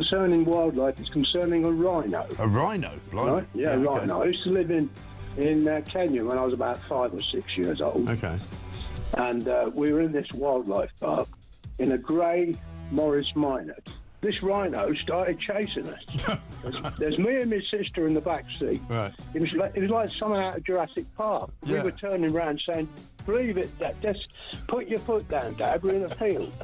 Concerning wildlife, it's concerning a rhino. A rhino? Right? Yeah, okay. rhino. I used to live in Kenya when I was about 5 or 6 years old. Okay. And we were in this wildlife park in a grey Morris Minor. This rhino started chasing us. There's me and my sister in the back seat. Right. It was like something out of Jurassic Park. Yeah. We were turning around saying, "Believe it, Dad. Just put your foot down, Dad. We're in a field.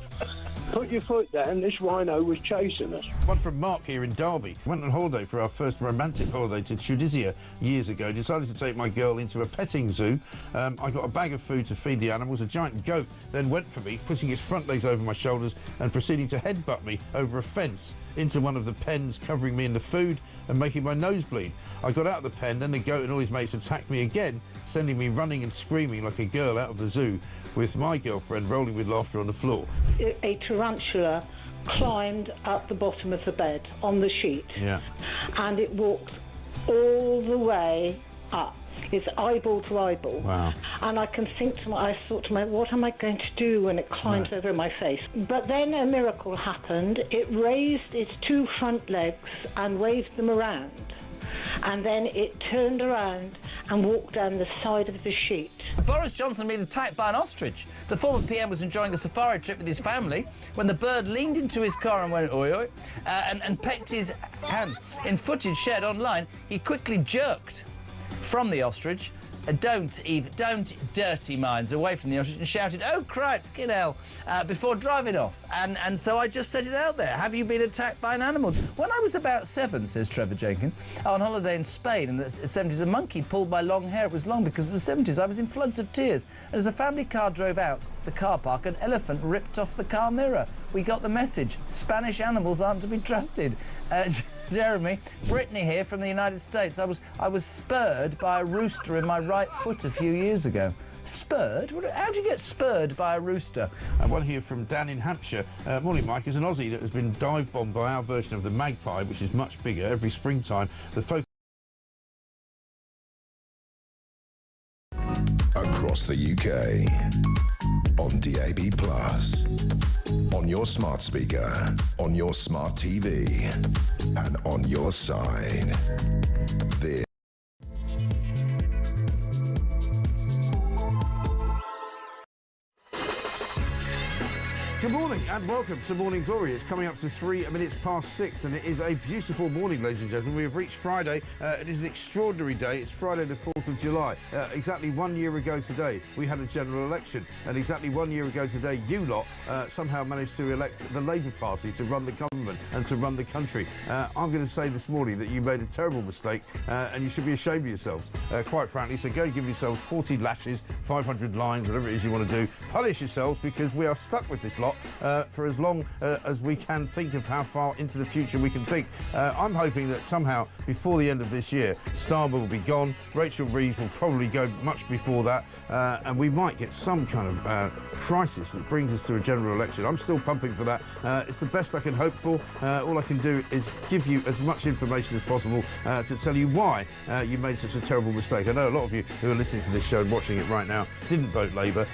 Put your foot down." This rhino was chasing us. One from Mark here in Derby. Went on holiday for our first romantic holiday to Tunisia years ago. Decided to take my girl into a petting zoo. I got a bag of food to feed the animals. A giant goat then went for me, putting its front legs over my shoulders and proceeding to headbutt me over a fence into one of the pens, covering me in the food and making my nose bleed. I got out of the pen, then the goat and all his mates attacked me again, sending me running and screaming like a girl out of the zoo, with my girlfriend rolling with laughter on the floor. A tarantula climbed up the bottom of the bed on the sheet. Yeah. And it walked all the way up. It's eyeball to eyeball. Wow. And I thought to myself, what am I going to do when it climbs over my face? But then a miracle happened. It raised its 2 front legs and waved them around. And then it turned around and walked down the side of the sheet. Boris Johnson been attacked by an ostrich. The former PM was enjoying a safari trip with his family when the bird leaned into his car and went oi oi and pecked his hand. In footage shared online, he quickly jerked from the ostrich. Don't dirty minds away from the ostrich, and shouted, "Oh, cripes, get hell," before driving off. And so I just set it out there. Have you been attacked by an animal? When I was about 7, says Trevor Jenkins, on holiday in Spain in the 70s, a monkey pulled my long hair. It was long because it was the 70s. I was in floods of tears. And as the family car drove out the car park, an elephant ripped off the car mirror. We got the message. Spanish animals aren't to be trusted. Jeremy, Brittany here from the United States. I was spurred by a rooster in my right foot a few years ago. Spurred? How do you get spurred by a rooster? One here from Dan in Hampshire. Morning, Mike. Is an Aussie that has been dive bombed by our version of the Magpie, which is much bigger. Every springtime, the focus across the UK, on DAB+, on your smart speaker, on your smart TV, and on your side. This Good morning and welcome to Morning Glory. It's coming up to 3 minutes past 6 and it is a beautiful morning, ladies and gentlemen. We have reached Friday. It is an extraordinary day. It's Friday the 4th of July. Exactly 1 year ago today, we had a general election. And exactly 1 year ago today, you lot somehow managed to elect the Labour Party to run the government and to run the country. I'm going to say this morning that you made a terrible mistake and you should be ashamed of yourselves, quite frankly. So go and give yourselves 40 lashes, 500 lines, whatever it is you want to do. Punish yourselves because we are stuck with this lot for as long as we can think of how far into the future we can think. I'm hoping that somehow before the end of this year, Starmer will be gone, Rachel Reeves will probably go much before that, and we might get some kind of crisis that brings us to a general election. I'm still pumping for that. It's the best I can hope for. All I can do is give you as much information as possible to tell you why you made such a terrible mistake. I know a lot of you who are listening to this show and watching it right now didn't vote Labour,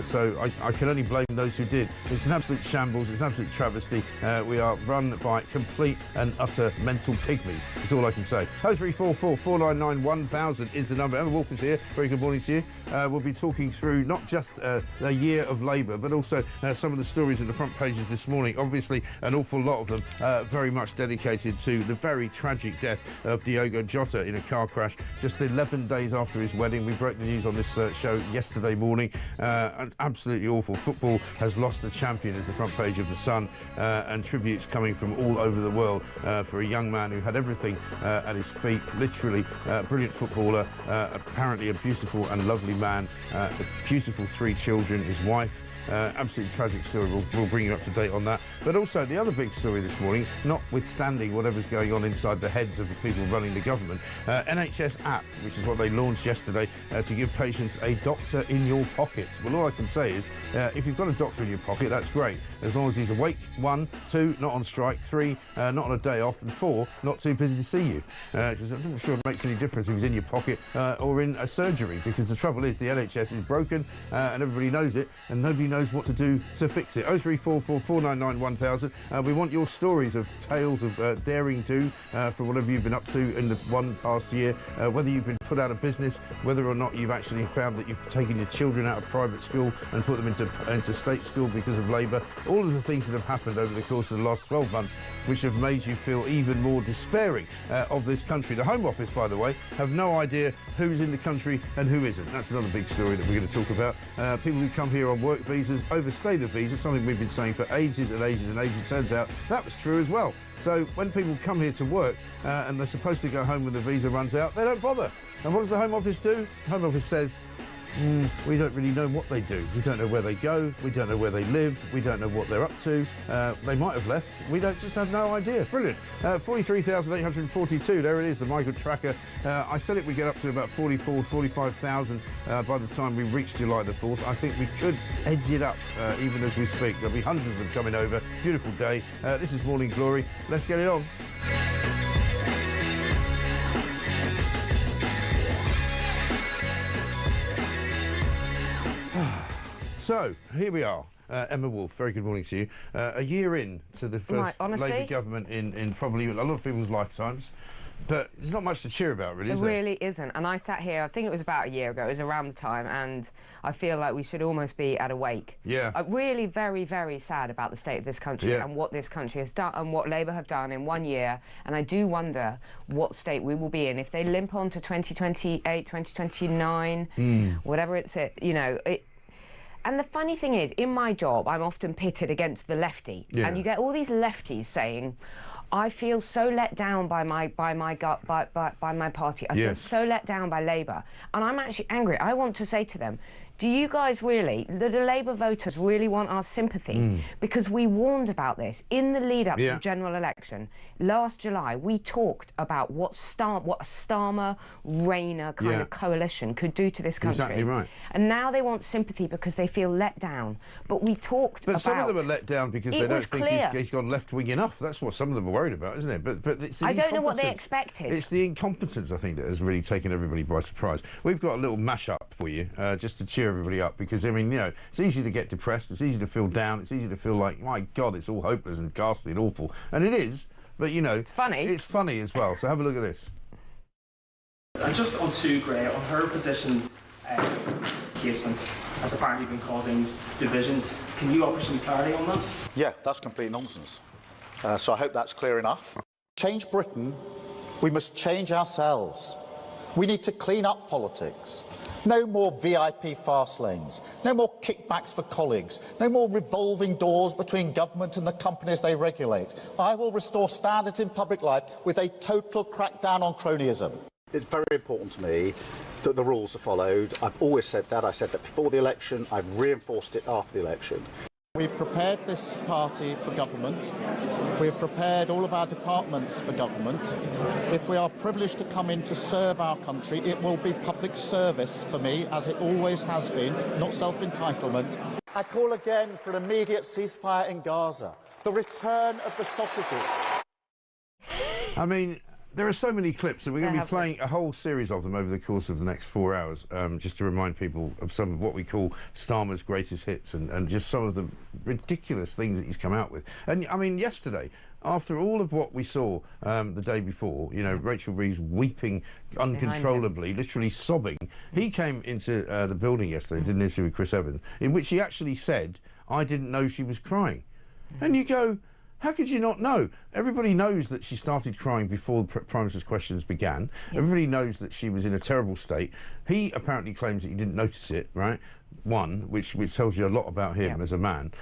so I can only blame those who did. It's an absolute shambles. It's an absolute travesty. We are run by complete and utter mental pygmies. That's all I can say. 0344 499 1000 is the number. Emma Wolf is here. Very good morning to you. We'll be talking through not just the year of Labour, but also some of the stories in the front pages this morning. Obviously, an awful lot of them very much dedicated to the very tragic death of Diogo Jota in a car crash just 11 days after his wedding. We broke the news on this show yesterday morning. Absolutely awful. Football has lost a champion is the front page of The Sun, and tributes coming from all over the world for a young man who had everything at his feet, literally a brilliant footballer, apparently a beautiful and lovely man, beautiful 3 children, his wife. Absolutely tragic story. We'll bring you up to date on that. But also the other big story this morning, notwithstanding whatever's going on inside the heads of the people running the government, NHS app, which is what they launched yesterday to give patients a doctor in your pocket. Well, all I can say is if you've got a doctor in your pocket, that's great, as long as he's awake, 1, 2, not on strike, 3, not on a day off, and 4, not too busy to see you. Because I'm not sure it makes any difference if he's in your pocket or in a surgery, because the trouble is the NHS is broken and everybody knows it, and nobody knows knows what to do to fix it. 0344 499 1000. We want your stories of tales of daring do from whatever you've been up to in the one past year, whether you've been put out of business, whether or not you've actually found that you've taken your children out of private school and put them into state school because of Labour. All of the things that have happened over the course of the last 12 months which have made you feel even more despairing of this country. The Home Office, by the way, have no idea who's in the country and who isn't. That's another big story that we're going to talk about. People who come here on work visas overstay the visa, something we've been saying for ages and ages and ages. It turns out that was true as well. So when people come here to work and they're supposed to go home when the visa runs out, they don't bother. And what does the Home Office do? The Home Office says, we don't really know what they do. We don't know where they go. We don't know where they live. We don't know what they're up to. They might have left. We just have no idea. Brilliant. 43,842. There it is, the migrant tracker. I said it would get up to about 44, 45,000 by the time we reach July the 4th. I think we could edge it up even as we speak. There'll be hundreds of them coming over. Beautiful day. This is Morning Glory. Let's get it on. So, here we are. Emma Wolf, very good morning to you. A year in to the first Labour government in probably a lot of people's lifetimes. But there's not much to cheer about, really, is there? There really isn't. And I sat here, I think it was about a year ago, it was around the time, and I feel like we should almost be at a wake. Yeah. I'm really very, very sad about the state of this country and what this country has done and what Labour have done in 1 year. And I do wonder what state we will be in if they limp on to 2028, 2029, whatever it's, you know. And the funny thing is, in my job, I'm often pitted against the lefty. Yeah. And you get all these lefties saying, I feel so let down by my party. I feel so let down by Labour. And I'm actually angry. I want to say to them, do you guys really, the Labour voters really want our sympathy? Because we warned about this in the lead-up to the general election. Last July, we talked about what a Starmer-Rayner kind of coalition could do to this country. Exactly right. And now they want sympathy because they feel let down. But we talked about... But some of them are let down because they don't think he's gone left-wing enough. That's what some of them are worried about, isn't it? But it's the I don't know what they expected. It's the incompetence, I think, that has really taken everybody by surprise. We've got a little mash-up for you, just to cheer everybody up, because, I mean, you know, it's easy to get depressed, it's easy to feel down, it's easy to feel like, my God, it's all hopeless and ghastly and awful. And it is, but, you know... It's funny. It's funny as well, so have a look at this. And just on Sue Gray, on her position, casement has apparently been causing divisions. Can you offer some clarity on that? Yeah, that's complete nonsense. So I hope that's clear enough. Change Britain, we must change ourselves. We need to clean up politics. No more VIP fast lanes, no more kickbacks for colleagues, no more revolving doors between government and the companies they regulate. I will restore standards in public life with a total crackdown on cronyism. It's very important to me that the rules are followed. I've always said that. I said that before the election. I've reinforced it after the election. We've prepared this party for government. We've prepared all of our departments for government. If we are privileged to come in to serve our country, it will be public service for me, as it always has been, not self-entitlement. I call again for an immediate ceasefire in Gaza, the return of the sausages. I mean... There are so many clips, and we're going to be playing a whole series of them over the course of the next 4 hours, just to remind people of some of what we call Starmer's greatest hits and just some of the ridiculous things that he's come out with. And, I mean, yesterday, after all of what we saw the day before, you know, Rachel Reeves weeping uncontrollably, literally sobbing, he came into the building yesterday and did an interview with Chris Evans, in which he actually said, I didn't know she was crying. And you go... How could you not know? Everybody knows that she started crying before the Prime Minister's questions began. Everybody knows that she was in a terrible state. He apparently claims that he didn't notice it, right? One, which tells you a lot about him as a man.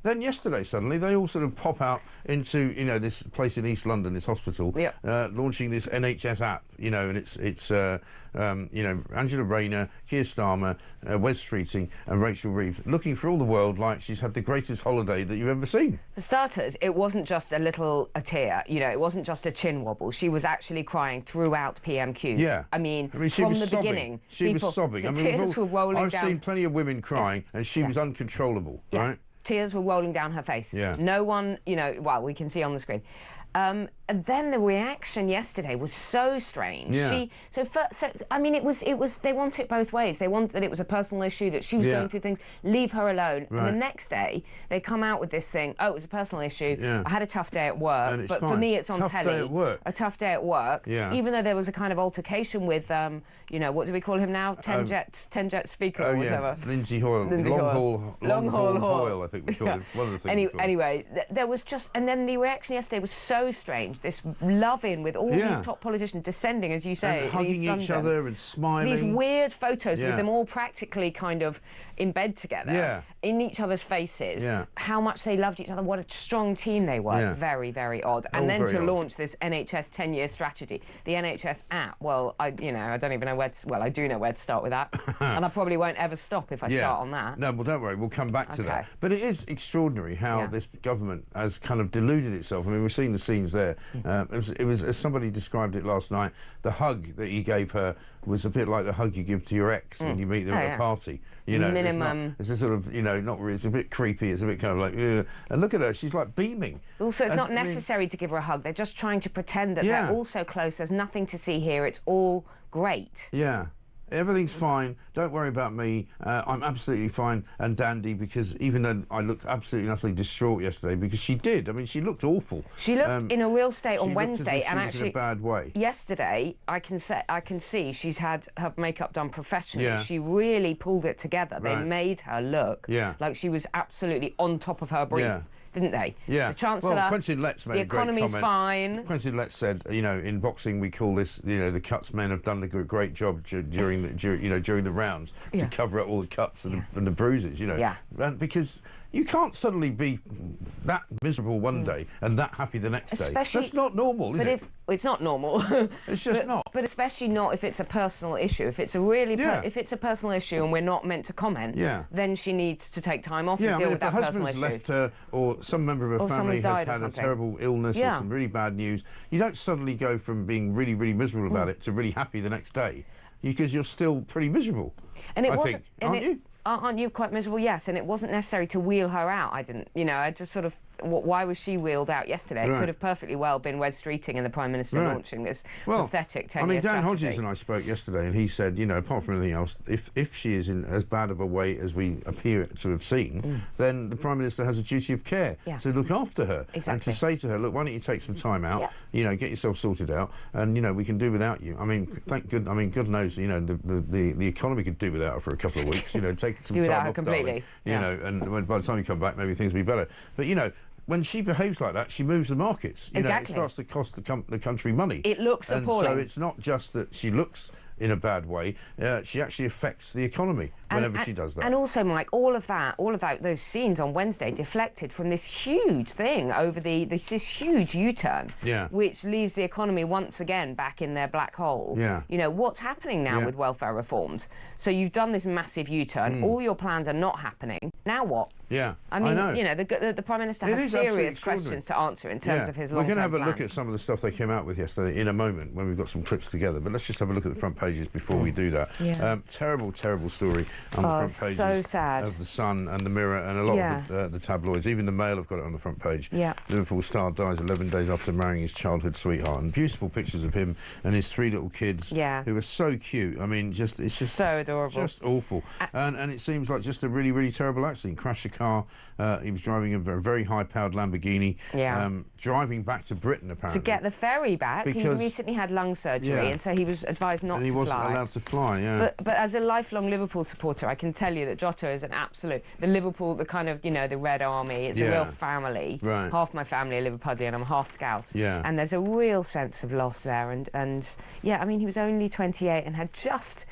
Then yesterday, suddenly, they all sort of pop out into, you know, this place in East London, this hospital, launching this NHS app, you know, and it's you know, Angela Rayner, Keir Starmer, Wes Streeting and Rachel Reeves, looking for all the world like she's had the greatest holiday that you've ever seen. For starters, it wasn't just a tear, you know, it wasn't just a chin wobble. She was actually crying throughout PMQs. Yeah. I mean she from was the sobbing. beginning. She was sobbing. The I mean, tears were rolling down. I've seen plenty of women crying, and she was uncontrollable, right? Tears were rolling down her face. Yeah. No one, you know, well, we can see on the screen. And then the reaction yesterday was so strange. Yeah. I mean, it was. They want it both ways. They want that it was a personal issue, that she was going through things. Leave her alone. Right. And the next day, they come out with this thing. Oh, it was a personal issue. Yeah. I had a tough day at work, And it's but fine. for me, it's on Tough telly. day at work. A tough day at work. Yeah. Even though there was a kind of altercation with, you know, what do we call him now? Ten jet speaker or whatever. Lindsay Hoyle. Long haul Hoyle, I think we called him. One of the things. Anyway, there was just, and then the reaction yesterday was so strange. This love-in with all these top politicians descending, as you say, and hugging each other and smiling. These weird photos with them all practically kind of in bed together, in each other's faces. Yeah. How much they loved each other. What a strong team they were. Yeah. Very, very odd. And then to launch this NHS 10-year strategy, the NHS app. Well, I don't even know where. I do know where to start with that, and I probably won't ever stop if I start on that. No, well, don't worry. We'll come back to that. But it is extraordinary how this government has kind of deluded itself. I mean, we're seeing the scenes there. It was, as somebody described it last night, the hug that he gave her was a bit like the hug you give to your ex when you meet them at a party. You know, minimum. It's a sort of, you know, not really. It's a bit creepy. It's a bit kind of like, ugh. And look at her. She's like beaming. Also, it's not necessary to give her a hug. They're just trying to pretend that they're all so close. There's nothing to see here. It's all great. Yeah. Everything's fine. Don't worry about me. I'm absolutely fine and dandy, because even though I looked absolutely and utterly distraught yesterday, because she did. I mean, she looked awful. She looked in a real state on Wednesday, and actually in a bad way. Yesterday, I can see she's had her makeup done professionally. Yeah. She really pulled it together. They made her look like she was absolutely on top of her brief. Yeah. Didn't they? Yeah. The Chancellor. Well, Quentin Letts made the a great comment. economy's fine. Quentin Letts said, you know, in boxing we call this, you know, the cuts men have done a great job during the rounds to cover up all the cuts and the bruises, you know. Yeah. And because you can't suddenly be that miserable one day and that happy the next day. That's not normal, is it? It's not normal. It's just not. But especially not if it's a personal issue. If it's a really, if it's a personal issue and we're not meant to comment, then she needs to take time off and deal with that personal issue. If the husband's left her, or some member of her family has had a terrible illness or some really bad news, you don't suddenly go from being really, really miserable about it to really happy the next day, because you're still pretty miserable. And it I wasn't, think. Aren't you? Aren't you quite miserable? Yes, and it wasn't necessary to wheel her out. I didn't, you know, I just sort of, why was she wheeled out yesterday? It could have perfectly well been Wes Streeting and the Prime Minister launching this pathetic 10-year strategy. I mean, Dan Hodges and I spoke yesterday, and he said, you know, apart from anything else, if she is in as bad of a way as we appear to have seen, then the Prime Minister has a duty of care to look after her and to say to her, look, why don't you take some time out, you know, get yourself sorted out, and, you know, we can do without you. I mean, God knows, you know, the economy could do without her for a couple of weeks, you know, take some time off, darling, you know, and by the time you come back, maybe things will be better. But, you know, when she behaves like that, she moves the markets. You know, it starts to cost the country money. It looks appalling. So it's not just that she looks in a bad way, she actually affects the economy whenever she does that. And also, Mike, all of those scenes on Wednesday deflected from this huge thing over this huge U-turn, which leaves the economy once again back in their black hole. Yeah. You know, what's happening now with welfare reforms? So you've done this massive U-turn, all your plans are not happening. Now what? Yeah, I mean, know. You know, the Prime Minister has serious questions to answer in terms of his long-term We're going to have a look plan. at some of the stuff they came out with yesterday in a moment when we've got some clips together, but let's just have a look at the front pages before we do that. Terrible story on the front pages so sad. of The Sun and The Mirror and a lot of the tabloids. Even the Mail have got it on the front page. Liverpool star dies 11 days after marrying his childhood sweetheart, and beautiful pictures of him and his 3 little kids who are so cute. I mean, it's just so adorable. Just awful. And it seems like just a really, really terrible accident. Crashed a car. He was driving a very high-powered Lamborghini, driving back to Britain, apparently. To get the ferry back. He recently had lung surgery, and so he was advised not to fly. And he wasn't allowed to fly, But as a lifelong Liverpool supporter, I can tell you that Jota is an absolute... The Liverpool, the kind of, you know, the Red Army, it's a real family. Right. Half my family are Liverpudlian, I'm half Scouse. Yeah. And there's a real sense of loss there. And yeah, I mean, he was only 28 and had just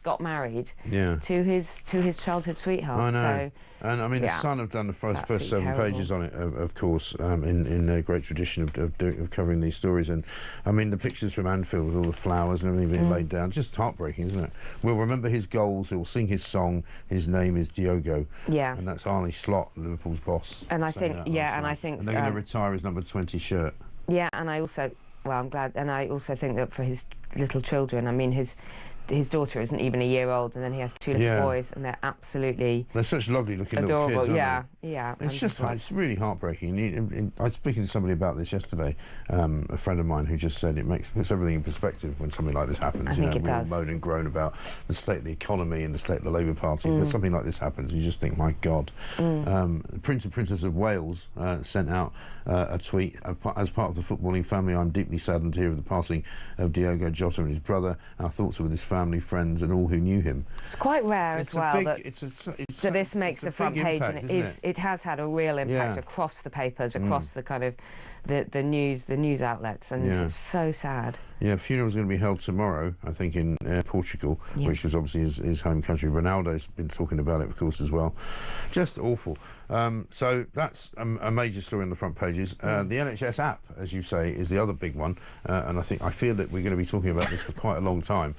got married to his childhood sweetheart. I know. So, and I mean, The Sun have done the first 7 pages on it, of course, in their great tradition of covering these stories. And I mean, the pictures from Anfield with all the flowers and everything being laid down, just heartbreaking, isn't it? We'll remember his goals. He'll sing his song. His name is Diogo. Yeah. And that's Arnie Slot, Liverpool's boss. And I think, I think, and they're going to retire his number 20 shirt. Yeah, and I also, well, I'm glad, and I also think that for his little children, I mean, his daughter isn't even a year old, and then he has 2 little boys, and they're absolutely they're such lovely looking adorable. little kids, Yeah, aren't they? yeah. It's really heartbreaking. I was speaking to somebody about this yesterday, a friend of mine who just said it puts everything in perspective when something like this happens. I think it does. We all moan and groan about the state of the economy and the state of the Labour Party, but something like this happens, you just think, my God. The Prince and Princess of Wales sent out a tweet as part of the footballing family. I'm deeply saddened to hear of the passing of Diogo Jota and his brother. Our thoughts are with his family, friends, and all who knew him. It's quite rare as well that this makes the front page, impact, and it has had a real impact across the papers, across the kind of the news outlets, and it's so sad. Yeah, funeral's going to be held tomorrow, I think, in Portugal, which was obviously his home country. Ronaldo's been talking about it, of course, as well. Just awful. So that's a major story on the front pages. The NHS app, as you say, is the other big one, and I feel that we're going to be talking about this for quite a long time.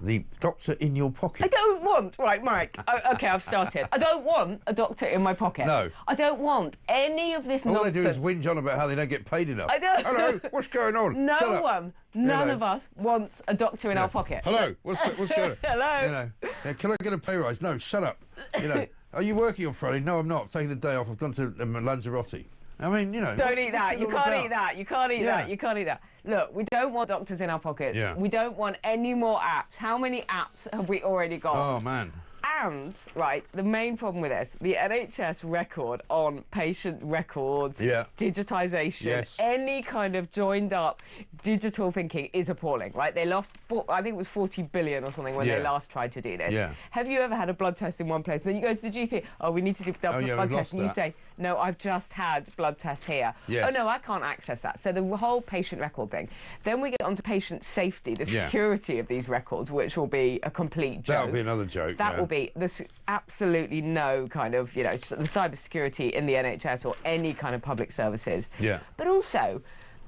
The doctor in your pocket. I don't want... Right, Mike. OK, I've started. I don't want a doctor in my pocket. No. I don't want any of this nonsense. All they do is whinge on about how they don't get paid enough. I don't... Hello, what's going on? None of us wants a doctor in our pocket. Hello, what's going on? Hello. Can I get a pay rise? No, shut up. Are you working on Friday? No, I'm not. I've taken the day off. I've gone to Lanzarote. I mean, Don't eat that. You can't eat that. You can't eat that. You can't eat that. Look, we don't want doctors in our pockets. Yeah. We don't want any more apps. How many apps have we already got? Oh, man. And, right, the main problem with this, the NHS record on patient records, digitisation, any kind of joined-up digital thinking is appalling, right? They lost, I think it was 40 billion or something when they last tried to do this. Yeah. Have you ever had a blood test in one place? Then you go to the GP, oh, we need to do blood test, and you say, no, I've just had blood tests here. Yes. Oh, no, I can't access that. So the whole patient record thing. Then we get on to patient safety, the security of these records, which will be a complete joke. That'll be another joke. That will be... There's absolutely no kind of, the cybersecurity in the NHS or any kind of public services. Yeah. But also,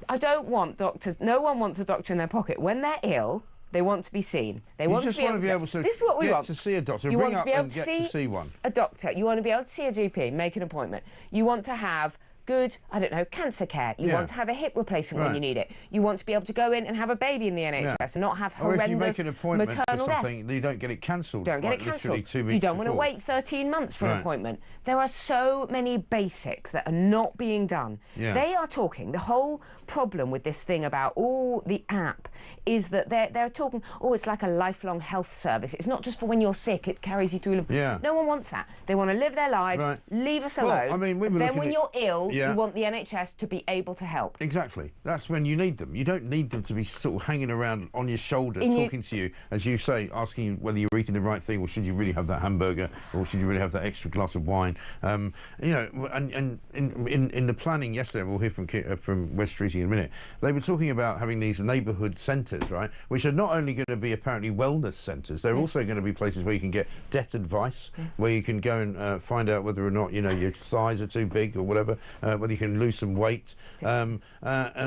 I don't want doctors... No one wants a doctor in their pocket. When they're ill, they want to be seen. They want to be able to this is what we get want. to see a doctor, you ring want up to be able and to get see to see one. A doctor. You want to be able to see a GP, make an appointment. You want to have... good, I don't know, cancer care. You want to have a hip replacement when you need it. You want to be able to go in and have a baby in the NHS and not have horrendous maternal death. Or if you make an appointment for something, death. you don't get it cancelled. Don't get it cancelled. 2 weeks You don't want to before. wait 13 months for an appointment. There are so many basics that are not being done. Yeah. They are talking, the whole problem with this thing about, the app, is that they're talking, it's like a lifelong health service. It's not just for when you're sick, it carries you through. Yeah. No one wants that. They want to live their lives, leave us alone. Well, I mean, then when you're ill, you want the NHS to be able to help. Exactly. That's when you need them. You don't need them to be sort of hanging around on your shoulder, talking to you, as you say, asking you whether you're eating the right thing, or should you really have that hamburger, or should you really have that extra glass of wine. And in the planning yesterday, we'll hear from West Streeting in a minute, they were talking about having these neighbourhood centres, right, which are not only going to be apparently wellness centres, they're also going to be places where you can get debt advice, where you can go and find out whether or not, your thighs are too big or whatever, whether you can lose some weight, and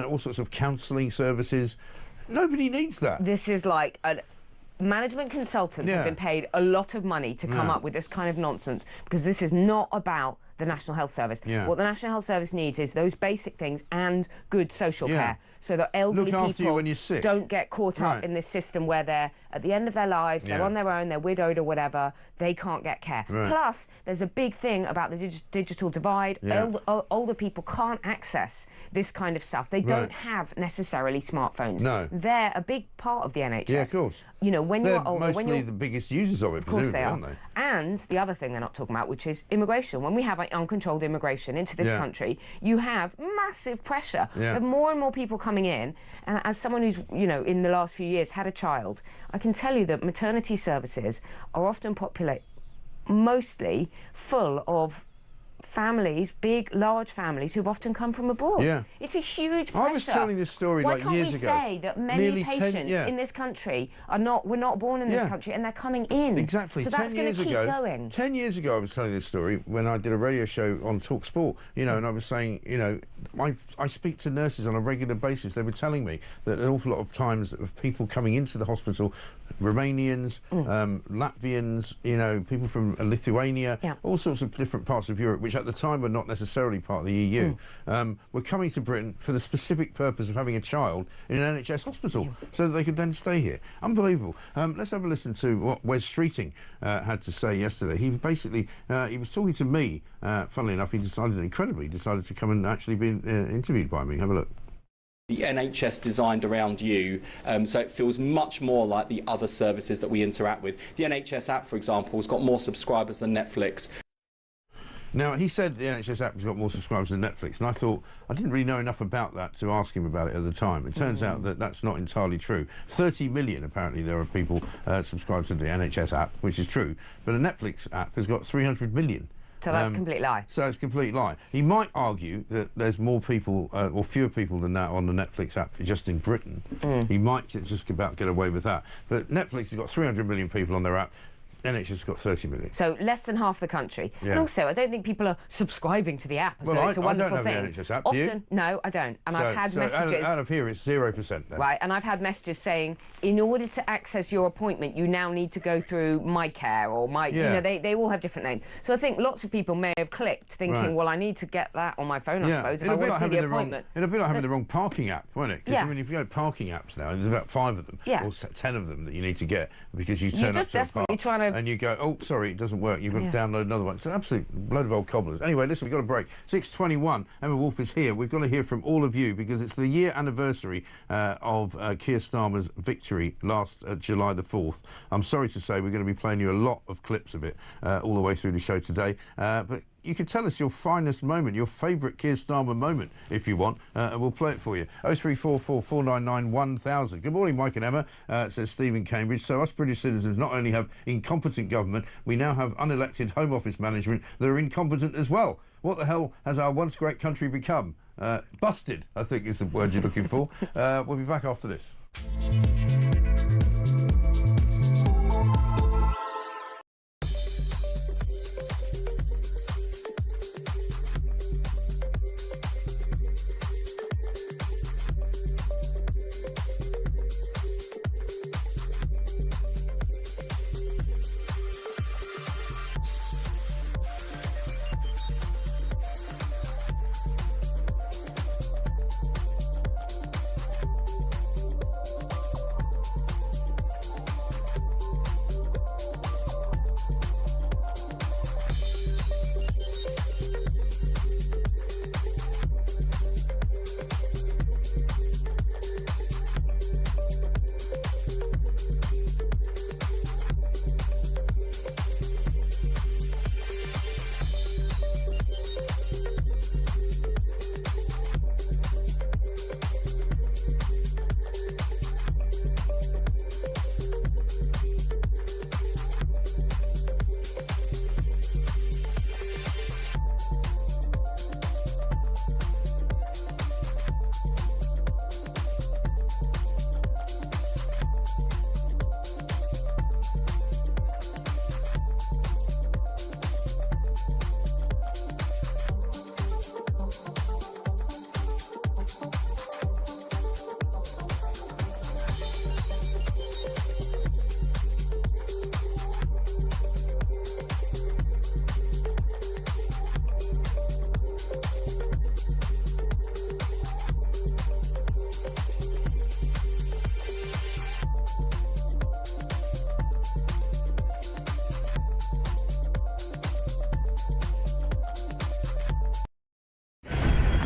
all sorts of counselling services. Nobody needs that. This is like a... Management consultants have been paid a lot of money to come up with this kind of nonsense, because this is not about the National Health Service. What the National Health Service needs is those basic things and good social care, so that elderly people don't get caught up in this system where they're at the end of their lives, they're on their own, they're widowed or whatever, they can't get care. Plus, there's a big thing about the digital divide. Older people can't access this kind of stuff. They don't have necessarily smartphones. No. They're a big part of the NHS. Yeah, of course. When they're you're older... mostly the biggest users of it, presumably, aren't they? And the other thing they're not talking about, which is immigration. When we have uncontrolled immigration into this country, you have massive pressure. There are more and more people coming in, and as someone who's, in the last few years had a child, I can tell you that maternity services are often mostly full of families, big, large families who've often come from abroad. Yeah. It's a huge pressure. I was telling this story years ago. Why can't we say that many patients in this country were not born in this country and they're coming in? Exactly. So that's going to keep going. 10 years ago, I was telling this story when I did a radio show on talkSPORT, and I was saying, I speak to nurses on a regular basis. They were telling me that an awful lot of times of people coming into the hospital Romanians, Latvians, you know, people from Lithuania, all sorts of different parts of Europe, which at the time were not necessarily part of the EU, were coming to Britain for the specific purpose of having a child in an NHS hospital so that they could then stay here. Unbelievable. Let's have a listen to what Wes Streeting had to say yesterday. He basically, he was talking to me, funnily enough, he decided to come and actually be interviewed by me. Have a look. The NHS designed around you, so it feels much more like the other services that we interact with. The NHS app, for example, has got more subscribers than Netflix. Now, he said the NHS app has got more subscribers than Netflix, and I thought, I didn't really know enough about that to ask him about it at the time. It turns out that that's not entirely true. 30 million, apparently, there are people subscribed to the NHS app, which is true, but a Netflix app has got 300 million. So that's a complete lie. So it's a complete lie. He might argue that there's more people, or fewer people than that on the Netflix app just in Britain. He might just about get away with that. But Netflix has got 300 million people on their app. NHS has got 30 million. So less than half the country. Yeah. And also, I don't think people are subscribing to the app. Well, so it's a wonderful thing. I don't have the NHS app, do you? No, I don't. And I've had messages... Out of here, it's 0% then. Right, and I've had messages saying, in order to access your appointment, you now need to go through My Care or My... You know, they all have different names. So I think lots of people may have clicked thinking, well, I need to get that on my phone, I suppose, if I want to see the appointment. It'll be like having the wrong parking app, won't it? Because, I mean, if you go to parking apps now, there's about 5 of them, or 10 of them that you need to get because you turn up to a park and you go, oh, sorry, it doesn't work. You've got to download another one. It's an absolute load of old cobblers. Anyway, listen, we've got a break. 6:21. Emma Wolf is here. We've got to hear from all of you because it's the year anniversary of Keir Starmer's victory last July the 4th. I'm sorry to say we're going to be playing you a lot of clips of it all the way through the show today. But you can tell us your finest moment, your favourite Keir Starmer moment, if you want, and we'll play it for you. 0344 499 1000. Good morning, Mike and Emma, says Steve in Cambridge. So us British citizens not only have incompetent government, we now have unelected Home Office management that are incompetent as well. What the hell has our once great country become? Busted, I think is the word you're looking for. We'll be back after this.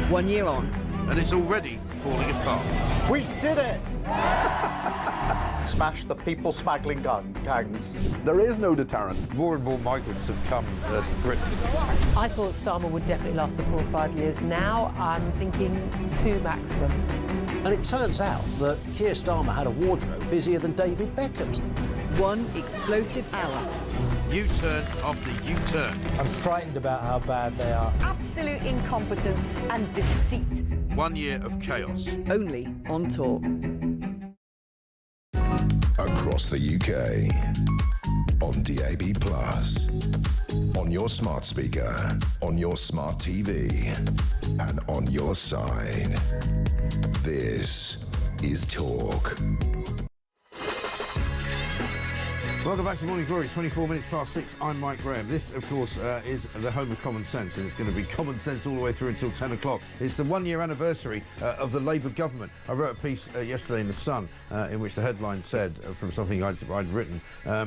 One year on. And it's already falling apart. We did it! Smash the people smuggling gangs. There is no deterrent. More and more migrants have come to Britain. I thought Starmer would definitely last the 4 or 5 years. Now I'm thinking 2 maximum. And it turns out that Keir Starmer had a wardrobe busier than David Beckham's. One explosive hour. U-turn after U-turn. I'm frightened about how bad they are. Absolute incompetence and deceit. 1 year of chaos. Only on tour. Across the UK. On DAB+. On your smart speaker. On your smart TV. And on your side. This is Talk. Welcome back to Morning Glory. 24 minutes past 6. I'm Mike Graham. This, of course, is the home of common sense, and it's going to be common sense all the way through until 10 o'clock. It's the one-year anniversary of the Labour government. I wrote a piece yesterday in The Sun in which the headline said, from something I'd written,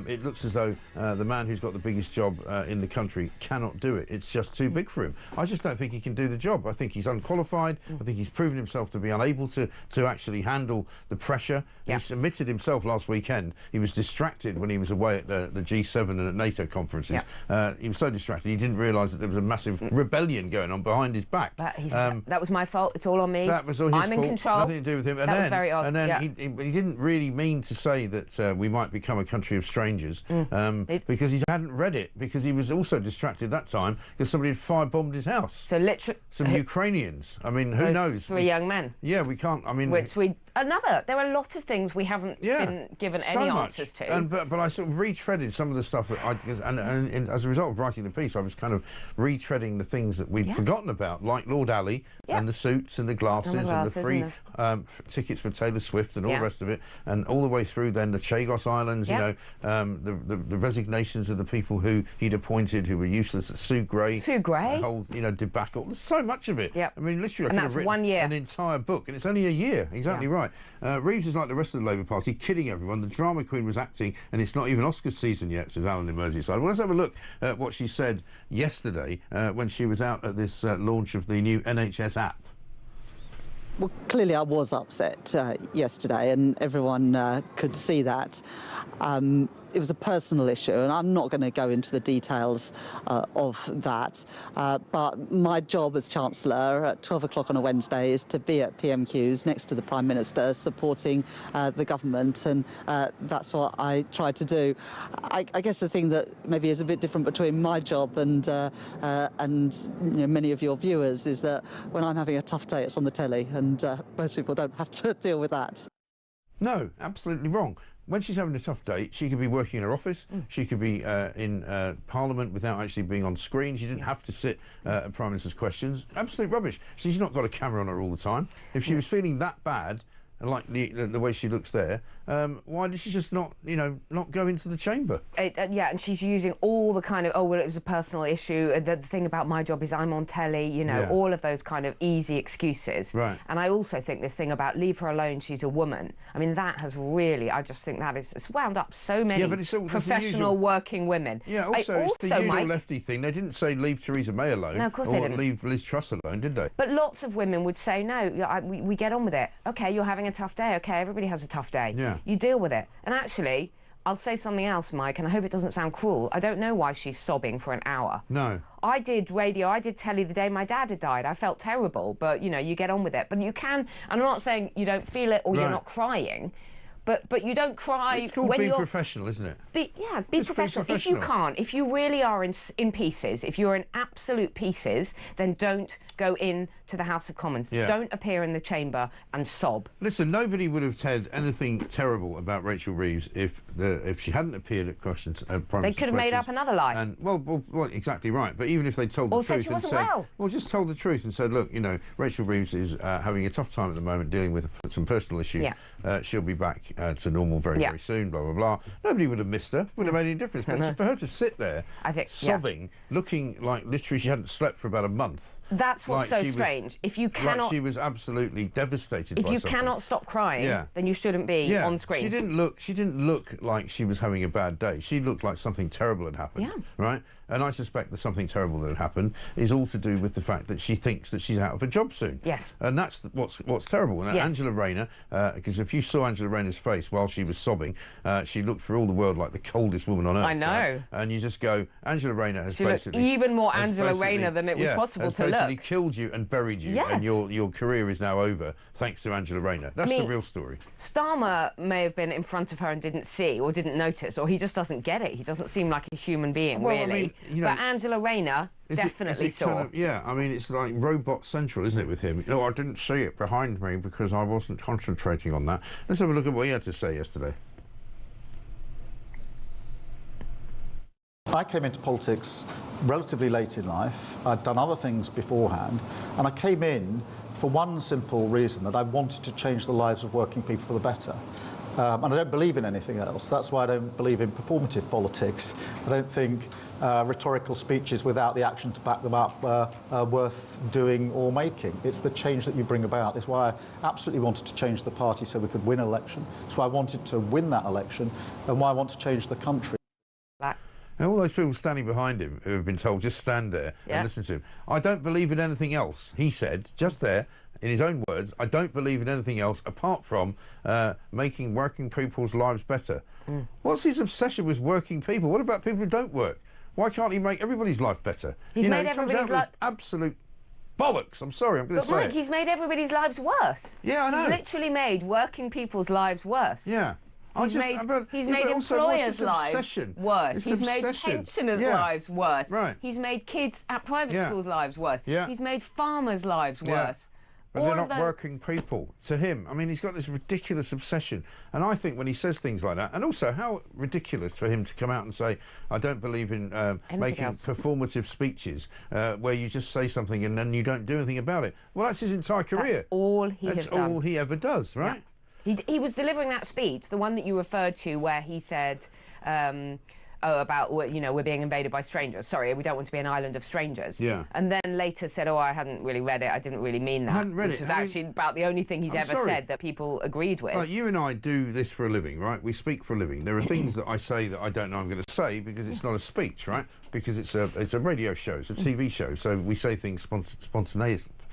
it looks as though the man who's got the biggest job in the country cannot do it. It's just too big for him. I just don't think he can do the job. I think he's unqualified. I think he's proven himself to be unable to actually handle the pressure. He submitted himself last weekend. He was distracted when he was away at the G7 and at NATO conferences. He was so distracted he didn't realise that there was a massive rebellion going on behind his back. That was my fault. It's all on me. That was all his fault. I'm in control. Nothing to do with him. And that then, was very odd. And then he didn't really mean to say that we might become a country of strangers because he hadn't read it, because he was also distracted that time because somebody had firebombed his house. So literally... Some Ukrainians. I mean, who knows? 3 young men. Yeah, we can't... I mean... There are a lot of things we haven't been given any answers to. But I sort of retreaded some of the stuff that and as a result of writing the piece, I was kind of retreading the things that we'd forgotten about, like Lord Ali and the suits and the glasses and the free tickets for Taylor Swift and all the rest of it, and all the way through then the Chagos Islands, you know, the resignations of the people who he'd appointed who were useless, Sue Gray. The whole, debacle. There's so much of it. I mean, literally, I could have written an entire book, and it's only a year. Exactly right. Reeves is like the rest of the Labour Party, kidding everyone. The drama queen was acting, and it's not even Oscar season yet, says Alan in Merseyside. Well, let's have a look at what she said yesterday when she was out at this launch of the new NHS app. Well, clearly I was upset yesterday, and everyone could see that. It was a personal issue, and I'm not going to go into the details of that. But my job as Chancellor at 12 o'clock on a Wednesday is to be at PMQs next to the Prime Minister, supporting the government, and that's what I try to do. I guess the thing that maybe is a bit different between my job and many of your viewers is that when I'm having a tough day, it's on the telly, and most people don't have to deal with that. No, absolutely wrong. When she's having a tough day, she could be working in her office, she could be in Parliament without actually being on screen. She didn't have to sit at Prime Minister's questions. Absolute rubbish. She's not got a camera on her all the time. If she was feeling that bad, like the way she looks there, why did she just not go into the chamber? And she's using all the kind of, it was a personal issue. The thing about my job is I'm on telly, all of those kind of easy excuses. Right. And I also think this thing about leave her alone, she's a woman. I mean, that has really, I just think that it's wound up so many professional working women. Yeah, also it's the usual lefty thing. They didn't say leave Theresa May alone. No, of course they didn't. Or leave Liz Truss alone, did they? But lots of women would say, no, we get on with it. OK, you're having a tough day. OK, everybody has a tough day. Yeah. You deal with it. And actually, I'll say something else, Mike, and I hope it doesn't sound cruel. I don't know why she's sobbing for an hour. No. I did radio, I did telly the day my dad had died. I felt terrible, but, you get on with it. But you can, and I'm not saying you don't feel it or you're not crying, but you don't cry. It's called being professional, isn't it? Be professional. If you can't, if you really are in pieces, if you're in absolute pieces, then don't go in to the House of Commons. Yeah. Don't appear in the chamber and sob. Listen, nobody would have said anything terrible about Rachel Reeves if she hadn't appeared at questions. They could have made up another lie. And well, exactly right. But even if they told the truth and said, just told the truth and said, look, Rachel Reeves is having a tough time at the moment dealing with some personal issues. Yeah. She'll be back to normal very soon. Blah blah blah. Nobody would have missed her. Wouldn't have made any difference. But for her to sit there, sobbing, looking like literally she hadn't slept for about a month. That's what's so strange. If you cannot, like she was absolutely devastated. If you cannot stop crying, then you shouldn't be on screen. She didn't look like she was having a bad day. She looked like something terrible had happened. Yeah. Right. And I suspect that something terrible that had happened is all to do with the fact that she thinks that she's out of a job soon. Yes. And that's what's terrible. And Angela Rayner, because if you saw Angela Rayner's face while she was sobbing, she looked for all the world like the coldest woman on earth. I know. Right? And you just go, Angela Rayner has basically... Looked even more Angela Rayner than it was possible to look. Has basically killed you and buried you, and your career is now over thanks to Angela Rayner. That's the real story. Starmer may have been in front of her and didn't see or didn't notice, or he just doesn't get it. He doesn't seem like a human being, really. I mean, but Angela Rayner definitely saw. Kind of, I mean, it's like robot central, isn't it, with him? I didn't see it behind me because I wasn't concentrating on that. Let's have a look at what he had to say yesterday. I came into politics relatively late in life. I'd done other things beforehand, and I came in for one simple reason, that I wanted to change the lives of working people for the better. And I don't believe in anything else. That's why I don't believe in performative politics. I don't think rhetorical speeches without the action to back them up are worth doing or making. It's the change that you bring about. It's why I absolutely wanted to change the party so we could win an election. It's why I wanted to win that election and why I want to change the country. And all those people standing behind him who have been told, just stand there and listen to him. I don't believe in anything else, he said, just there, in his own words, I don't believe in anything else apart from making working people's lives better. What's his obsession with working people? What about people who don't work? Why can't he make everybody's life better? He's made everybody's life... absolute bollocks. I'm sorry, I'm going to say Mike, he's made everybody's lives worse. Yeah, I know. He's literally made working people's lives worse. Yeah. He's made employers' lives worse. He's made pensioners' lives worse. Right. He's made kids at private schools' lives worse. Yeah. He's made farmers' lives worse. But they're not working people. To him, I mean, he's got this ridiculous obsession. And I think when he says things like that, and also how ridiculous for him to come out and say, I don't believe in making performative speeches where you just say something and then you don't do anything about it. Well, that's his entire career. That's all he has done. That's all he ever does, right? Yeah. He was delivering that speech, the one that you referred to, where he said, about, you know, we're being invaded by strangers. Sorry, we don't want to be an island of strangers. Yeah. And then later said, I hadn't really read it. I didn't really mean that. I hadn't read which it. was actually about the only thing he's ever said that people agreed with. Like, you and I do this for a living, right? We speak for a living. There are things that I say that I don't know I'm going to say because it's not a speech, right? Because it's a radio show, it's a TV show, so we say things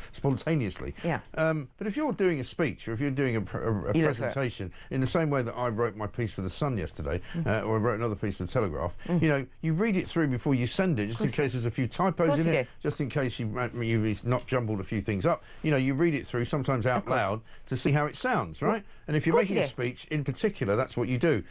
spontaneously. Yeah. But if you're doing a speech or if you're doing a presentation in the same way that I wrote my piece for The Sun yesterday, or I wrote another piece for The Telegraph, you know, you read it through before you send it, just in case there's a few typos in it, just in case you've not jumbled a few things up. You know, you read it through, sometimes out loud, to see how it sounds, right? And if you're making a speech in particular, that's what you do.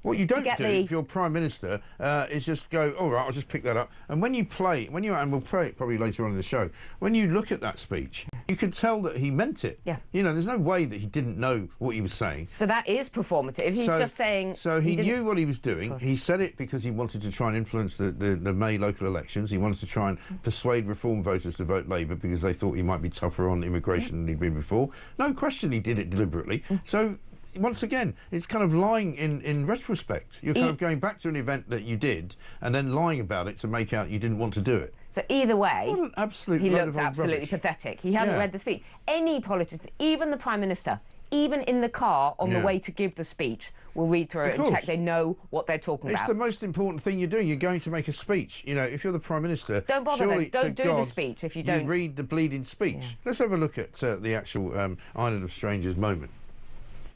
What you don't do if you're Prime Minister is just go, all right, I'll just pick that up. And when you play, and we'll play it probably later on in the show, when you look at that speech, you can tell that he meant it. Yeah. You know, there's no way that he didn't know what he was saying. So that is performative. He's just saying... So he knew what he was doing. He said it because he wanted to try and influence the May local elections. He wanted to try and persuade Reform voters to vote Labour because they thought he might be tougher on immigration than he'd been before. No question he did it deliberately. So... once again, it's kind of lying in retrospect. You're kind of going back to an event that you did and then lying about it to make out you didn't want to do it. So either way, what an absolute he looks load of absolutely rubbish. pathetic. He hadn't read the speech. Any politician, even the Prime Minister, even in the car on the way to give the speech, will read through it and check they know what they're talking about. It's the most important thing you're doing. You're going to make a speech. You know, if you're the Prime Minister, don't bother surely don't do the speech if you don't. You read the bleeding speech. Yeah. Let's have a look at the actual Island of Strangers moment.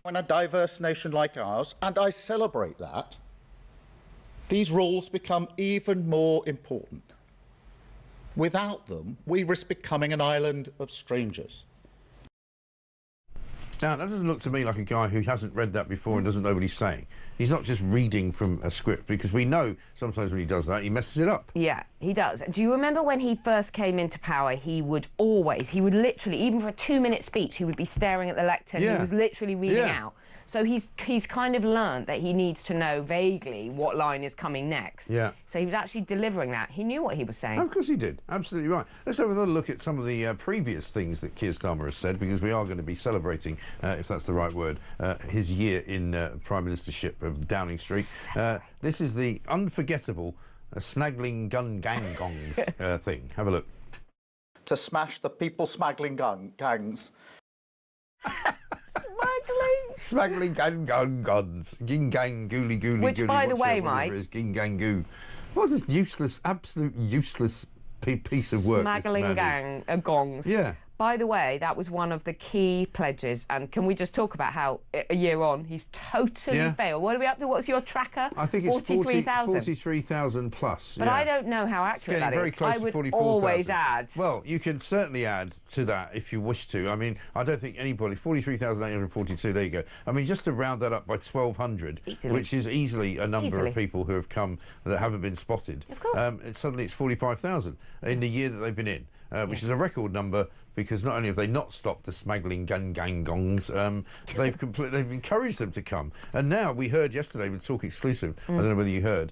In a diverse nation like ours, and I celebrate that, these rules become even more important. Without them, we risk becoming an island of strangers. Now, that doesn't look to me like a guy who hasn't read that before and doesn't know what he's saying. He's not just reading from a script, because we know sometimes when he does that, he messes it up. Yeah, he does. Do you remember when he first came into power, he would literally, even for a 2-minute speech, he would be staring at the lectern. He was literally reading out. So he's kind of learned that he needs to know vaguely what line is coming next. Yeah. So he was actually delivering that. He knew what he was saying. Of course he did. Absolutely right. Let's have another look at some of the previous things that Keir Starmer has said, because we are going to be celebrating, if that's the right word, his year in Prime Ministership of Downing Street. This is the unforgettable Snaggling Gun Gang Gongs thing. Have a look. To smash the people smuggling gangs. Smuggling guns. Ging gang gooly gooly. Which, by the way, Mike, ging gang goo. What is useless, absolute useless piece of work? Smuggling gang gongs. Yeah. By the way, that was one of the key pledges. And can we just talk about how a year on he's totally failed? What are we up to? What's your tracker? I think it's 43,000. 43,000 plus. But I don't know how accurate that is. Very close I would to 44,000. always add. Well, you can certainly add to that if you wish to. I mean, I don't think anybody... 43,842, there you go. I mean, just to round that up by 1,200, which is easily a number of people who have come that haven't been spotted. Of course. Suddenly it's 45,000 in the year that they've been in. Which is a record number because not only have they not stopped the smuggling gongs, they've encouraged them to come. And now we heard yesterday with Talk Exclusive, I don't know whether you heard,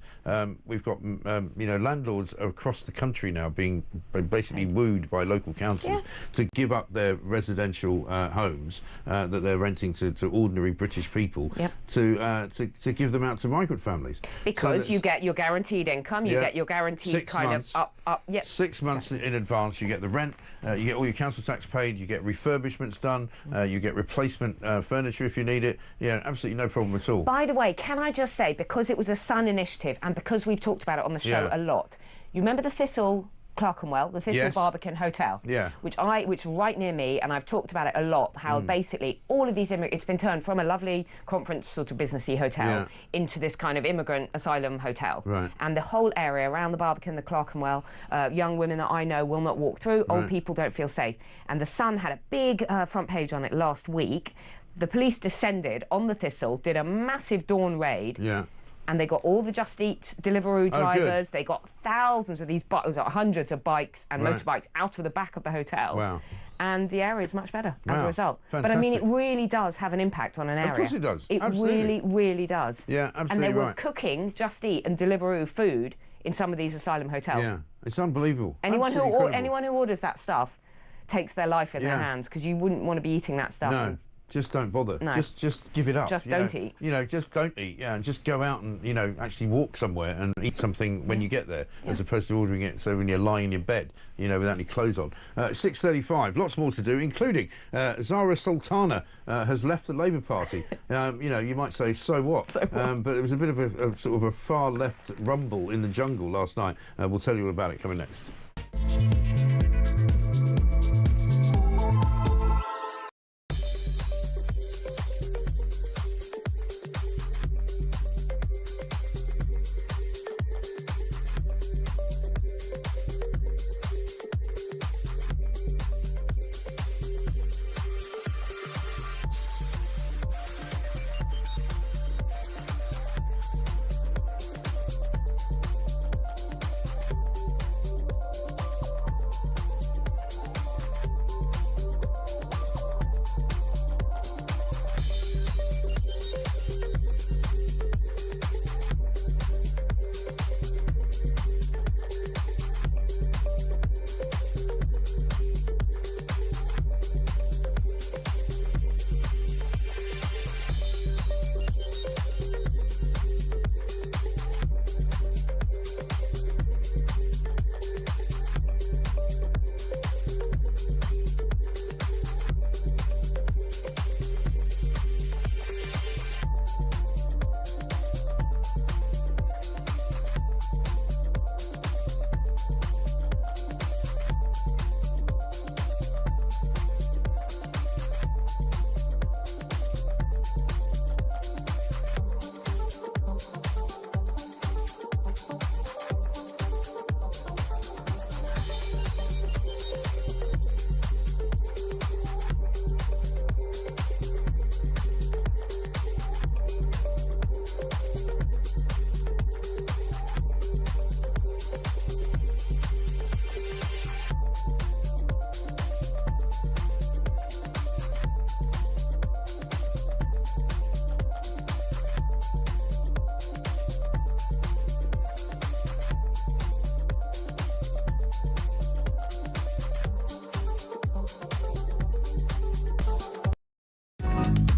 we've got landlords across the country now being basically wooed by local councils to give up their residential homes that they're renting to ordinary British people to give them out to migrant families. Because you get your guaranteed income, you get your guaranteed 6 months in advance, you get the rent, you get all your council tax paid, you get refurbishments done, you get replacement furniture if you need it. Yeah, absolutely no problem at all. By the way, can I just say, because it was a Sun initiative and because we've talked about it on the show a lot, you remember the Thistle Clerkenwell, the Thistle Barbican Hotel, which right near me, and I've talked about it a lot, how basically all of these it's been turned from a lovely conference sort of businessy hotel into this kind of immigrant asylum hotel. Right. And the whole area around the Barbican, the Clerkenwell, young women that I know will not walk through, old people don't feel safe. And the Sun had a big front page on it last week. The police descended on the Thistle, did a massive dawn raid. And they got all the Just Eat Deliveroo drivers. They got thousands of these, hundreds of bikes and motorbikes out of the back of the hotel. Wow. And the area is much better as a result. Fantastic. But I mean, it really does have an impact on an area. Of course it does. It absolutely. really, really does. Yeah, absolutely. And they were cooking Just Eat and Deliveroo food in some of these asylum hotels. Yeah, it's unbelievable. Anyone who orders that stuff takes their life in their hands, because you wouldn't want to be eating that stuff. No. Just don't bother. No. Just give it up. Just don't eat. Just don't eat. Yeah, and just go out and actually walk somewhere and eat something when you get there, as opposed to ordering it so when you're lying in your bed, without any clothes on. 6:35. Lots more to do, including Zarah Sultana has left the Labour Party. You might say, so what? But it was a bit of a sort of a far left rumble in the jungle last night. We'll tell you all about it coming next.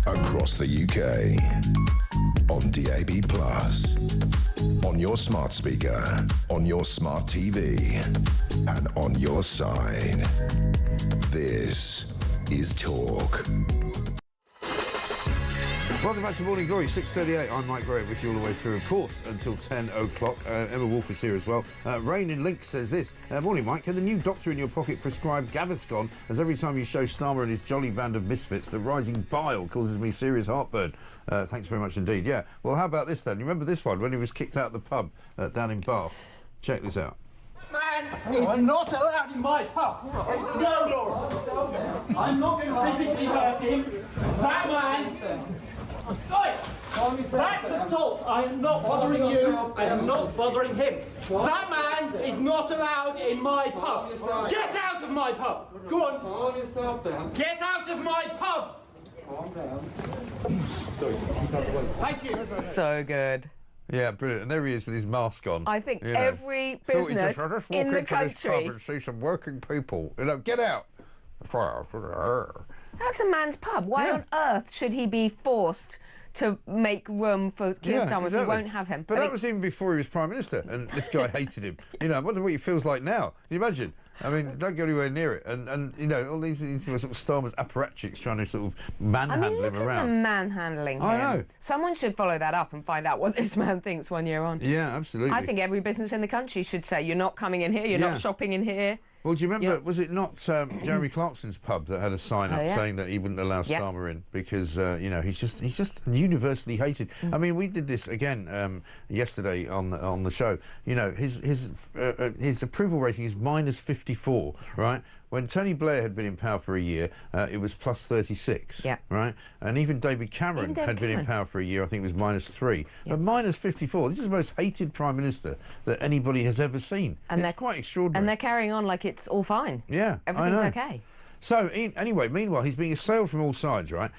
Across the UK, on DAB+, on your smart speaker, on your smart TV, and on your side. This is Talk. Welcome back to Morning Glory, 6:38. I'm Mike Graham with you all the way through, of course, until 10 o'clock. Emma Wolf is here as well. Rain in Link says this. Morning, Mike. Can the new doctor in your pocket prescribe Gaviscon, as every time you show Starmer and his jolly band of misfits, the rising bile causes me serious heartburn? Thanks very much indeed. Yeah. Well, how about this then? You remember this one when he was kicked out of the pub down in Bath? Check this out. Man is not allowed in my pub. No, Laura. I'm not going to physically hurt him. That man. Oi! That's assault. I am not bothering you. I am not bothering him. That man is not allowed in my pub. Get out of my pub. Go on. Calm yourself down. Get out of my pub. Calm down. Thank you. So good. Yeah, brilliant. And there he is with his mask on. I think every business in the country. And see some working people. Get out. That's a man's pub. Why on earth should he be forced to make room for Keir Starmer who won't have him? But that was even before he was Prime Minister, and this guy hated him. I wonder what he feels like now. Can you imagine? I mean, don't go anywhere near it. And all these sort of Starmer's apparatchiks trying to sort of manhandle him around. Manhandling him. I know. Someone should follow that up and find out what this man thinks 1 year on. Yeah, absolutely. I think every business in the country should say, you're not coming in here, you're not shopping in here. Well, do you remember, was it not Jeremy Clarkson's pub that had a sign up saying that he wouldn't allow Starmer in because, he's just universally hated. I mean, we did this again yesterday on the show. His approval rating is minus 54, right? When Tony Blair had been in power for a year, it was plus 36, right? And even David Cameron had been in power for a year, I think it was minus 3. But minus 54, this is the most hated Prime Minister that anybody has ever seen. And it's quite extraordinary. And they're carrying on like it's all fine. Yeah, everything's okay. So, anyway, meanwhile, he's being assailed from all sides, right?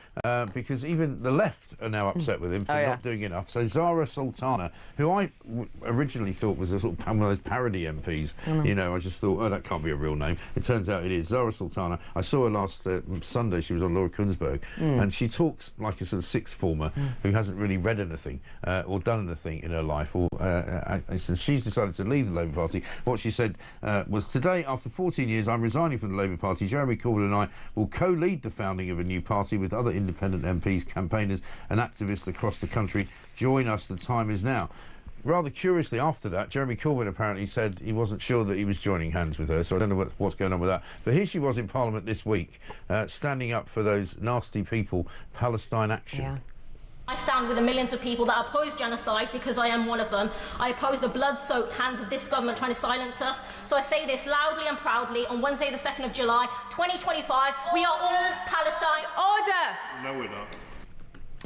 Because even the left are now upset with him for not doing enough. So Zarah Sultana, who I originally thought was a sort of one of those parody MPs, I just thought, that can't be a real name. It turns out it is. Zarah Sultana. I saw her last Sunday. She was on Laura Kuenssberg, and she talks like a sort of sixth former who hasn't really read anything or done anything in her life. Or she's decided to leave the Labour Party. What she said was, today, after 14 years, I'm resigning from the Labour Party. Jeremy Corbyn and I will co-lead the founding of a new party with other independent MPs, campaigners and activists across the country. Join us, the time is now. Rather curiously, after that, Jeremy Corbyn apparently said he wasn't sure that he was joining hands with her, so I don't know what's going on with that. But here she was in Parliament this week, standing up for those nasty people, Palestine Action. Yeah. I stand with the millions of people that oppose genocide because I am one of them. I oppose the blood-soaked hands of this government trying to silence us. So I say this loudly and proudly on Wednesday the 2nd of July, 2025, we are all Palestine. Order! No, we're not.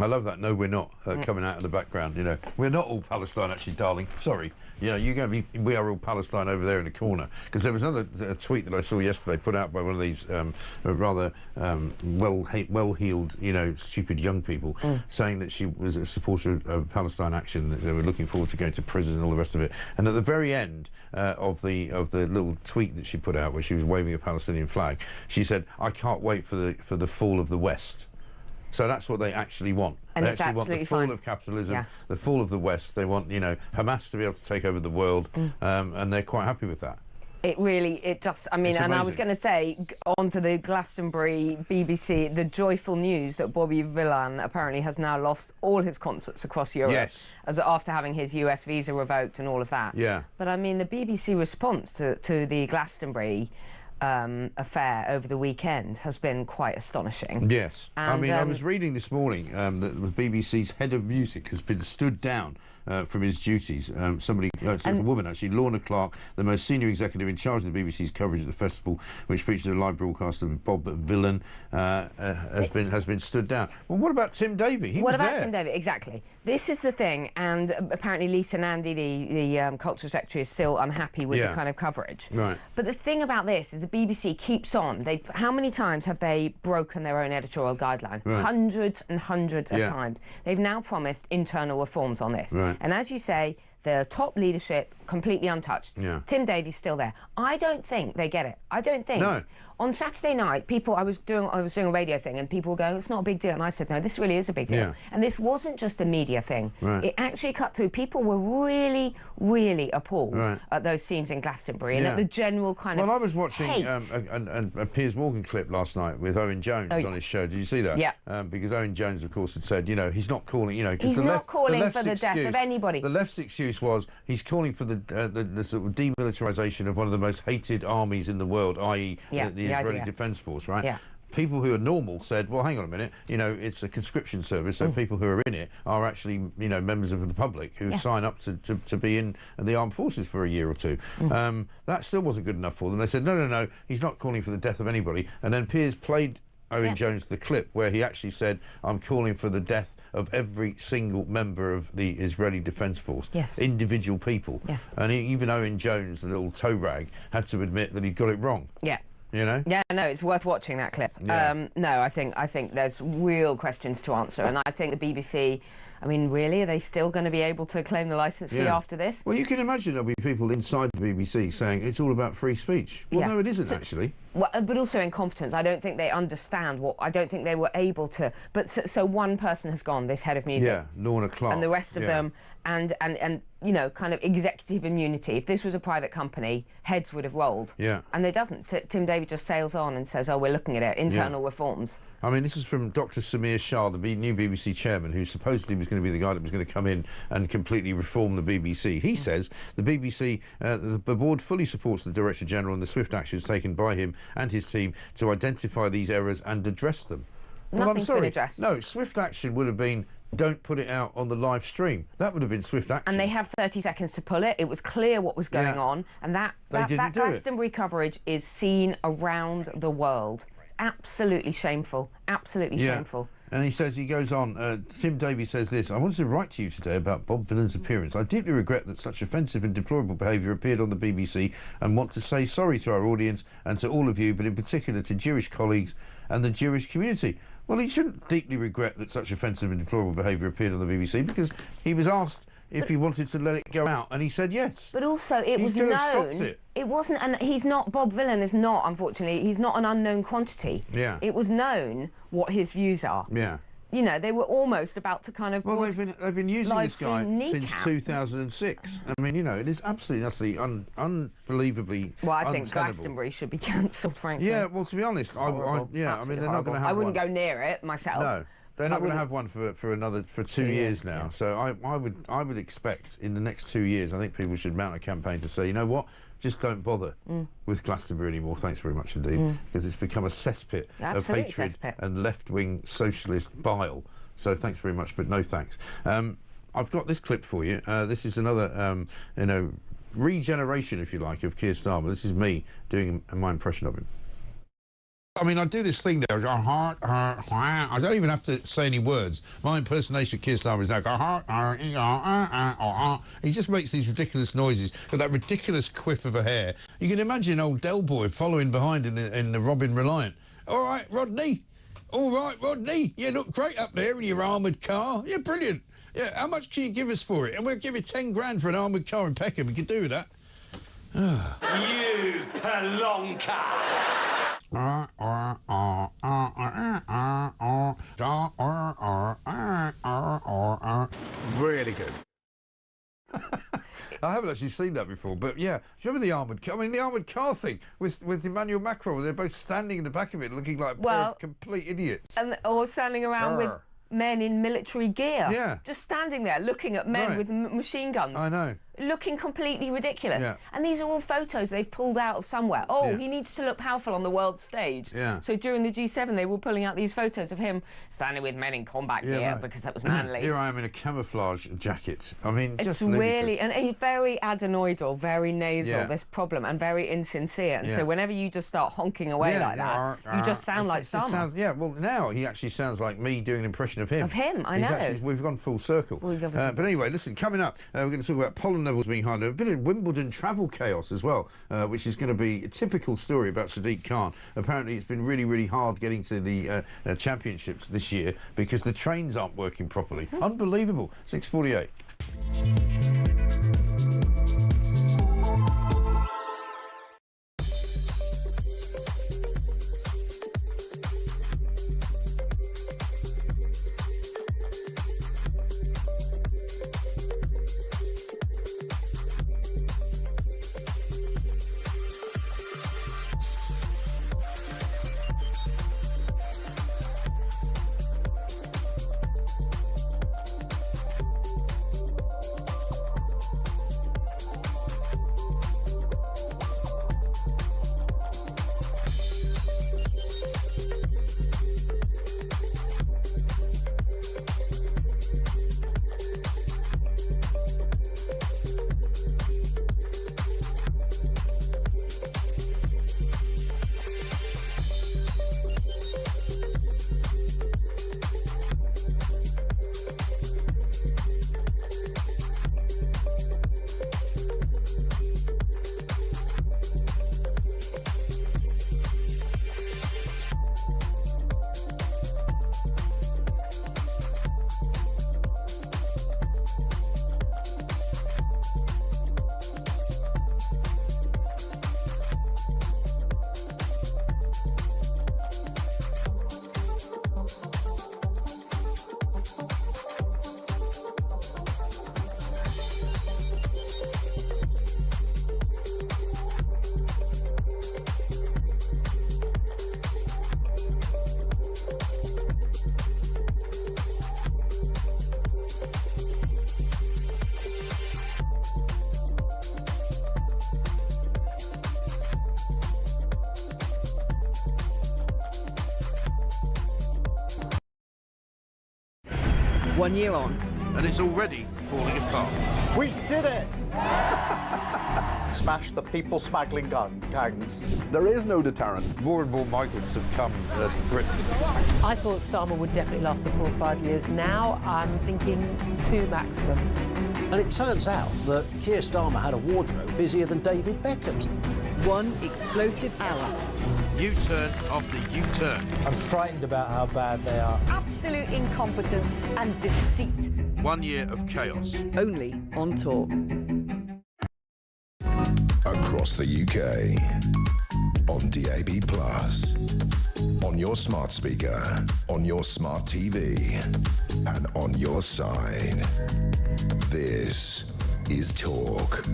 I love that, no, we're not, coming out of the background, We're not all Palestine, actually, darling. Sorry. You're going to be, we are all Palestine over there in the corner. Because there was another tweet that I saw yesterday put out by one of these rather well-heeled, stupid young people, saying that she was a supporter of Palestine Action, that they were looking forward to going to prison and all the rest of it. And at the very end of the little tweet that she put out, where she was waving a Palestinian flag, she said, "I can't wait for the fall of the West." So that's what they actually want. And they actually want the fall of capitalism, the fall of the West. They want, Hamas to be able to take over the world, and they're quite happy with that. It does. I mean, and I was going to say, onto the Glastonbury BBC, the joyful news that Bobby Villan apparently has now lost all his concerts across Europe after having his US visa revoked and all of that. Yeah. But I mean, the BBC response to the Glastonbury affair over the weekend has been quite astonishing. Yes. And, I mean, I was reading this morning that the BBC's head of music has been stood down from his duties. A woman, actually, Lorna Clark, the most senior executive in charge of the BBC's coverage of the festival, which features a live broadcast of Bob Villan, has been stood down. Well, what about Tim Davie? What about Tim Davie? Exactly. This is the thing, and apparently Lisa Nandy, the culture secretary, is still unhappy with the kind of coverage. Right. But the thing about this is the BBC keeps on. How many times have they broken their own editorial guideline? Right. Hundreds and hundreds of times. They've now promised internal reforms on this. Right. And as you say, the top leadership completely untouched. Yeah. Tim Davie's still there. I don't think they get it. I don't think. No. On Saturday night, I was doing a radio thing, and people were going, "It's not a big deal," and I said, "No, this really is a big deal." Yeah. And this wasn't just a media thing. Right. It actually cut through. People were really, really appalled at those scenes in Glastonbury and at the general kind of. Well, I was watching hate. a Piers Morgan clip last night with Owen Jones on his show. Did you see that? Yeah. Because Owen Jones, of course, had said, he's not calling. He's not calling for the death of anybody. The left's excuse was he's calling for the sort of demilitarisation of one of the most hated armies in the world, i.e., the Israeli Defence Force, right? Yeah. People who are normal said, well, hang on a minute, it's a conscription service, so people who are in it are actually, members of the public who sign up to be in the armed forces for a year or two. That still wasn't good enough for them. They said, no, he's not calling for the death of anybody. And then Piers played Owen Jones the clip where he actually said, I'm calling for the death of every single member of the Israeli Defence Force. Yes. Individual people. Yes. And even Owen Jones, the little toe rag, had to admit that he'd got it wrong. Yeah. You know? Yeah, no, it's worth watching that clip. Yeah. No, I think there's real questions to answer, and I think the BBC, I mean, really, are they still going to be able to claim the licence fee after this? Well, you can imagine there'll be people inside the BBC saying it's all about free speech. Well, no, it isn't actually. Well, but also incompetence. I don't think they understand what. I don't think they were able to. But so one person has gone, this head of music. Yeah, Lorna Clark. And the rest of them, and you know, kind of executive immunity. If this was a private company, heads would have rolled. Yeah. And it doesn't. Tim David just sails on and says, oh, we're looking at it, internal reforms. I mean, this is from Dr. Samir Shah, the new BBC chairman, who supposedly was going to be the guy that was going to come in and completely reform the BBC. He says the BBC, the board fully supports the Director General and the swift actions taken by him and his team to identify these errors and address them. Well, I'm sorry. No, swift action would have been don't put it out on the live stream. That would have been swift action. And they have 30 seconds to pull it. It was clear what was going on. And that Glastonbury coverage is seen around the world. It's absolutely shameful. Absolutely shameful. And he goes on, Tim Davies says this, I wanted to write to you today about Bob Villan's appearance. I deeply regret that such offensive and deplorable behaviour appeared on the BBC and want to say sorry to our audience and to all of you, but in particular to Jewish colleagues and the Jewish community. Well, he shouldn't deeply regret that such offensive and deplorable behaviour appeared on the BBC because he was asked if he wanted to let it go out, and he said yes. But also, it was known. Stopped it. It wasn't, and he's not. Bob Villan is not. Unfortunately, he's not an unknown quantity. Yeah. It was known what his views are. Yeah. You know, they were almost about to kind of. Well, they've been using this guy since 2006. I mean, you know, it is absolutely unbelievably. Well, I think Glastonbury should be cancelled, frankly. Yeah. Well, to be honest, I mean, they're not going to have one. I wouldn't go near it myself. No. They're not going to have one for 2 years now. Yeah. So I would expect in the next 2 years, I think people should mount a campaign to say, you know what, just don't bother with Glastonbury anymore. Thanks very much indeed, because it's become a cesspit of hatred and left-wing socialist bile. So thanks very much, but no thanks. I've got this clip for you. This is another, regeneration, if you like, of Keir Starmer. This is me doing my impression of him. I mean, I do this thing there. I don't even have to say any words. My impersonation of Keir Starmer is like... He just makes these ridiculous noises with that ridiculous quiff of a hair. You can imagine old Del Boy following behind in the Robin Reliant. All right, Rodney. All right, Rodney. You look great up there in your armoured car. Yeah, brilliant. Yeah, how much can you give us for it? And we'll give you 10 grand for an armoured car in Peckham. We could do with that. You pelonka! Really good. I haven't actually seen that before, but yeah. Do you remember the armoured car? I mean, the armoured car thing with Emmanuel Macron. They're both standing in the back of it, looking like complete idiots. Or standing around with men in military gear. Yeah. Just standing there, looking at men with machine guns. I know. Looking completely ridiculous. Yeah. And these are all photos they've pulled out of somewhere. Oh, he needs to look powerful on the world stage. Yeah. So during the G7, they were pulling out these photos of him standing with men in combat gear because that was manly. Here I am in a camouflage jacket. I mean, it's just really... And he's very adenoidal, very nasal, this problem, and very insincere. And so whenever you just start honking away like that, you just sound like Starmer. Yeah, well, now he actually sounds like me doing an impression of him. Of him, I know. We've gone full circle. Well, but anyway, listen, coming up, we're going to talk about pollen levels being higher. A bit of Wimbledon travel chaos as well, which is going to be a typical story about Sadiq Khan. Apparently, it's been really, really hard getting to the championships this year because the trains aren't working properly. Unbelievable. 6:48. 1 year on. And it's already falling apart. We did it! Smash the people smuggling gangs. There is no deterrent. More and more migrants have come to Britain. I thought Starmer would definitely last the 4 or 5 years. Now I'm thinking 2 maximum. And it turns out that Keir Starmer had a wardrobe busier than David Beckham's. 1 explosive hour. U-turn after U-turn. I'm frightened about how bad they are. Absolute incompetence and deceit. 1 year of chaos. Only on Talk. Across the UK, on DAB+, on your smart speaker, on your smart TV, and on your side. This is Talk.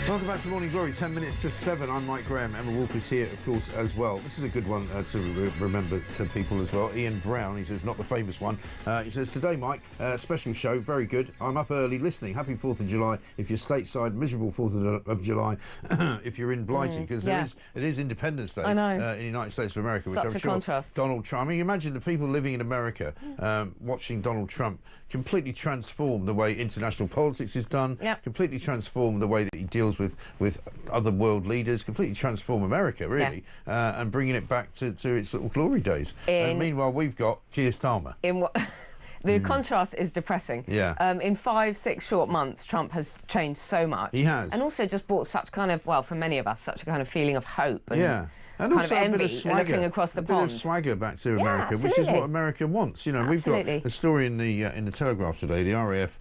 Welcome back to Morning Glory, 10 minutes to 7. I'm Mike Graham. Emma Wolf is here, of course, as well. This is a good one to remember to people as well. Ian Brown, he says, not the famous one. He says, today, Mike, special show, very good. I'm up early listening. Happy 4th of July. If you're stateside, miserable 4th of July if you're in Blighty, because it is Independence Day in the United States of America, which I'm sure contrast. Donald Trump. I mean, imagine the people living in America watching Donald Trump completely transform the way international politics is done, completely transform the way that he deals with other world leaders, completely transform America, really, and bringing it back to its little glory days. And meanwhile, we've got Keir Starmer. The contrast is depressing. Yeah. In 5-6 short months, Trump has changed so much. He has. And also just brought such kind of, well, for many of us, such a kind of feeling of hope. And and kind also of envy, a bit of swagger, looking across the pond. Bit of swagger back to America, which is what America wants. You know, we've got a story in the Telegraph today. The RAF,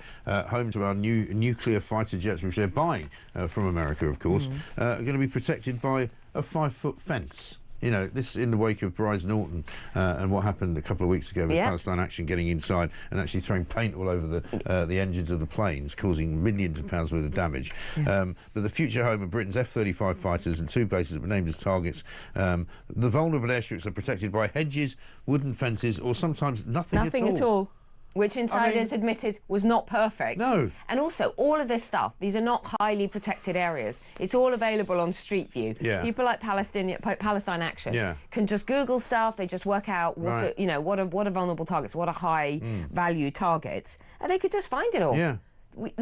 home to our new nuclear fighter jets, which they're buying from America, of course, are going to be protected by a 5-foot fence. You know, this in the wake of Bryce Norton and what happened a couple of weeks ago with Palestine Action getting inside and actually throwing paint all over the engines of the planes, causing millions of pounds worth of damage. But the future home of Britain's F-35 fighters and 2 bases that were named as targets. The vulnerable airstrips are protected by hedges, wooden fences, or sometimes nothing at all. Which insiders admitted was not perfect. No. And also, all of this stuff, these are not highly protected areas. It's all available on Street View. Yeah. People like Palestine Action can just Google stuff, they just work out what are vulnerable targets, what are high value targets, and they could just find it all. Yeah.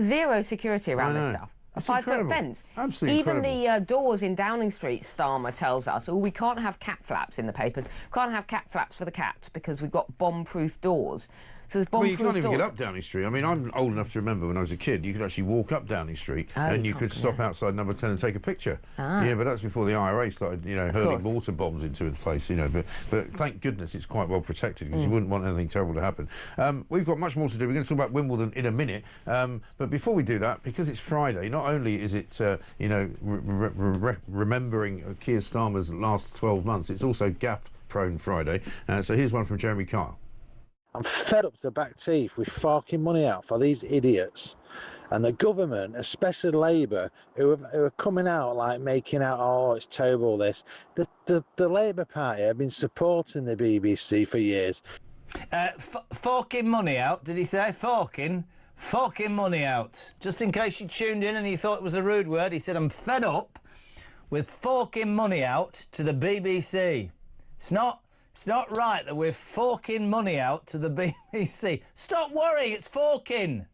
Zero security around this stuff. A 5-foot fence. Absolutely Even incredible. the doors in Downing Street, Starmer tells us, we can't have cat flaps in the papers. Can't have cat flaps for the cats because we've got bomb-proof doors. So there's bomb-proof Well, you can't even doors. get up Downing Street. I mean, I'm old enough to remember when I was a kid, you could actually walk up Downing Street and you could stop outside number 10 and take a picture. Yeah, but that's before the IRA started, hurling mortar bombs into the place, But thank goodness it's quite well protected because you wouldn't want anything terrible to happen. We've got much more to do. We're going to talk about Wimbledon in a minute. But before we do that, because it's Friday, not only is it, remembering Keir Starmer's last 12 months, it's also gaffe-prone Friday. So here's one from Jeremy Kyle. I'm fed up to the back teeth with forking money out for these idiots. And the government, especially Labour, who are coming out like making out, it's terrible this. The Labour Party have been supporting the BBC for years. Forking money out, did he say? Forking money out. Just in case you tuned in and you thought it was a rude word, he said, I'm fed up with forking money out to the BBC. It's not right that we're forking money out to the BBC. Stop worrying, it's forking.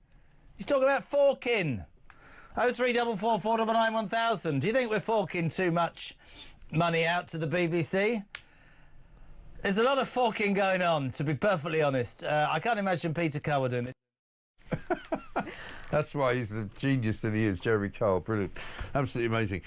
He's talking about forking. 03444 499 1000. Do you think we're forking too much money out to the BBC? There's a lot of forking going on, to be perfectly honest. I can't imagine Peter Cower doing it. That's why he's the genius that he is, Jeremy Kyle. Brilliant. Absolutely amazing.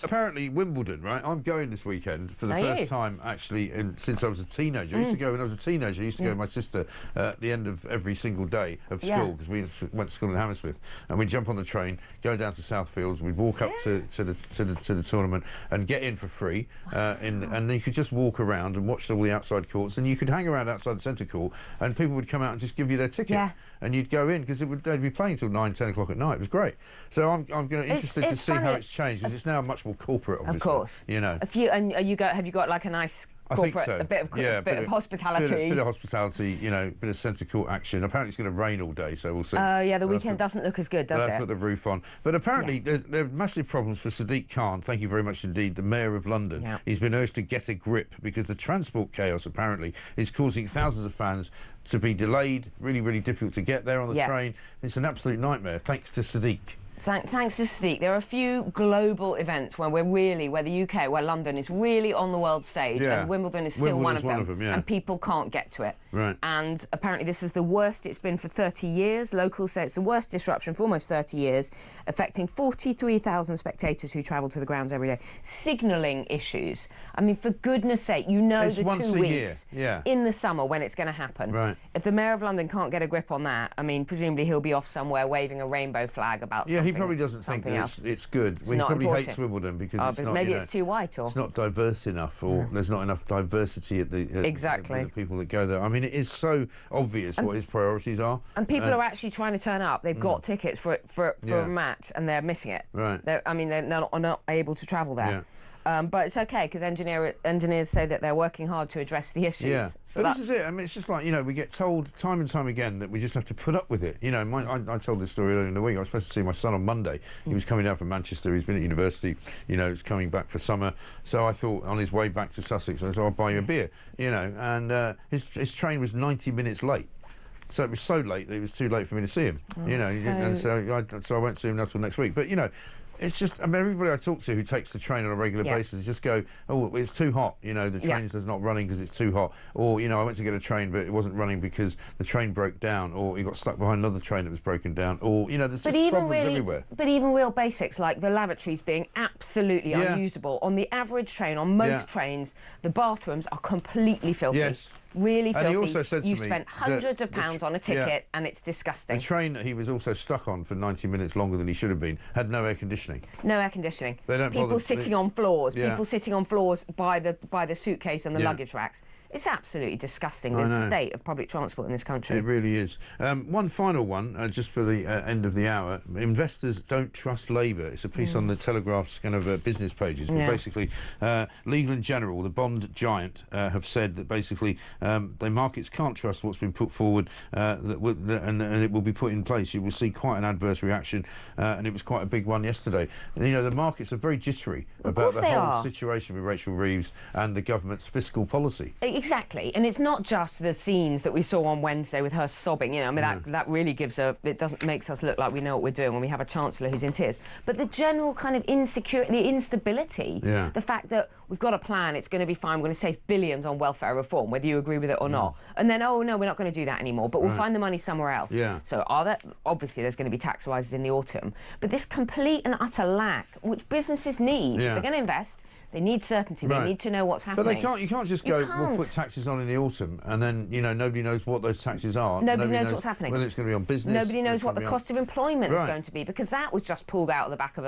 Apparently Wimbledon, right? I'm going this weekend for the first time, actually, since I was a teenager. I used to go when I was a teenager. I used to go with my sister at the end of every single day of school because we went to school in Hammersmith, and we'd jump on the train, go down to Southfields, we'd walk up to the tournament and get in for free, and then you could just walk around and watch all the outside courts, and you could hang around outside the centre court, and people would come out and just give you their ticket, and you'd go in because they'd be playing till 9, 10 o'clock at night. It was great. So I'm interested to see how it's changed because it's now much more corporate, obviously. Of course. You know. Have you got like a nice I think so. A bit of hospitality. Bit of hospitality, you know, bit of centre court action. Apparently it's going to rain all day, so we'll see. Oh, yeah, the weekend doesn't look as good, does it? Let's put the roof on. But apparently there are massive problems for Sadiq Khan. Thank you very much indeed, the Mayor of London. Yeah. He's been urged to get a grip because the transport chaos apparently is causing thousands of fans to be delayed, really, really difficult to get there on the train. It's an absolute nightmare, thanks to Sadiq. Thanks to Sadiq. There are a few global events where the UK, where London is really on the world stage, and Wimbledon is still one of them, and people can't get to it. Right. And apparently this is the worst it's been for 30 years. Locals say it's the worst disruption for almost 30 years, affecting 43,000 spectators who travel to the grounds every day. Signalling issues. I mean, for goodness sake, you know it's the once 2 a year. weeks Yeah. in the summer when it's going to happen. Right. If the Mayor of London can't get a grip on that, I mean, presumably he'll be off somewhere waving a rainbow flag about something. Yeah, he probably doesn't think that it's good. Well, he probably hates Wimbledon because it's not. Maybe it's too white, or it's not diverse enough, or there's not enough diversity at the the people that go there. I mean, it is so obvious what his priorities are. And people are actually trying to turn up. They've got tickets for a match, and they're missing it. Right. They're not able to travel there. Yeah. But it's okay because engineers say that they're working hard to address the issues. Yeah, so but this is it. I mean, it's just like, you know, we get told time and time again that we just have to put up with it. You know, I told this story earlier in the week. I was supposed to see my son on Monday. He was coming down from Manchester. He's been at university. You know, he's coming back for summer. So I thought on his way back to Sussex, I said, I'll buy you a beer. You know, and his train was 90 minutes late. So it was so late that it was too late for me to see him. You know, and so I won't see him until next week. But you know, it's just, I mean, everybody I talk to who takes the train on a regular basis just go, oh, it's too hot, you know, the train is not running because it's too hot. Or, you know, I went to get a train, but it wasn't running because the train broke down, or he got stuck behind another train that was broken down, or, you know, there's just problems everywhere. But even real basics, like the lavatories being absolutely unusable. On the average train, on most trains, the bathrooms are completely filthy. Yes. Really filthy. And he also said to me, you spent hundreds of pounds on a ticket, and it's disgusting. The train that he was also stuck on for 90 minutes longer than he should have been had no air conditioning. No air conditioning. They don't people sitting on floors. Yeah. People sitting on floors by the suitcase and the luggage racks. It's absolutely disgusting, the state of public transport in this country. It really is. One final one, just for the end of the hour. Investors don't trust Labour. It's a piece on the Telegraph's kind of business pages. But basically, Legal & General, the bond giant, have said that basically the markets can't trust what's been put forward and it will be put in place. You will see quite an adverse reaction, and it was quite a big one yesterday. You know, the markets are very jittery about the whole situation with Rachel Reeves and the government's fiscal policy. Exactly, and it's not just the scenes that we saw on Wednesday with her sobbing. You know, I mean that really makes us look like we know what we're doing when we have a chancellor who's in tears. But the general kind of insecurity, the instability, the fact that we've got a plan, it's going to be fine, we're going to save billions on welfare reform, whether you agree with it or not, and then oh no, we're not going to do that anymore, but we'll find the money somewhere else. So obviously there's going to be tax rises in the autumn, but this complete and utter lack, which businesses need, they're going to invest. They need certainty. They need to know what's happening. But you can't just go, we'll put taxes on in the autumn, and then, you know, nobody knows what those taxes are. Nobody knows what's happening. Whether it's going to be on business. Nobody knows what the cost of employment is going to be, because that was just pulled out of the back of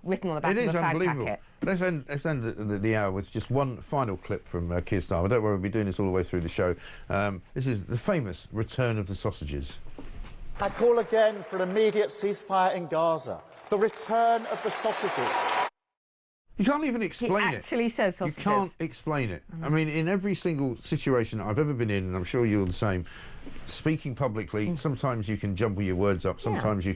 written on the back of a fag packet. Let's end the hour with just one final clip from Keir Starmer. Don't worry, we'll be doing this all the way through the show. This is the famous return of the sausages. I call again for an immediate ceasefire in Gaza. The return of the sausages. You can't even explain it. He actually says sausages. You can't explain it. I mean, in every single situation that I've ever been in, and I'm sure you're the same, speaking publicly, sometimes you can jumble your words up, sometimes you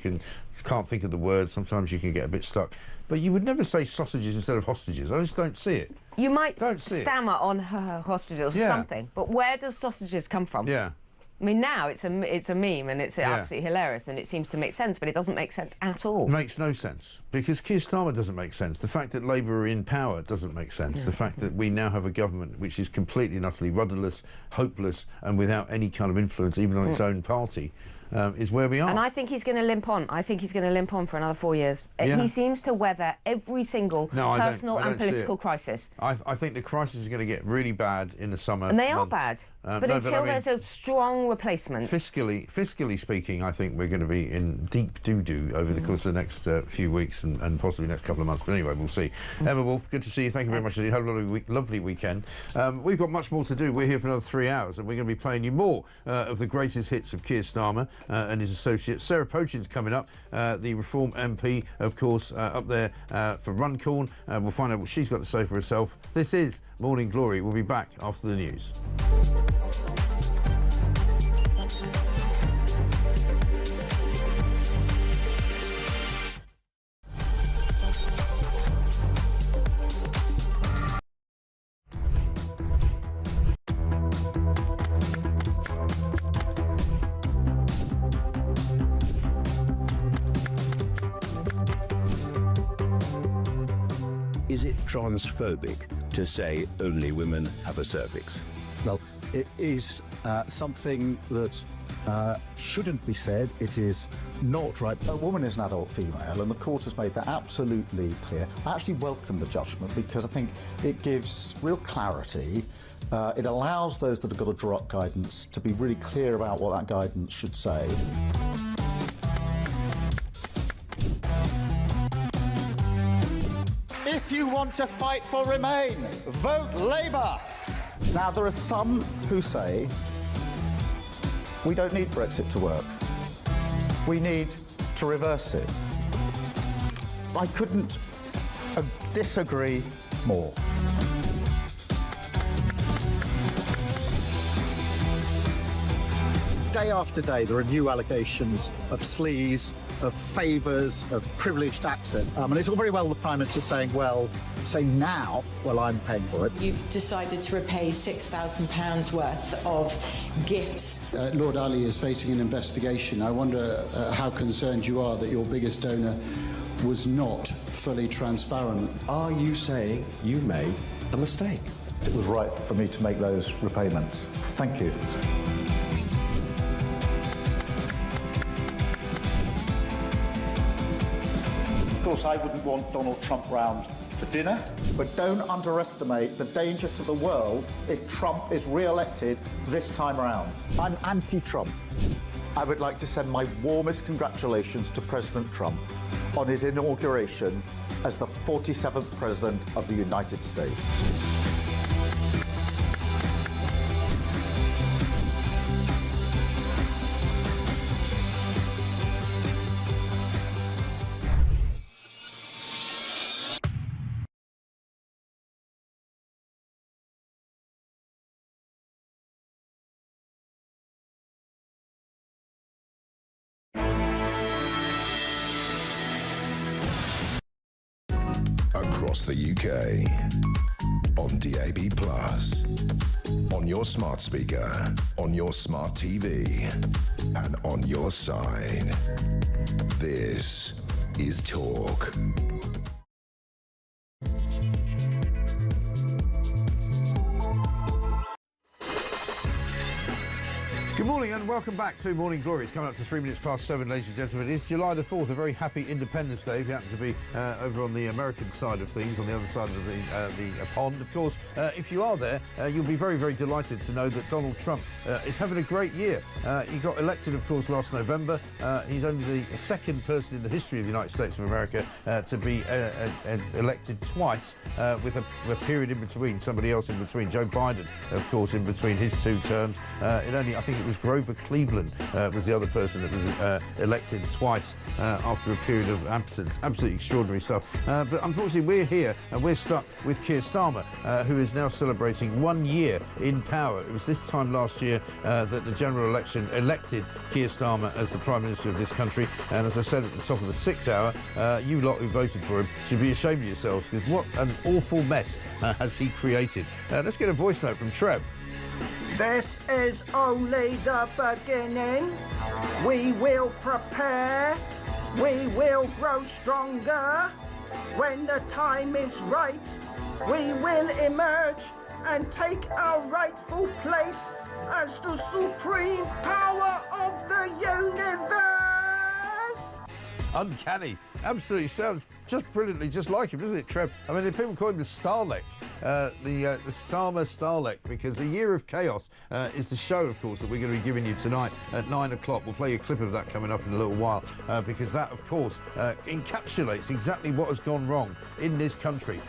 can't think of the words, sometimes you can get a bit stuck. But you would never say sausages instead of hostages. I just don't see it. You might stammer on her hostages or something, but where does sausages come from? Yeah. I mean, now it's a meme and it's absolutely hilarious and it seems to make sense, but it doesn't make sense at all. It makes no sense, because Keir Starmer doesn't make sense. The fact that Labour are in power doesn't make sense. The fact that we now have a government which is completely and utterly rudderless, hopeless, and without any kind of influence, even on its own party, is where we are. And I think he's going to limp on. I think he's going to limp on for another 4 years. He seems to weather every single personal and political crisis. I think the crisis is going to get really bad in the summer. And they are bad. But until there's a strong replacement... Fiscally speaking, I think we're going to be in deep doo-doo over the course of the next few weeks and possibly next couple of months. But anyway, we'll see. Emma Wolf, good to see you. Thank you very much indeed. Have a lovely weekend. We've got much more to do. We're here for another 3 hours, and we're going to be playing you more of the greatest hits of Keir Starmer and his associates. Sarah Pochin's coming up, the Reform MP, of course, up there for Runcorn. We'll find out what she's got to say for herself. This is Morning Glory. We'll be back after the news. Is it transphobic to say only women have a cervix? Well, it is something that shouldn't be said. It is not right. A woman is an adult female, and the court has made that absolutely clear. I actually welcome the judgment because I think it gives real clarity. It allows those that have got to draw up guidance to be really clear about what that guidance should say. If you want to fight for Remain, vote Labour. Now, there are some who say we don't need Brexit to work. We need to reverse it. I couldn't disagree more. Day after day, there are new allegations of sleaze, of favours, of privileged access. And it's all very well the Prime Minister saying, well, say now, well, I'm paying for it. You've decided to repay £6,000 worth of gifts. Lord Ali is facing an investigation. I wonder how concerned you are that your biggest donor was not fully transparent. Are you saying you made a mistake? It was right for me to make those repayments. Thank you. Of course, I wouldn't want Donald Trump round for dinner, but don't underestimate the danger to the world if Trump is re-elected this time around. I'm anti-Trump. I would like to send my warmest congratulations to President Trump on his inauguration as the 47th President of the United States. Across the UK, on DAB+, on your smart speaker, on your smart TV, and on your side. This is Talk. Good morning and welcome back to Morning Glory. It's coming up to 3 minutes past 7, ladies and gentlemen. It's July the 4th, a very happy Independence Day if you happen to be over on the American side of things, on the other side of the pond. Of course, if you are there, you'll be very, very delighted to know that Donald Trump is having a great year. He got elected, of course, last November. He's only the second person in the history of the United States of America to be elected twice with a period in between, somebody else in between. Joe Biden, of course, in between his two terms. I think it was Grover Cleveland was the other person that was elected twice after a period of absence. Absolutely extraordinary stuff. But unfortunately, we're here and we're stuck with Keir Starmer, who is now celebrating 1 year in power. It was this time last year that the general election elected Keir Starmer as the Prime Minister of this country. And as I said at the top of the 6 hour, you lot who voted for him should be ashamed of yourselves, because what an awful mess has he created. Let's get a voice note from Trev. This is only the beginning. We will prepare. We will grow stronger. When the time is right, we will emerge and take our rightful place as the supreme power of the universe. Uncanny. Absolutely sounds just brilliantly just like him, doesn't it, Trev? I mean, people call him the Starlet, the Starmer Starlet, because A Year of Chaos is the show, of course, that we're going to be giving you tonight at 9 o'clock. We'll play you a clip of that coming up in a little while, because that, of course, encapsulates exactly what has gone wrong in this country,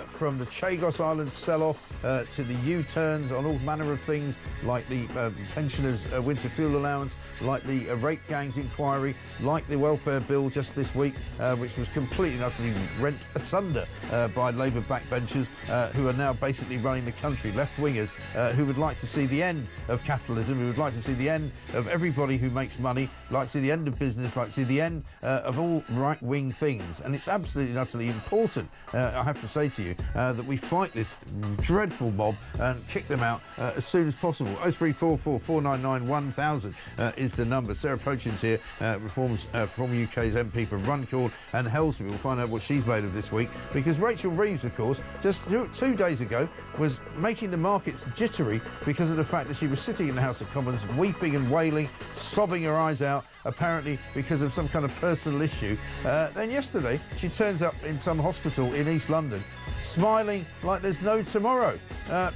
from the Chagos Islands sell-off to the U-turns on all manner of things, like the pensioners' winter fuel allowance, like the rape gangs inquiry, like the welfare bill just this week, which was completely and utterly rent asunder by Labour backbenchers who are now basically running the country, left-wingers who would like to see the end of capitalism, who would like to see the end of everybody who makes money, like to see the end of business, like to see the end of all right-wing things. And it's absolutely and utterly important, I have to say to you, that we fight this dreadful mob and kick them out as soon as possible. 0344 499 1000 is the number. Sarah Pochin's here, from UK's MP for Runcorn and Helsby. We'll find out what she's made of this week, because Rachel Reeves, of course, just 2 days ago was making the markets jittery because of the fact that she was sitting in the House of Commons weeping and wailing, sobbing her eyes out, apparently because of some kind of personal issue. Then yesterday she turns up in some hospital in East London smiling like there's no tomorrow,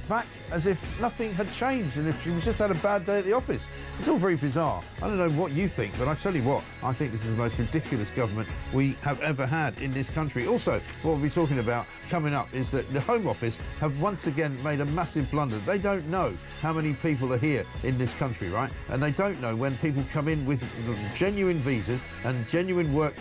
back as if nothing had changed and if she was just had a bad day at the office. It's all very bizarre. I don't know what you think, but I tell you what, I think this is the most ridiculous government we have ever had in this country. Also, what we'll be talking about coming up is that the Home Office have once again made a massive blunder. They don't know how many people are here in this country, right? And they don't know when people come in with genuine visas and genuine work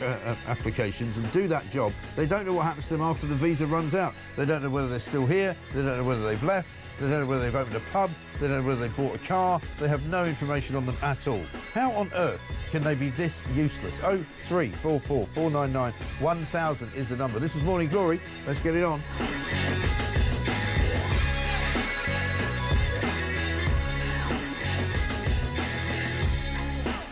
applications and do that job. They don't know what happens to them after the visa runs out. They don't know whether they're still here. They don't know whether they've left. They don't know whether they've opened a pub. They don't know whether they bought a car. They have no information on them at all. How on earth can they be this useless? 0344 499 1000 is the number. This is Morning Glory. Let's get it on.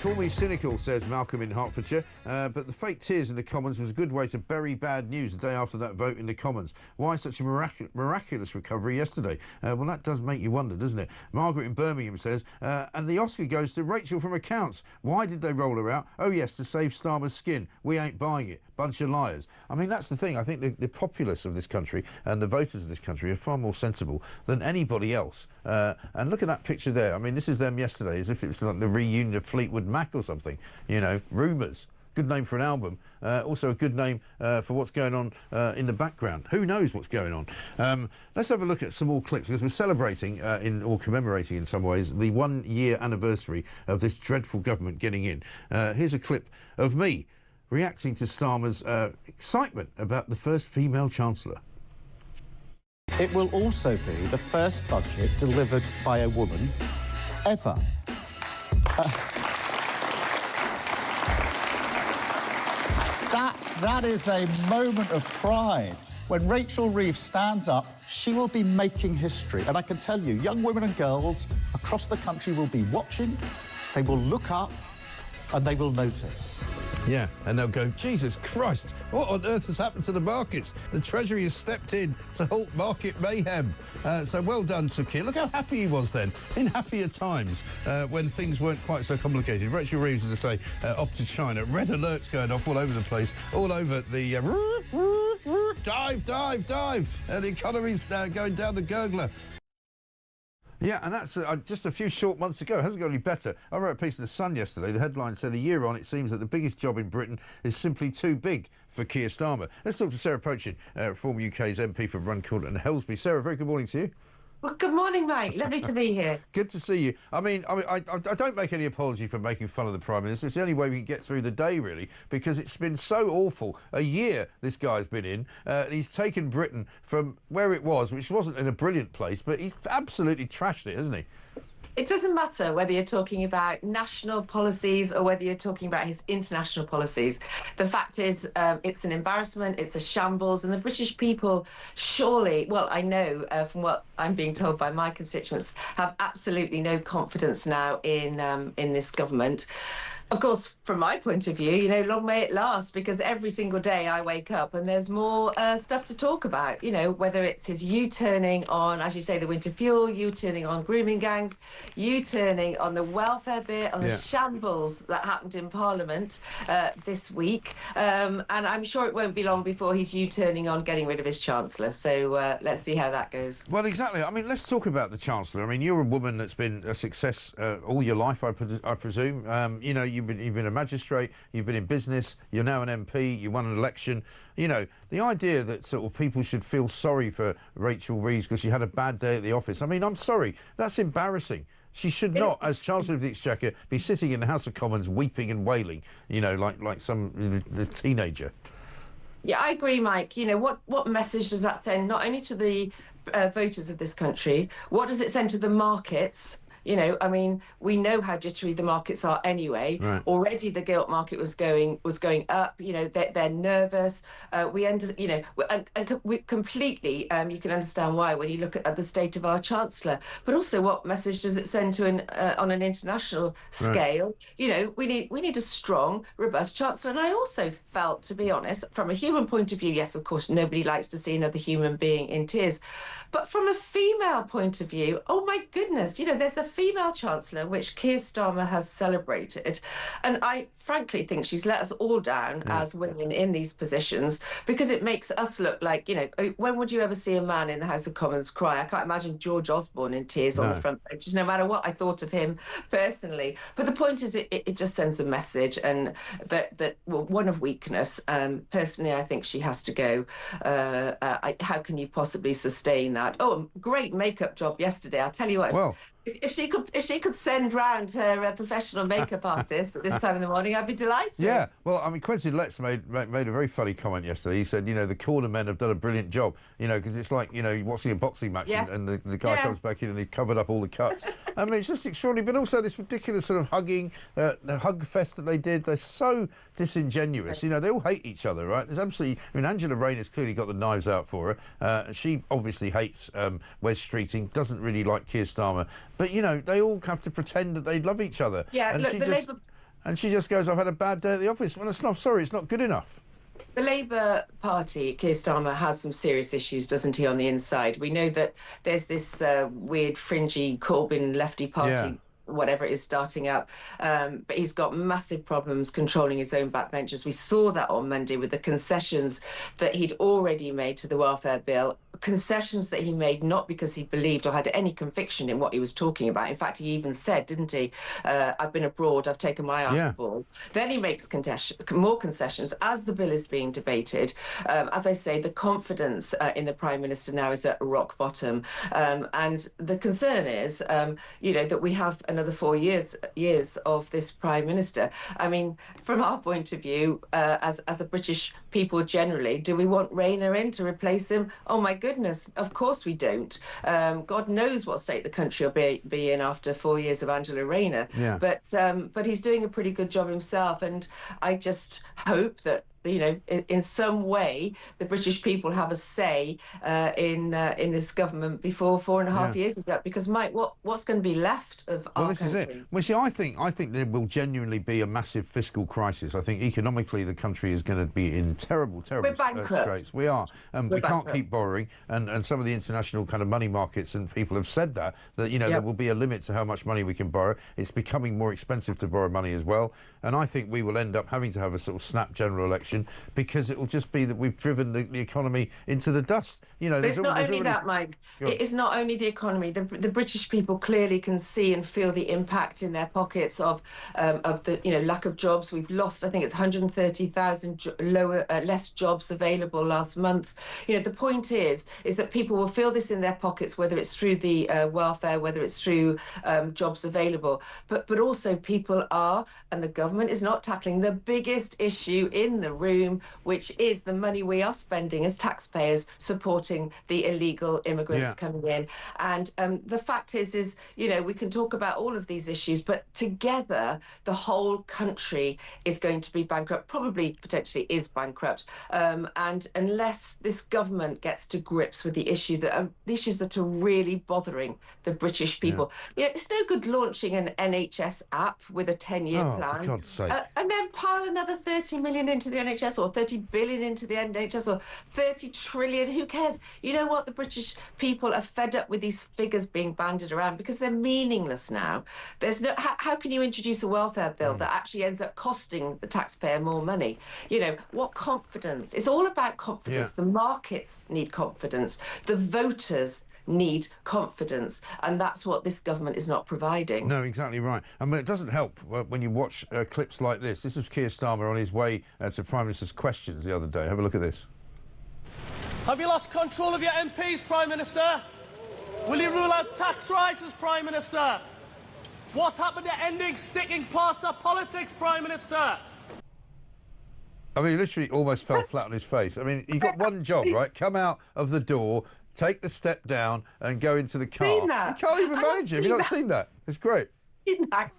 Call me cynical, says Malcolm in Hertfordshire, but the fake tears in the Commons was a good way to bury bad news the day after that vote in the Commons. Why such a miraculous recovery yesterday? Well, that does make you wonder, doesn't it? Margaret in Birmingham says, and the Oscar goes to Rachel from Accounts. Why did they roll her out? Oh, yes, to save Starmer's skin. We ain't buying it. Bunch of liars. I mean, that's the thing. I think the populace of this country and the voters of this country are far more sensible than anybody else. And look at that picture there. I mean, this is them yesterday, as if it was like the reunion of Fleetwood Mac or something. You know, Rumours. Good name for an album. Also a good name for what's going on in the background. Who knows what's going on? Let's have a look at some more clips, because we're celebrating, or commemorating in some ways, the 1 year anniversary of this dreadful government getting in. Here's a clip of me reacting to Starmer's excitement about the first female Chancellor. It will also be the first budget delivered by a woman ever. That is a moment of pride. When Rachel Reeves stands up, she will be making history. And I can tell you, young women and girls across the country will be watching, they will look up, and they will notice. Yeah, and they'll go, Jesus Christ, what on earth has happened to the markets? The Treasury has stepped in to halt market mayhem. So well done, Sir Keir. Look how happy he was then, in happier times, when things weren't quite so complicated. Rachel Reeves, as I say, off to China. Red alerts going off all over the place, all over the... dive, dive, dive. The economy's going down the gurgler. Yeah, and that's just a few short months ago. It hasn't got any better. I wrote a piece in The Sun yesterday. The headline said, a year on, it seems that the biggest job in Britain is simply too big for Keir Starmer. Let's talk to Sarah Pochin, former UK's MP for Runcorn and Helsby. Sarah, very good morning to you. Well, good morning, mate. Lovely to be here. Good to see you. I don't make any apology for making fun of the Prime Minister. It's the only way we can get through the day, really, because it's been so awful. A year this guy's been in. He's taken Britain from where it was, which wasn't in a brilliant place, but he's absolutely trashed it, hasn't he? It doesn't matter whether you're talking about national policies or whether you're talking about his international policies. The fact is, it's an embarrassment, it's a shambles, and the British people surely, well, I know from what I'm being told by my constituents, have absolutely no confidence now in this government. Of course, from my point of view, long may it last, because every single day I wake up and there's more stuff to talk about, whether it's his U-turning on, as you say, the winter fuel, U-turning on grooming gangs, U-turning on the welfare bit, on the shambles that happened in Parliament this week. And I'm sure it won't be long before he's U-turning on getting rid of his Chancellor. So let's see how that goes. Well, exactly. I mean, let's talk about the Chancellor. I mean, you're a woman that's been a success all your life, I presume. You've been a magistrate, you've been in business, you're now an MP, you won an election. The idea that sort of people should feel sorry for Rachel Reeves because she had a bad day at the office. I mean, I'm sorry, that's embarrassing. She should not, as Chancellor of the Exchequer, be sitting in the House of Commons weeping and wailing, like some teenager. Yeah, I agree, Mike. What message does that send, not only to the voters of this country, what does it send to the markets? We know how jittery the markets are anyway. Right. Already the gilt market was going up. They're nervous. We completely. You can understand why when you look at the state of our Chancellor. But also, what message does it send to on an international scale? Right. We need a strong, robust Chancellor. And I also felt, to be honest, from a human point of view, yes, of course, nobody likes to see another human being in tears. But from a female point of view, oh my goodness, there's a female Chancellor, which Keir Starmer has celebrated. And I frankly think she's let us all down as women in these positions, because it makes us look like, when would you ever see a man in the House of Commons cry? I can't imagine George Osborne in tears on the front benches, no matter what I thought of him personally. But the point is, it just sends a message, and that one of weakness. Personally, I think she has to go. How can you possibly sustain that? Oh, great makeup job yesterday. I'll tell you what. Well, if she could send round her professional makeup artist at this time in the morning, I'd be delighted. Yeah, well, I mean, Quincy Letts made a very funny comment yesterday. He said, the corner men have done a brilliant job, because it's like, you're watching a boxing match and the guy comes back in and he covered up all the cuts. I mean, it's just extraordinary. But also this ridiculous sort of hugging, the hug fest that they did, they're so disingenuous. They all hate each other, right? There's absolutely, Angela Rayner's clearly got the knives out for her. She obviously hates Wes Streeting, doesn't really like Keir Starmer. But, they all have to pretend that they love each other. Yeah, and look, and she just goes, I've had a bad day at the office. Well, sorry, it's not good enough. The Labour Party, Keir Starmer, has some serious issues, doesn't he, on the inside? We know that there's this weird, fringy Corbyn lefty party, whatever it is, starting up. But he's got massive problems controlling his own backbenchers. We saw that on Monday with the concessions that he'd already made to the welfare bill. Concessions that he made not because he believed or had any conviction in what he was talking about. In fact, he even said, didn't he, I've been abroad, I've taken my eye off the ball. Then he makes more concessions as the bill is being debated. As I say, the confidence in the Prime Minister now is at rock bottom. And the concern is, that we have another 4 years of this Prime Minister. I mean, from our point of view, as a British people generally, do we want Rayner in to replace him? Oh my goodness, of course we don't. God knows what state the country will be in after 4 years of Angela Rayner. Yeah. But he's doing a pretty good job himself, and I just hope that in some way the British people have a say in this government before 4.5 years is up. Because Mike, what's going to be left of our country? This is it. Well, see, I think there will genuinely be a massive fiscal crisis. I think economically the country is going to be in terrible straits. We are. We can't keep borrowing, and some of the international kind of money markets and people have said that there will be a limit to how much money we can borrow. It's becoming more expensive to borrow money as well, and I think we will end up having to have a sort of snap general election, because it will just be that we've driven the economy into the dust. But it's not only that, Mike. It is not only the economy. The British people clearly can see and feel the impact in their pockets of the lack of jobs. We've lost, I think it's 130,000 less jobs available last month. The point is that people will feel this in their pockets, whether it's through the welfare, whether it's through jobs available. But also people are, and the government is not tackling the biggest issue in the room, which is the money we are spending as taxpayers supporting the illegal immigrants coming in. And the fact is, you know, we can talk about all of these issues, but together the whole country is going to be bankrupt, probably potentially is bankrupt. And unless this government gets to grips with the issues that are really bothering the British people, you know, it's no good launching an NHS app with a 10-year plan. For God's sake. And then pile another 30 million into the NHS, or 30 billion into the NHS, or 30 trillion. Who cares? You know what? The British people are fed up with these figures being bandied around because they're meaningless now. There's no. How can you introduce a welfare bill that actually ends up costing the taxpayer more money? You know, what confidence? It's all about confidence. The markets need confidence. The voters need confidence, and that's what this government is not providing. No, exactly right. I mean, it doesn't help when you watch clips like this. This was Keir Starmer on his way to Prime Minister's questions the other day. Have a look at this. Have you lost control of your MPs, Prime Minister? Will you rule out tax rises, Prime Minister? What happened to ending sticking plaster politics, Prime Minister? I mean, he literally almost fell flat on his face. I mean, you got one job, right? Come out of the door, take the step down and go into the car. You can't even manage it. Have you not seen that? It's great. That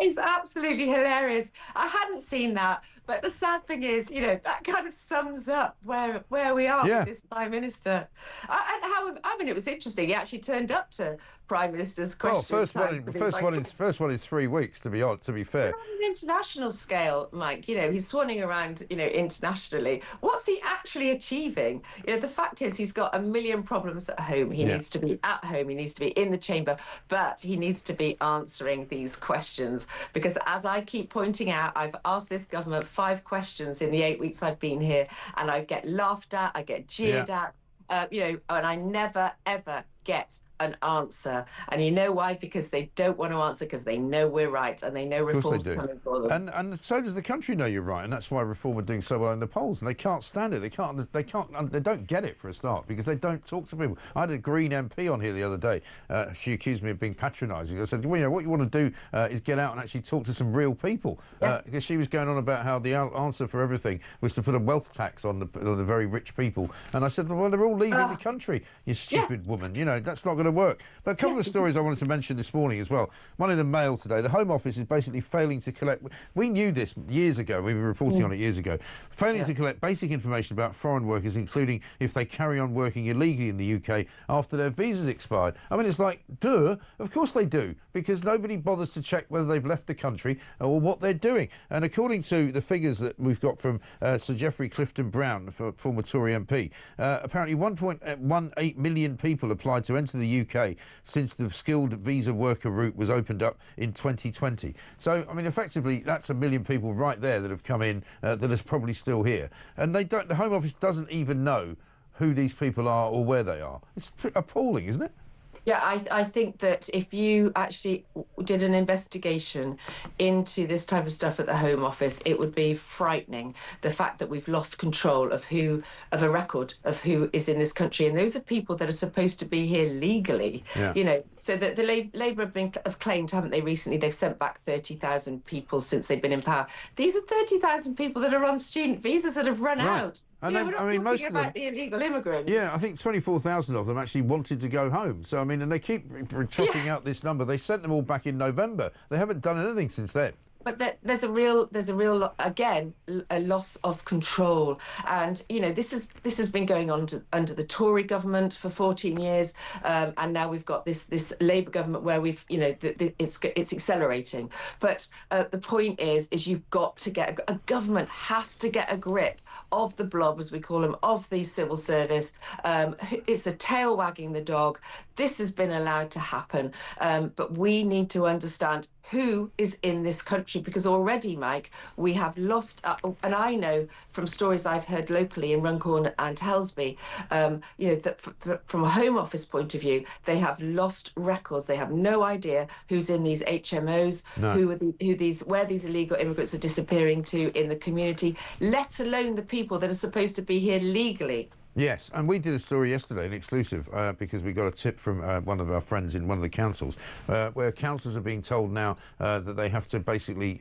is absolutely hilarious. I hadn't seen that, but the sad thing is, you know, that kind of sums up where we are with this Prime Minister. And how, I mean, it was interesting. He actually turned up to Prime Minister's questions. Well, first one in 3 weeks, to be fair. But on an international scale, Mike, you know, he's swanning around, you know, internationally. What's he actually achieving? You know, the fact is he's got a million problems at home. He needs to be at home. He needs to be in the chamber, but he needs to be answering these questions. Because as I keep pointing out, I've asked this government 5 questions in the 8 weeks I've been here, and I get laughed at, I get jeered at, you know, and I never, ever get an answer. And you know why? Because they don't want to answer, because they know we're right and they know reform's coming for them. And so does the country know you're right, and that's why Reform are doing so well in the polls. And they can't stand it. They don't get it for a start, because they don't talk to people. I had a Green MP on here the other day. She accused me of being patronising. I said, well, you know, what you want to do is get out and actually talk to some real people. Because she was going on about how the answer for everything was to put a wealth tax on the very rich people. And I said, well, they're all leaving the country, you stupid woman. You know, that's not going to work. But a couple of stories I wanted to mention this morning as well. One in the Mail today. The Home Office is basically failing to collect... We knew this years ago. We were reporting on it years ago. Failing to collect basic information about foreign workers, including if they carry on working illegally in the UK after their visas expired. I mean, it's like, duh, of course they do, because nobody bothers to check whether they've left the country or what they're doing. And according to the figures that we've got from Sir Geoffrey Clifton-Brown, former Tory MP, apparently 1.18 million people applied to enter the UK since the skilled visa worker route was opened up in 2020. So, I mean, effectively, that's 1 million people right there that have come in that is probably still here. And they don't. The Home Office doesn't even know who these people are or where they are. It's appalling, isn't it? Yeah, I think that if you actually did an investigation into this type of stuff at the Home Office, it would be frightening. The fact that we've lost control of a record of who is in this country. And those are people that are supposed to be here legally, you know. So that the Labour have claimed, haven't they, recently, they've sent back 30,000 people since they've been in power. These are 30,000 people that are on student visas that have run out. And we're not talking about the illegal immigrants. Yeah, I think 24,000 of them actually wanted to go home. So, I mean, and they keep trotting out this number. They sent them all back in November. They haven't done anything since then. But there's a real again a loss of control, and you know this has been going on under the Tory government for 14 years, and now we've got this Labour government where we've it's accelerating. But the point is you've got to get a government has to get a grip of the blob, as we call them, of the civil service. It's the tail wagging the dog. This has been allowed to happen, but we need to understand who is in this country, because already, Mike, we have lost, and I know from stories I've heard locally in Runcorn and Helsby, you know, that from a Home Office point of view, they have lost records. They have no idea who's in these HMOs, where these illegal immigrants are disappearing to in the community, let alone the people that are supposed to be here legally. Yes, and we did a story yesterday, an exclusive, because we got a tip from one of our friends in one of the councils, where councils are being told now that they have to basically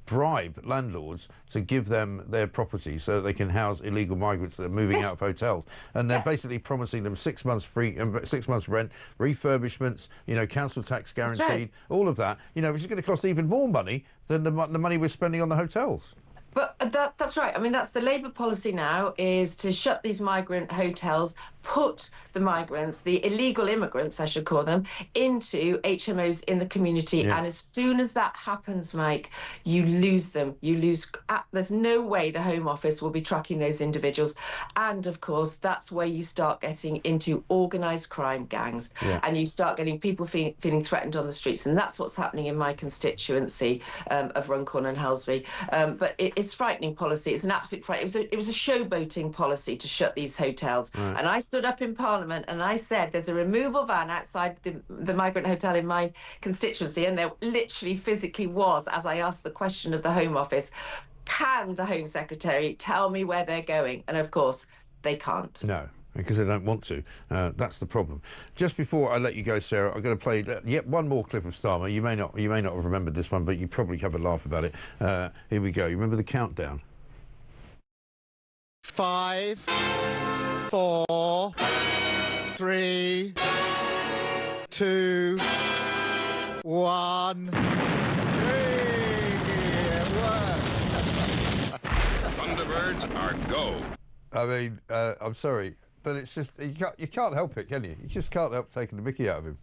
bribe landlords to give them their property so that they can house illegal migrants that are moving out of hotels. And they're basically promising them 6 months free, 6 months rent, refurbishments, you know, council tax guaranteed, all of that, you know, which is going to cost even more money than the money we're spending on the hotels. But that's right. I mean, that's the Labour policy now, is to shut these migrant hotels, put the migrants, the illegal immigrants, I should call them, into HMOs in the community. Yeah. And as soon as that happens, Mike, you lose them. You lose. There's no way the Home Office will be tracking those individuals. And of course, that's where you start getting into organised crime gangs. Yeah. And you start getting people feeling threatened on the streets. And that's what's happening in my constituency of Runcorn and Helsby. But it's frightening policy. It's an absolute fright. It was a showboating policy to shut these hotels. Right. And I stood up in Parliament and I said there's a removal van outside the migrant hotel in my constituency, and there literally physically was, as I asked the question of the Home Office, can the Home Secretary tell me where they're going? And of course, they can't. No. Because they don't want to. That's the problem. Just before I let you go, Sarah, I'm going to play yet one more clip of Starmer. You may not have remembered this one, but you probably have a laugh about it. Here we go. You remember the countdown? 5, 4, 3, 2, 1. Thunderbirds are go. I mean, I'm sorry, but it's just, you can't help it, can you? You just can't help taking the mickey out of him.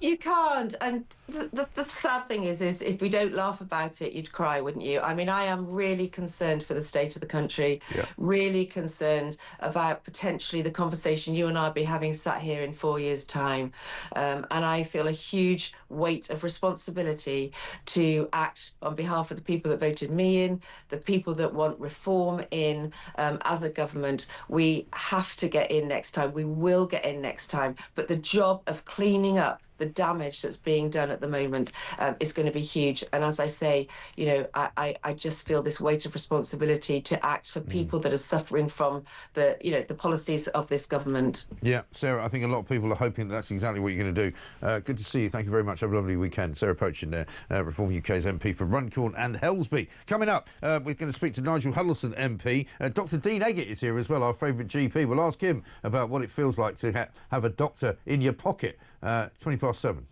you can't. And the sad thing is if we don't laugh about it, you'd cry, wouldn't you? I mean, I am really concerned for the state of the country, really concerned about potentially the conversation you and I will be having sat here in 4 years' time. And I feel a huge weight of responsibility to act on behalf of the people that voted me in, the people that want reform in. As a government, we have to get in next time. We will get in next time. But the job of cleaning up the damage that's being done at the moment is going to be huge. And as I say, you know, I just feel this weight of responsibility to act for people that are suffering from the policies of this government. Yeah, Sarah, I think a lot of people are hoping that's exactly what you're going to do. Good to see you. Thank you very much. Have a lovely weekend. Sarah Poachin there, Reform UK's MP for Runcorn and Helsby. Coming up, we're going to speak to Nigel Huddleston MP. Dr. Dean Eggett is here as well, our favourite GP. We'll ask him about what it feels like to have a doctor in your pocket. 7:20.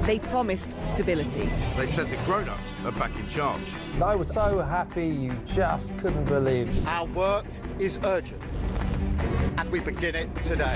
They promised stability. They said the grown-ups are back in charge. I was so happy you just couldn't believe it. Our work is urgent, and we begin it today.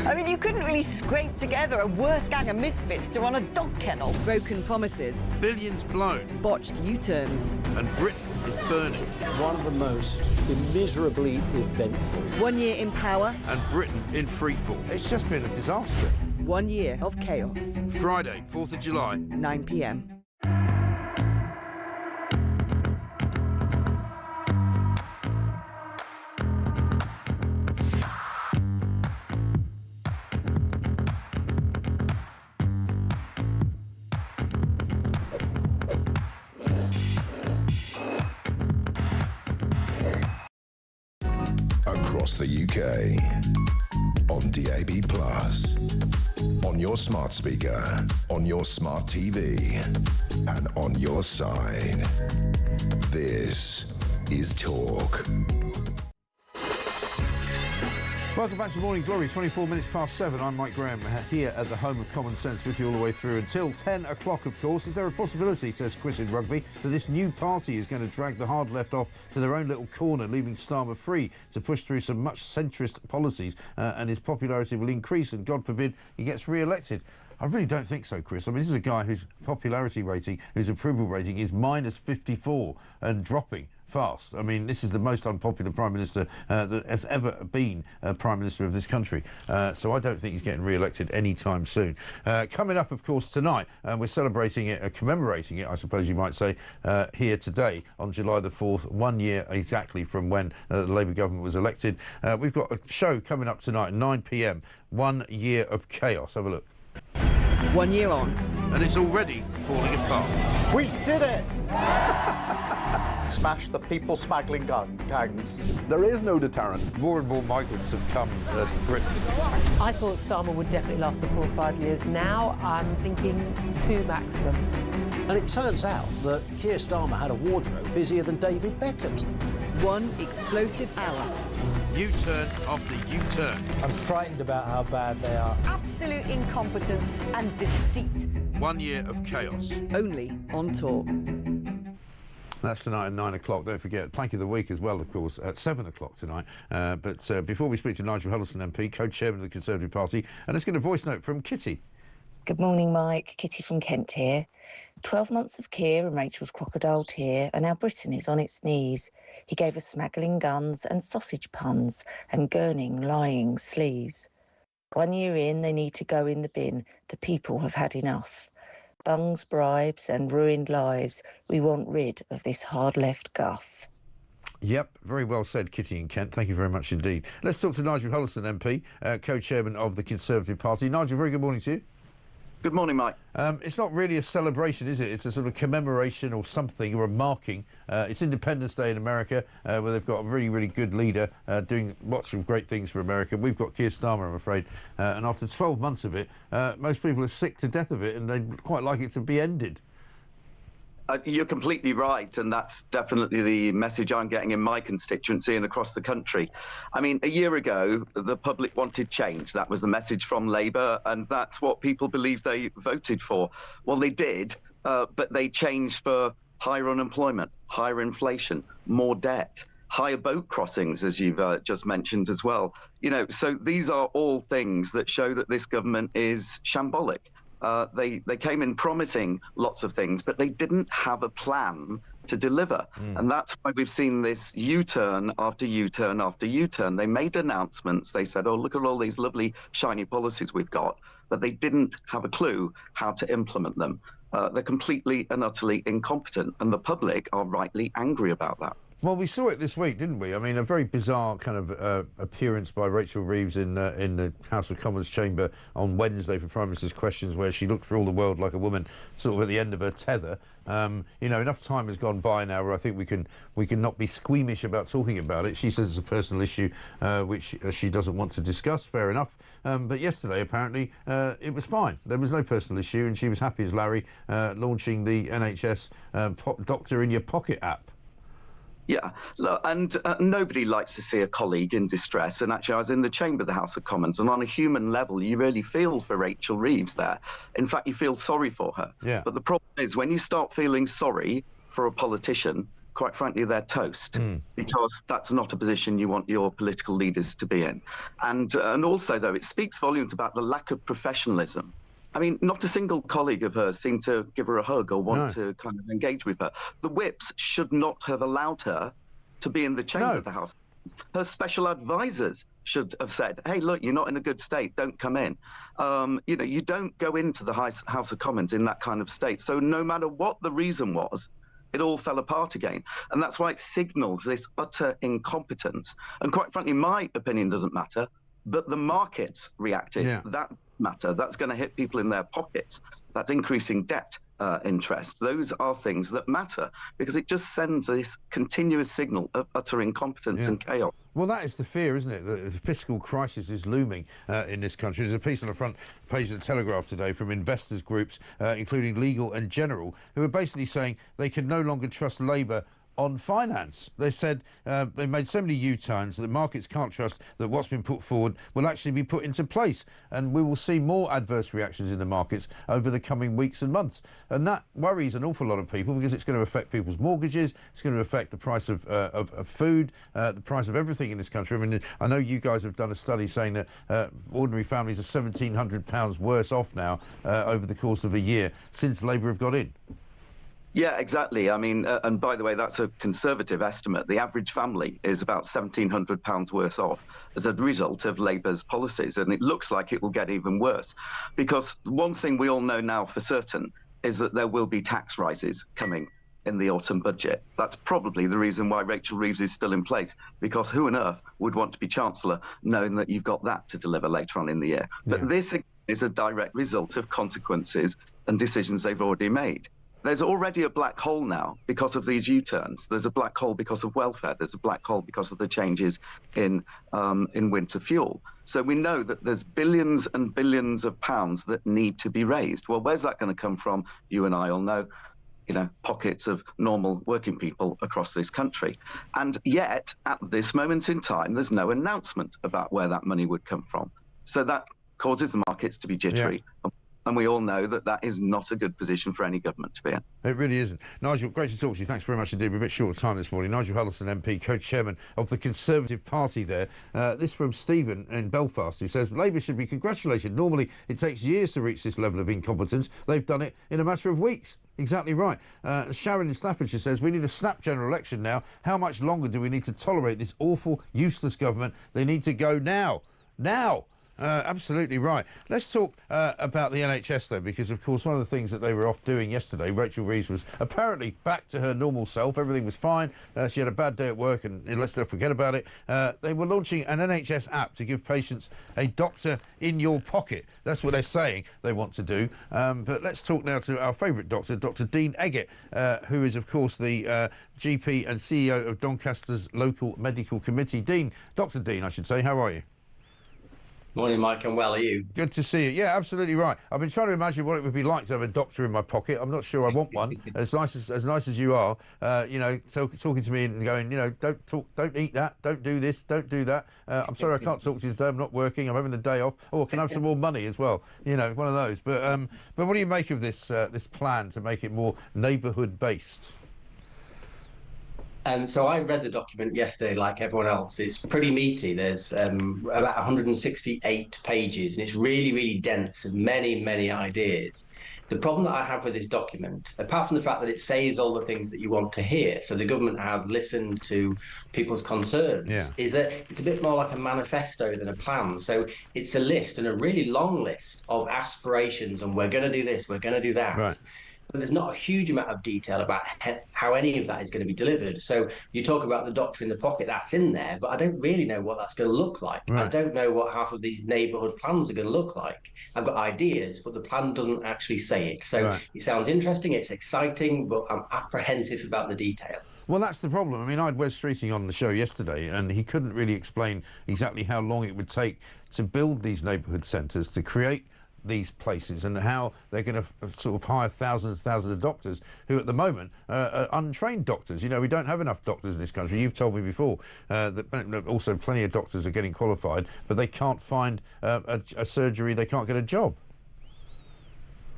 I mean, you couldn't really scrape together a worse gang of misfits to run a dog kennel. Broken promises. Billions blown. Botched U-turns. And Britain is burning. One of the most immeasurably eventful. 1 year in power. And Britain in freefall. It's just been a disaster. 1 year of chaos. Friday, 4th of July. 9 p.m. Across the UK, on DAB+, on your smart speaker, on your smart TV, and on your side. This is Talk. Welcome back to Morning Glory, 24 minutes past 7. I'm Mike Graham, here at the home of common sense with you all the way through until 10 o'clock, of course. Is there a possibility, says Chris in Rugby, that this new party is going to drag the hard left off to their own little corner, leaving Starmer free to push through some much centrist policies, and his popularity will increase and, God forbid, he gets re-elected? I really don't think so, Chris. I mean, this is a guy whose popularity rating, whose approval rating is minus 54 and dropping fast. I mean, this is the most unpopular Prime Minister that has ever been Prime Minister of this country. So I don't think he's getting re-elected anytime soon. Coming up, of course, tonight, we're celebrating it, commemorating it, I suppose you might say, here today on July the 4th, 1 year exactly from when the Labour government was elected. We've got a show coming up tonight at 9 p.m, 1 year of chaos. Have a look. 1 year on. And it's already falling apart. We did it! Smash the people smuggling gangs. There is no deterrent. More and more migrants have come to Britain. I thought Starmer would definitely last the 4 or 5 years. Now I'm thinking 2 maximum. And it turns out that Keir Starmer had a wardrobe busier than David Beckham's. 1 explosive hour. U-turn after U-turn. I'm frightened about how bad they are. Absolute incompetence and deceit. 1 year of chaos. Only on Talk. That's tonight at 9 o'clock. Don't forget, Plank of the Week as well, of course, at 7 o'clock tonight. But before we speak to Nigel Huddleston MP, co-chairman of the Conservative Party, and let's get a voice note from Kitty. Good morning, Mike. Kitty from Kent here. 12 months of Keir and Rachel's crocodile tear, and now Britain is on its knees. He gave us smuggling guns and sausage puns and gurning, lying sleaze. 1 year in, they need to go in the bin. The people have had enough. Bungs, bribes and ruined lives. We want rid of this hard-left guff. Yep, very well said, Kitty in Kent. Thank you very much indeed. Let's talk to Nigel Huddleston MP, co-chairman of the Conservative Party. Nigel, very good morning to you. Good morning, Mike. It's not really a celebration, is it? It's a sort of commemoration or something, or a marking. It's Independence Day in America, where they've got a really, really good leader doing lots of great things for America. We've got Keir Starmer, I'm afraid. And after 12 months of it, most people are sick to death of it, and they'd quite like it to be ended. You're completely right, and that's definitely the message I'm getting in my constituency and across the country. I mean, a year ago, the public wanted change. That was the message from Labour, and that's what people believe they voted for. Well, they did, but they changed for higher unemployment, higher inflation, more debt, higher boat crossings, as you've just mentioned as well. You know, so these are all things that show that this government is shambolic. They came in promising lots of things, but they didn't have a plan to deliver. And that's why we've seen this U-turn after U-turn after U-turn. They made announcements. They said, oh, look at all these lovely, shiny policies we've got. But they didn't have a clue how to implement them. They're completely and utterly incompetent. And the public are rightly angry about that. Well, we saw it this week, didn't we? I mean, a very bizarre kind of appearance by Rachel Reeves in the House of Commons chamber on Wednesday for Prime Minister's Questions, where she looked for all the world like a woman sort of at the end of her tether. You know, enough time has gone by now where I think we can not be squeamish about talking about it. She says it's a personal issue which she doesn't want to discuss. Fair enough. But yesterday, apparently, it was fine. There was no personal issue, and she was happy as Larry launching the NHS Doctor in Your Pocket app. Yeah, look, and nobody likes to see a colleague in distress. And actually, I was in the chamber of the House of Commons, and on a human level, you really feel for Rachel Reeves there. In fact, you feel sorry for her. Yeah. But the problem is, when you start feeling sorry for a politician, quite frankly, they're toast, because that's not a position you want your political leaders to be in. And also, though, it speaks volumes about the lack of professionalism. I mean, not a single colleague of hers seemed to give her a hug or want to kind of engage with her. The whips should not have allowed her to be in the chamber of the House. Her special advisors should have said, hey, look, you're not in a good state, don't come in. You don't go into the House of Commons in that kind of state. So no matter what the reason was, it all fell apart again. And that's why it signals this utter incompetence. And quite frankly, my opinion doesn't matter, but the markets reacted. That matter. That's going to hit people in their pockets. That's increasing debt interest. Those are things that matter, because it just sends this continuous signal of utter incompetence and chaos. Well, that is the fear, isn't it? The fiscal crisis is looming in this country. There's a piece on the front page of the Telegraph today from investors groups, including Legal and General, who are basically saying they can no longer trust Labour on finance. They said they've made so many U-turns that the markets can't trust that what's been put forward will actually be put into place. And we will see more adverse reactions in the markets over the coming weeks and months. And that worries an awful lot of people, because it's going to affect people's mortgages, it's going to affect the price of food, the price of everything in this country. I mean, I know you guys have done a study saying that ordinary families are £1,700 worse off now over the course of a year since Labour have got in. Yeah, exactly. I mean, and by the way, that's a conservative estimate. The average family is about £1,700 worse off as a result of Labour's policies. And it looks like it will get even worse, because one thing we all know now for certain is that there will be tax rises coming in the autumn budget. That's probably the reason why Rachel Reeves is still in place, because who on earth would want to be Chancellor knowing that you've got that to deliver later on in the year? But this is a direct result of consequences and decisions they've already made. There's already a black hole now because of these U-turns. There's a black hole because of welfare. There's a black hole because of the changes in winter fuel. So we know that there's billions and billions of pounds that need to be raised. Well, where's that going to come from? You and I all know, pockets of normal working people across this country. And yet, at this moment in time, there's no announcement about where that money would come from. So that causes the markets to be jittery. Yeah. And we all know that that is not a good position for any government to be in. It really isn't. Nigel, great to talk to you. Thanks very much indeed. We're a bit short of time this morning. Nigel Huddleston MP, co-chairman of the Conservative Party there. This from Stephen in Belfast, who says, Labour should be congratulated. Normally, it takes years to reach this level of incompetence. They've done it in a matter of weeks. Exactly right. Sharon in Staffordshire says, we need a snap general election now. How much longer do we need to tolerate this awful, useless government? They need to go now. Now! Absolutely right. Let's talk about the NHS, though, because, of course, one of the things that they were off doing yesterday, Rachel Reeves was apparently back to her normal self. Everything was fine. She had a bad day at work, and let's not forget about it. They were launching an NHS app to give patients a doctor in your pocket. That's what they're saying they want to do. But let's talk now to our favourite doctor, Dr. Dean Eggett, who is, of course, the GP and CEO of Doncaster's local medical committee. Dr. Dean, I should say, how are you? Morning, Mike. I'm well. Are you? Good to see you. Yeah, absolutely right. I've been trying to imagine what it would be like to have a doctor in my pocket. I'm not sure I want one. as nice as you are, talking to me and going, don't eat that, don't do this, don't do that. I'm sorry, I can't talk to you today. I'm not working. I'm having the day off. Oh, can I have some more money as well? One of those. But what do you make of this plan to make it more neighbourhood based? So I read the document yesterday, like everyone else. It's pretty meaty. There's about 168 pages, and it's really, really dense and many, many ideas. The problem that I have with this document, apart from the fact that it says all the things that you want to hear, so the government have listened to people's concerns, is that it's a bit more like a manifesto than a plan. So it's a list, and a really long list of aspirations, and we're going to do this, we're going to do that. Right. But there's not a huge amount of detail about how any of that is going to be delivered. So you talk about the doctor in the pocket, that's in there, but I don't really know what that's going to look like. Right. I don't know what half of these neighbourhood plans are going to look like. I've got ideas, but the plan doesn't actually say it. So It sounds interesting, it's exciting, but I'm apprehensive about the detail. Well, that's the problem. I mean, I had Wes Streeting on the show yesterday, and he couldn't really explain exactly how long it would take to build these neighbourhood centres, to create these places, and how they're going to sort of hire thousands of doctors who at the moment are untrained doctors. We don't have enough doctors in this country. You've told me before that also plenty of doctors are getting qualified, but they can't find a surgery, they can't get a job.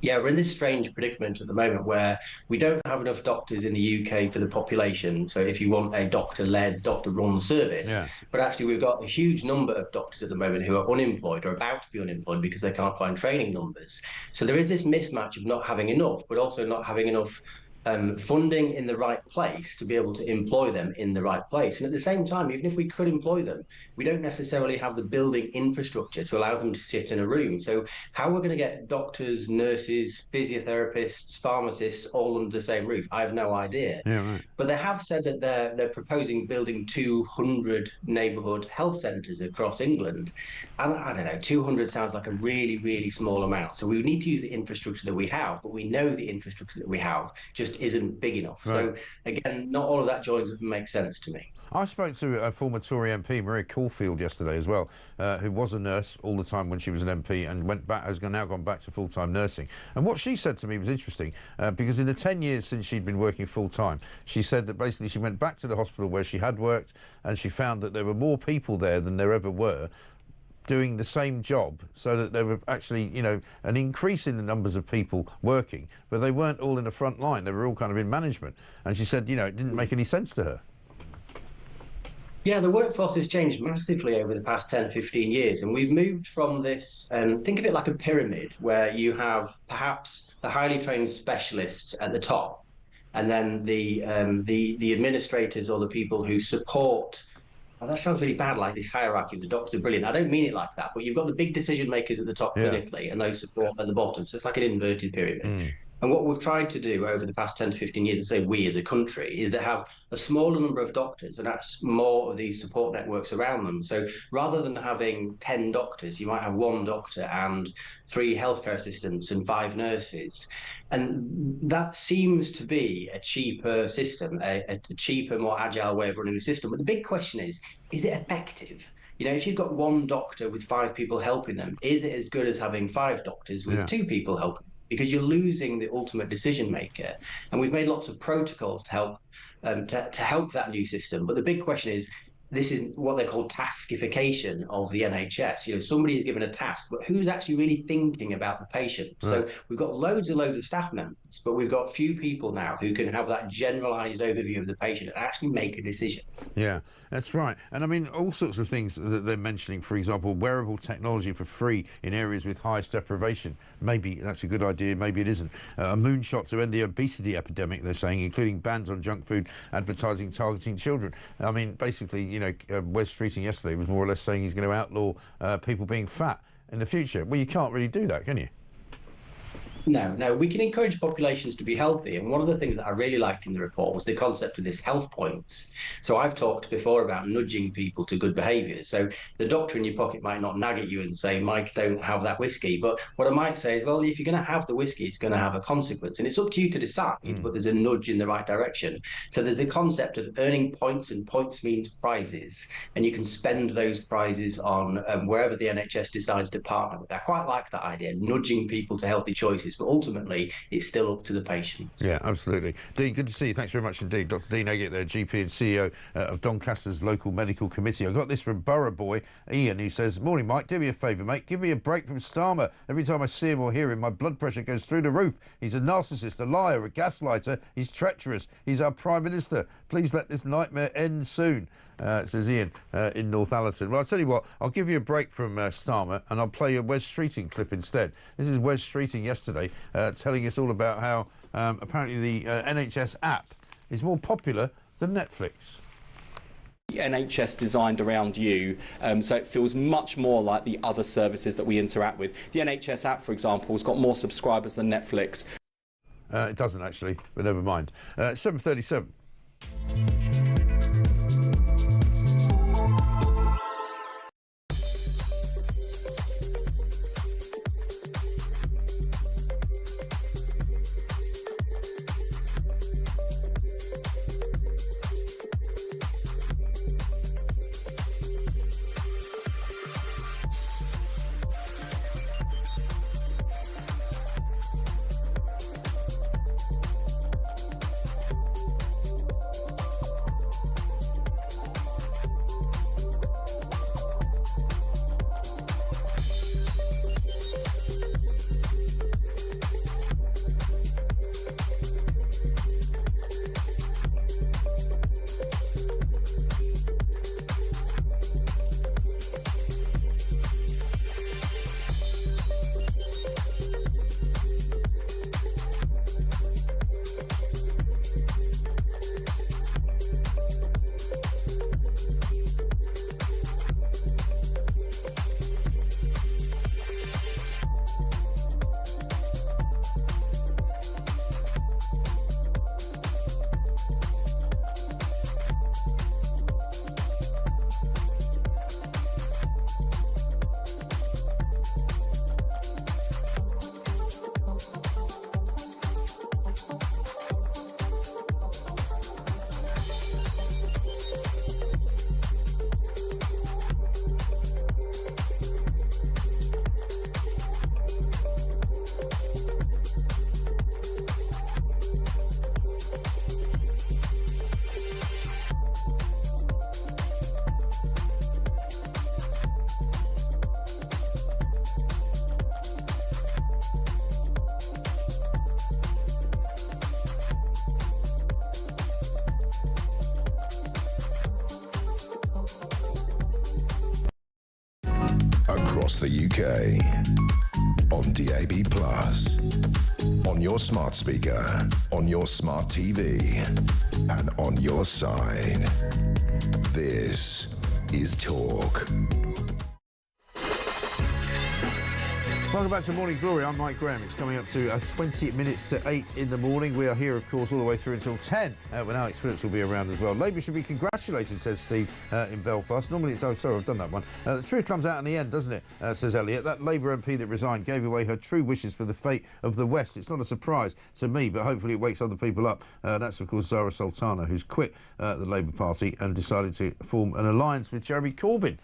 Yeah, we're in this strange predicament at the moment where we don't have enough doctors in the UK for the population. So if you want a doctor-led, doctor-run service, but actually we've got a huge number of doctors at the moment who are unemployed or about to be unemployed because they can't find training numbers. So there is this mismatch of not having enough, but also not having enough funding in the right place to be able to employ them in the right place. And at the same time, even if we could employ them, we don't necessarily have the building infrastructure to allow them to sit in a room. So how we're going to get doctors, nurses, physiotherapists, pharmacists all under the same roof, I have no idea. Yeah, right. But they have said that they're proposing building 200 neighbourhood health centres across England. And I don't know, 200 sounds like a really, really small amount. So we need to use the infrastructure that we have, but we know the infrastructure that we have just isn't big enough. Right. So again, not all of that joins up and makes sense to me. I spoke to a former Tory MP, Maria Caulfield, yesterday as well, who was a nurse all the time when she was an MP and has now gone back to full-time nursing. And what she said to me was interesting, because in the 10 years since she'd been working full-time, she said that basically she went back to the hospital where she had worked and she found that there were more people there than there ever were doing the same job, so that there were actually, you know, an increase in the numbers of people working, but they weren't all in the front line, they were all kind of in management. And she said, you know, it didn't make any sense to her. Yeah, the workforce has changed massively over the past 10, 15 years. And we've moved from this, think of it like a pyramid, where you have perhaps the highly trained specialists at the top, and then the administrators or the people who support. Oh, that sounds really bad, like this hierarchy of the doctors are brilliant. I don't mean it like that, but you've got the big decision makers at the top clinically and those support at the bottom. So it's like an inverted pyramid. And what we've tried to do over the past 10 to 15 years, and say we as a country, is to have a smaller number of doctors and that's more of these support networks around them. So rather than having 10 doctors, you might have 1 doctor and 3 healthcare assistants and 5 nurses. And that seems to be a cheaper system, a cheaper, more agile way of running the system. But the big question is it effective? You know, if you've got 1 doctor with 5 people helping them, is it as good as having 5 doctors with 2 people helping? Because you're losing the ultimate decision maker. And we've made lots of protocols to help help that new system. But the big question is, this is what they call taskification of the NHS. You know, somebody is given a task, but who's actually really thinking about the patient? Right. So we've got loads and loads of staff members, but we've got few people now who can have that generalised overview of the patient and actually make a decision. Yeah, that's right. And I mean, all sorts of things that they're mentioning, for example, wearable technology for free in areas with highest deprivation. Maybe that's a good idea, maybe it isn't. A moonshot to end the obesity epidemic, they're saying, including bans on junk food advertising targeting children. I mean, basically, you know, Wes Streeting yesterday was more or less saying he's going to outlaw people being fat in the future. Well, you can't really do that, can you? No, we can encourage populations to be healthy. And one of the things that I really liked in the report was the concept of this health points. So I've talked before about nudging people to good behaviours. So the doctor in your pocket might not nag at you and say, Mike, don't have that whiskey. But what I might say is, well, if you're going to have the whiskey, it's going to have a consequence. And it's up to you to decide, but there's a nudge in the right direction. So there's the concept of earning points, and points means prizes. And you can spend those prizes on wherever the NHS decides to partner with. I quite like that idea, nudging people to healthy choices. But ultimately, it's still up to the patient. Yeah, absolutely. Dean, good to see you. Thanks very much indeed. Dr. Dean Eggett there, GP and CEO of Doncaster's local medical committee. I got this from Borough Boy, Ian, who says, morning, Mike, do me a favour, mate. Give me a break from Starmer. Every time I see him or hear him, my blood pressure goes through the roof. He's a narcissist, a liar, a gaslighter. He's treacherous. He's our Prime Minister. Please let this nightmare end soon. Says Ian in Northallerton. Well, I'll tell you what, I'll give you a break from Starmer and I'll play a Wes Streeting clip instead. This is Wes Streeting yesterday telling us all about how apparently the NHS app is more popular than Netflix. The NHS designed around you, so it feels much more like the other services that we interact with. The NHS app, for example, has got more subscribers than Netflix. It doesn't actually, but never mind. 7:37. across the UK. On DAB+, on your smart speaker, on your smart TV, and on your side. This is Talk. Welcome back to Morning Glory. I'm Mike Graham. It's coming up to 20 minutes to 8 in the morning. We are here, of course, all the way through until 10 when Alex Phillips will be around as well. Labour should be congratulated, says Steve in Belfast. Normally it's, oh, sorry, I've done that one. The truth comes out in the end, doesn't it, says Elliot. That Labour MP that resigned gave away her true wishes for the fate of the West. It's not a surprise to me, but hopefully it wakes other people up. That's, of course, Zarah Sultana, who's quit the Labour Party and decided to form an alliance with Jeremy Corbyn.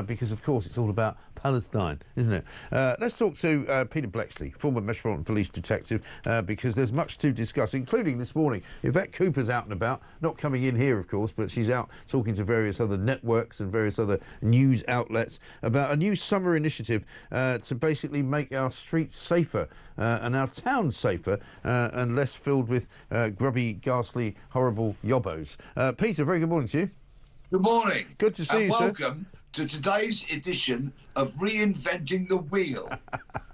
Because, of course, it's all about Palestine, isn't it? Let's talk to Peter Blexley, former Metropolitan Police detective, because there's much to discuss, including this morning. Yvette Cooper's out and about, not coming in here, of course, but she's out talking to various other networks and various other news outlets about a new summer initiative to basically make our streets safer and our towns safer and less filled with grubby, ghastly, horrible yobbos. Peter, very good morning to you. Good morning. Good to see you, welcome sir. To today's edition of Reinventing the Wheel.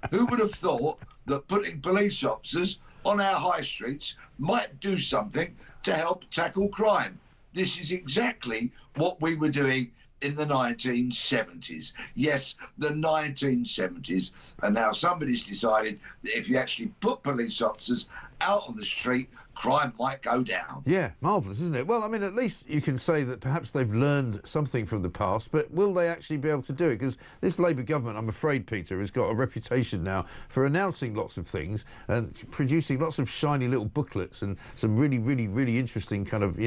Who would have thought that putting police officers on our high streets might do something to help tackle crime? This is exactly what we were doing in the 1970s. Yes, the 1970s. And now somebody's decided that if you actually put police officers out on the street, crime might go down. Yeah, marvellous, isn't it? Well, I mean, at least you can say that perhaps they've learned something from the past, but will they actually be able to do it? Because this Labour government, I'm afraid, Peter, has got a reputation now for announcing lots of things and producing lots of shiny little booklets and some really, really, really interesting kind of,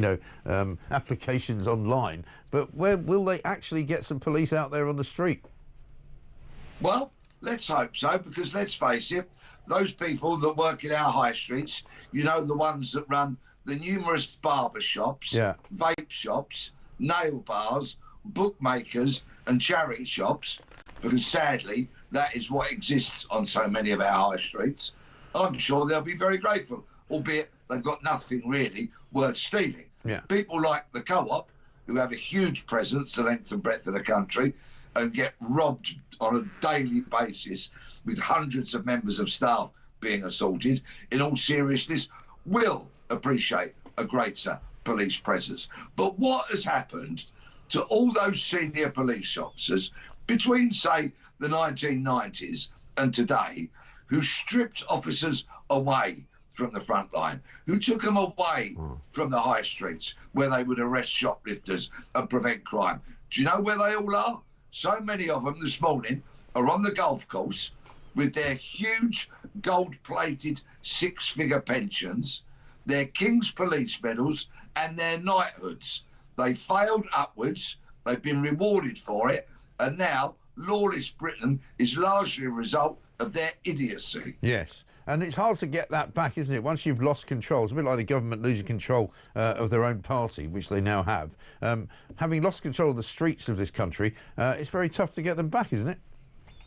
applications online. But where will they actually get some police out there on the street? Well, let's hope so, because let's face it, those people that work in our high streets, the ones that run the numerous barber shops, vape shops, nail bars, bookmakers and charity shops, because sadly that is what exists on so many of our high streets, I'm sure they'll be very grateful, albeit they've got nothing really worth stealing. Yeah. People like the Co-op, who have a huge presence the length and breadth of the country and get robbed on a daily basis with hundreds of members of staff being assaulted, in all seriousness, will appreciate a greater police presence. But what has happened to all those senior police officers between, say, the 1990s and today, who stripped officers away from the front line, who took them away from the high streets where they would arrest shoplifters and prevent crime? Do you know where they all are? So many of them this morning are on the golf course with their huge gold-plated six-figure pensions, their King's Police medals and their knighthoods. They failed upwards, they've been rewarded for it, and now lawless Britain is largely a result of their idiocy. Yes. And it's hard to get that back, isn't it? Once you've lost control, it's a bit like the government losing control of their own party, which they now have. Having lost control of the streets of this country, it's very tough to get them back, isn't it?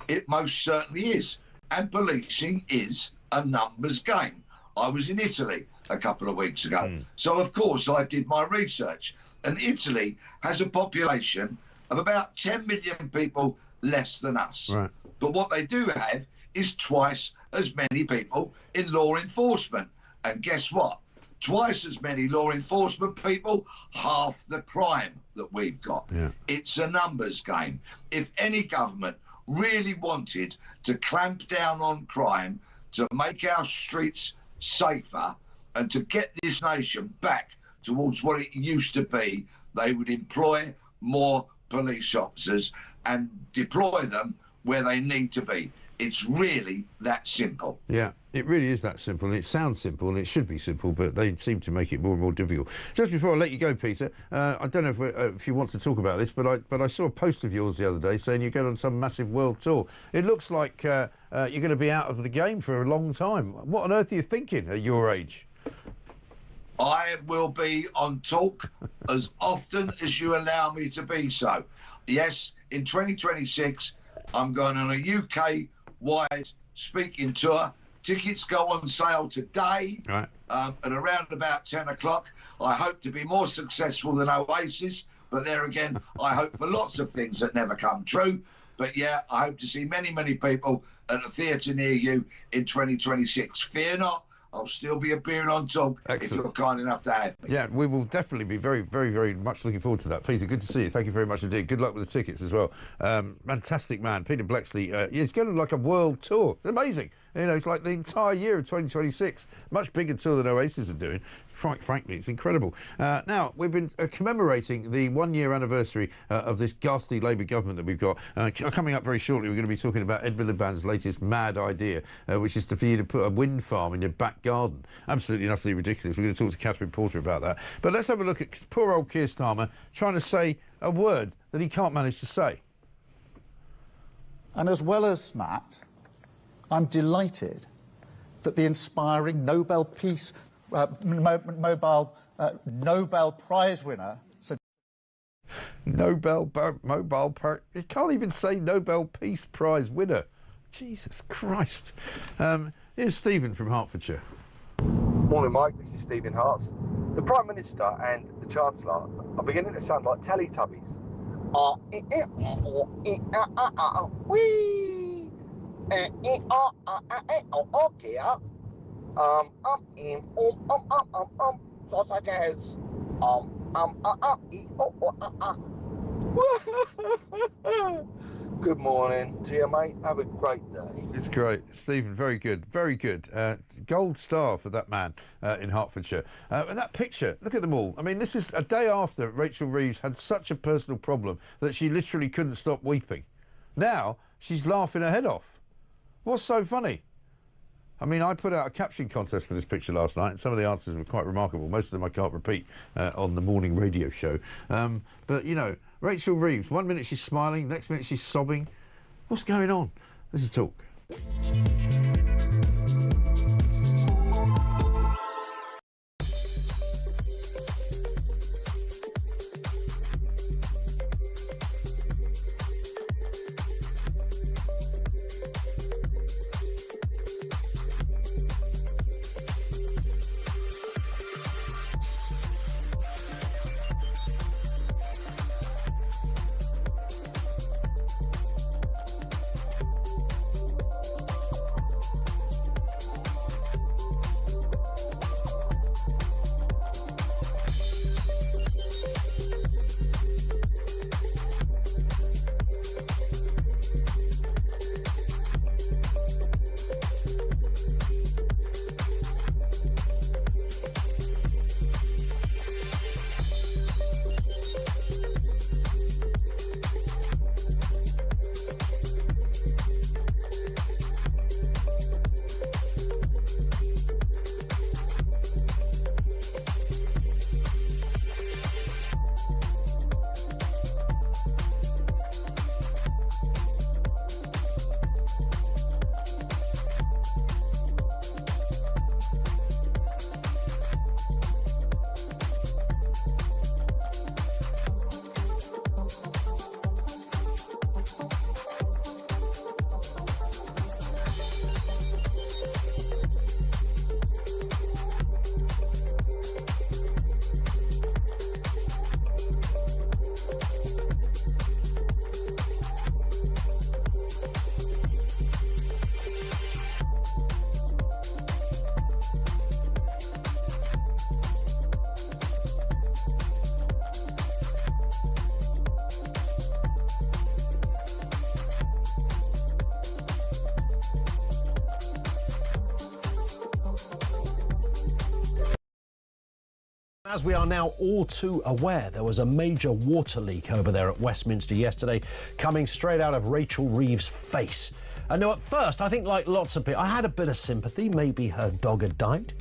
It most certainly is. And policing is a numbers game. I was in Italy a couple of weeks ago. So, of course, I did my research. And Italy has a population of about 10 million people less than us. Right. But what they do have is twice as many people in law enforcement. And guess what? Twice as many law enforcement people, half the crime that we've got. Yeah. It's a numbers game. If any government really wanted to clamp down on crime, to make our streets safer and to get this nation back towards what it used to be, they would employ more police officers and deploy them where they need to be. It's really that simple. Yeah, it really is that simple. It sounds simple and it should be simple, but they seem to make it more and more difficult. Just before I let you go, Peter, I don't know if you want to talk about this, but I saw a post of yours the other day saying you're going on some massive world tour. It looks like you're going to be out of the game for a long time. What on earth are you thinking at your age? I will be on talk as often as you allow me to be so. Yes, in 2026, I'm going on a UK-wide speaking tour. Tickets go on sale today at around about 10 o'clock. I hope to be more successful than Oasis, but there again, I hope for lots of things that never come true. But yeah, I hope to see many, many people at a theatre near you in 2026. Fear not, I'll still be appearing on Talk if you're kind enough to have me. Yeah, we will definitely be very, very, very much looking forward to that. Peter, good to see you. Thank you very much indeed. Good luck with the tickets as well. Fantastic man, Peter Blexley. He's going on like a world tour. It's amazing. You know, it's like the entire year of 2026. Much bigger tour than Oasis are doing. Frankly, it's incredible. Now, we've been commemorating the 1-year anniversary of this ghastly Labour government that we've got. Coming up very shortly, we're going to be talking about Ed Miliband's latest mad idea, which is for you to put a wind farm in your back garden. Absolutely and utterly ridiculous. We're going to talk to Catherine Porter about that. But let's have a look at poor old Keir Starmer trying to say a word that he can't manage to say. And as well as Matt, I'm delighted that the inspiring Nobel Peace Nobel Prize winner. You can't even say Nobel Peace Prize winner. Jesus Christ. Here's Stephen from Hertfordshire. Morning, Mike. This is Stephen Harts. The Prime Minister and the Chancellor are beginning to sound like Teletubbies. Whee! Sausages. Good morning to you, mate. Have a great day. It's great. Stephen, very good. Very good. Gold star for that man in Hertfordshire. And that picture, look at them all. I mean, this is a day after Rachel Reeves had such a personal problem that she literally couldn't stop weeping. Now, she's laughing her head off. What's so funny? I mean, I put out a caption contest for this picture last night, and some of the answers were quite remarkable. Most of them I can't repeat on the morning radio show. But, you know, Rachel Reeves, 1 minute she's smiling, next minute she's sobbing. What's going on? This is Talk. As we are now all too aware, there was a major water leak over there at Westminster yesterday, coming straight out of Rachel Reeves' face. And now, at first, I think like lots of people, I had a bit of sympathy. Maybe her dog had died.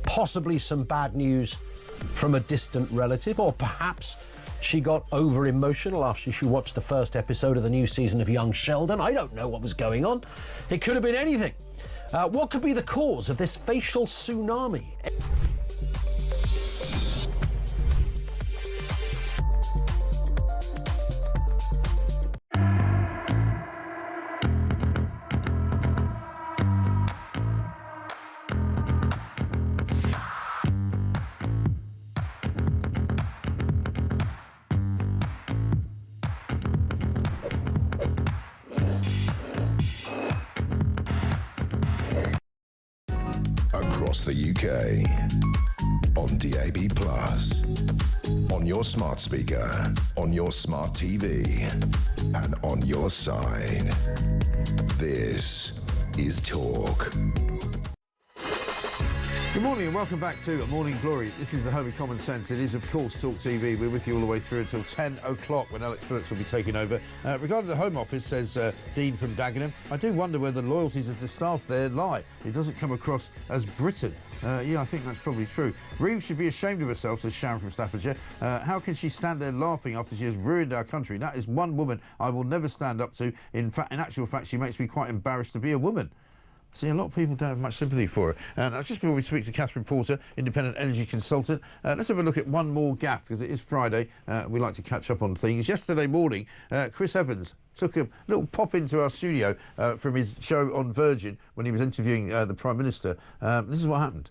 Possibly some bad news from a distant relative, or perhaps she got over-emotional after she watched the first episode of the new season of Young Sheldon. I don't know what was going on. It could have been anything. What could be the cause of this facial tsunami? across the UK. On DAB+, on your smart speaker, on your smart TV, and on your side. This is Talk. Good morning and welcome back to Morning Glory. This is the home of common sense. It is, of course, talkTV. We're with you all the way through until 10 o'clock when Alex Phillips will be taking over. Regarding the Home Office, says Dean from Dagenham, I do wonder where the loyalties of the staff there lie. It doesn't come across as Britain. Yeah, I think that's probably true. Reeves should be ashamed of herself, says Sharon from Staffordshire. How can she stand there laughing after she has ruined our country? That is one woman I will never stand up to. In actual fact, she makes me quite embarrassed to be a woman. See, a lot of people don't have much sympathy for her. And just before we speak to Catherine Porter, independent energy consultant, let's have a look at one more gaffe, because it is Friday. We like to catch up on things. Yesterday morning, Chris Evans took a little pop into our studio from his show on Virgin when he was interviewing the Prime Minister. This is what happened.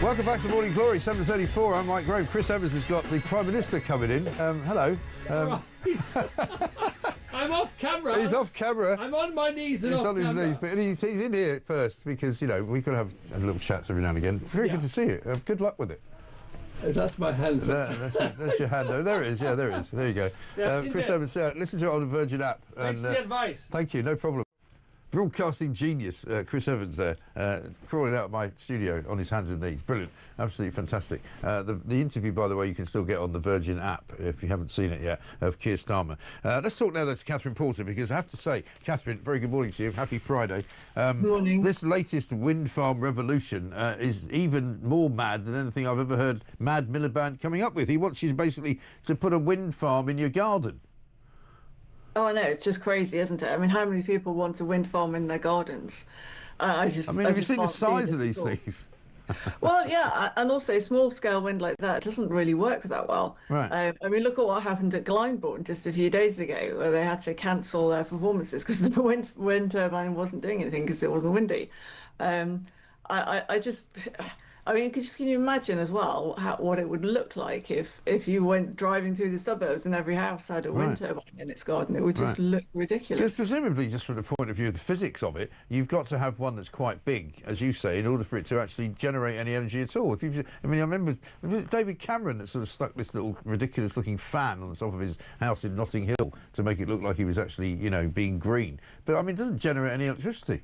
Welcome back to Morning Glory, 7:34. I'm Mike Grove. Chris Evans has got the Prime Minister coming in. Hello. I'm off camera. He's off camera. I'm on my knees and he's off on his camera. knees, but he's in here first because, you know, we've got to have a little chats every now and again. Very good to see you. Good luck with it. That's my hand. That's your hand. Oh, there it is. Yeah, there it is. There you go. Chris Evans, listen to it on the Virgin app. Thanks for the advice. Thank you. No problem. Broadcasting genius, Chris Evans there, crawling out of my studio on his hands and knees. Brilliant. Absolutely fantastic. The interview, by the way, you can still get on the Virgin app if you haven't seen it yet, of Keir Starmer. Let's talk now to Catherine Porter, because I have to say, Catherine, very good morning to you. Happy Friday. Good morning. This latest wind farm revolution is even more mad than anything I've ever heard Mad Miliband coming up with. He wants you basically to put a wind farm in your garden. Oh, I know, it's just crazy, isn't it? I mean, how many people want a wind farm in their gardens? Have you seen the size of these things? Well, yeah, and also small-scale wind like that doesn't really work that well. Right. I mean, look at what happened at Glyndebourne just a few days ago, where they had to cancel their performances because the wind turbine wasn't doing anything because it wasn't windy. I mean, can you imagine as well what it would look like if you went driving through the suburbs and every house had a wind turbine in its garden? It would just look ridiculous. Because presumably, just from the point of view of the physics of it, you've got to have one that's quite big, as you say, in order for it to actually generate any energy at all. I remember, was it David Cameron that sort of stuck this little ridiculous-looking fan on the top of his house in Notting Hill to make it look like he was actually, you know, being green? But, I mean, it doesn't generate any electricity.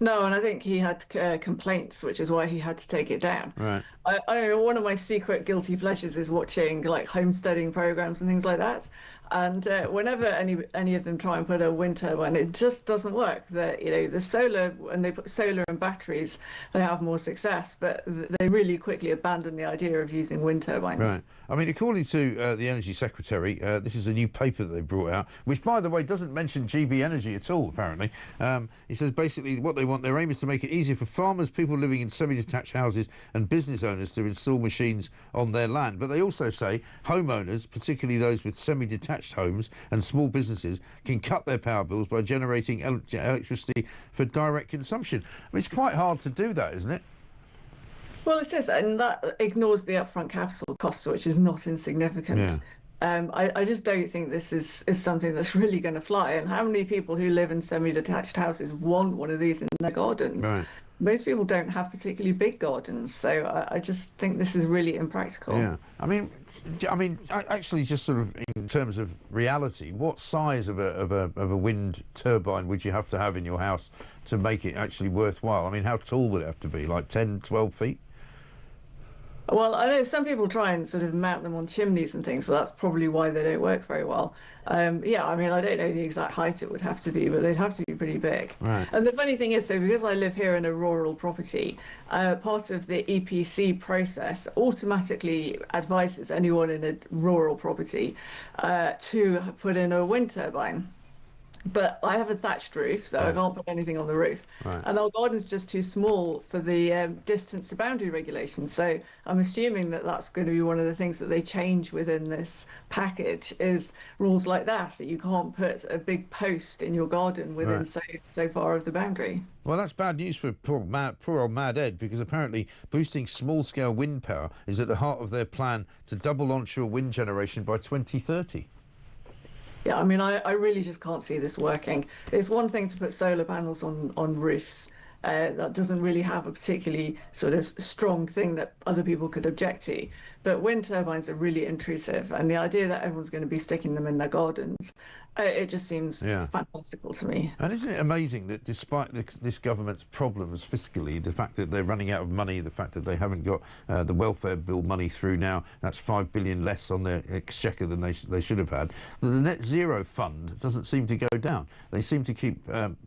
No, and I think he had complaints, which is why he had to take it down. Right. One of my secret guilty pleasures is watching like homesteading programs and things like that. And whenever any of them try and put a wind turbine, it just doesn't work. The solar, when they put solar and batteries, they have more success, but they really quickly abandon the idea of using wind turbines. Right. I mean, according to the Energy Secretary, this is a new paper that they brought out, which, by the way, doesn't mention GB Energy at all, apparently. He says basically what they want, their aim is to make it easier for farmers, people living in semi-detached houses and business owners to install machines on their land. But they also say homeowners, particularly those with semi-detached homes and small businesses, can cut their power bills by generating electricity for direct consumption. I mean, it's quite hard to do that, isn't it? Well, it is, and that ignores the upfront capital costs, which is not insignificant. Yeah. I just don't think this is something that's really going to fly. And how many people who live in semi-detached houses want one of these in their gardens? Right. Most people don't have particularly big gardens, so I just think this is really impractical. Yeah, I mean, actually, just sort of in terms of reality, what size of a wind turbine would you have to have in your house to make it actually worthwhile? I mean, how tall would it have to be? Like 10, 12 feet? Well, I know some people try and sort of mount them on chimneys and things, but that's probably why they don't work very well. Yeah, I mean, I don't know the exact height it would have to be, but they'd have to be pretty big. Right. And the funny thing is, so because I live here in a rural property, part of the EPC process automatically advises anyone in a rural property to put in a wind turbine. But I have a thatched roof, so I can't put anything on the roof. Right. And our garden's just too small for the distance to boundary regulations. So I'm assuming that that's going to be one of the things that they change within this package is rules like that you can't put a big post in your garden within so far of the boundary. Well, that's bad news for poor old Mad Ed, because apparently boosting small-scale wind power is at the heart of their plan to double onshore wind generation by 2030. Yeah, I mean, I really just can't see this working. It's one thing to put solar panels on roofs. That doesn't really have a particularly sort of strong thing that other people could object to. But wind turbines are really intrusive, and the idea that everyone's going to be sticking them in their gardens, it just seems fantastical to me. And isn't it amazing that despite this government's problems fiscally, the fact that they're running out of money, the fact that they haven't got the welfare bill money through now, that's $5 billion less on their exchequer than they should have had, that the net zero fund doesn't seem to go down. They seem to keep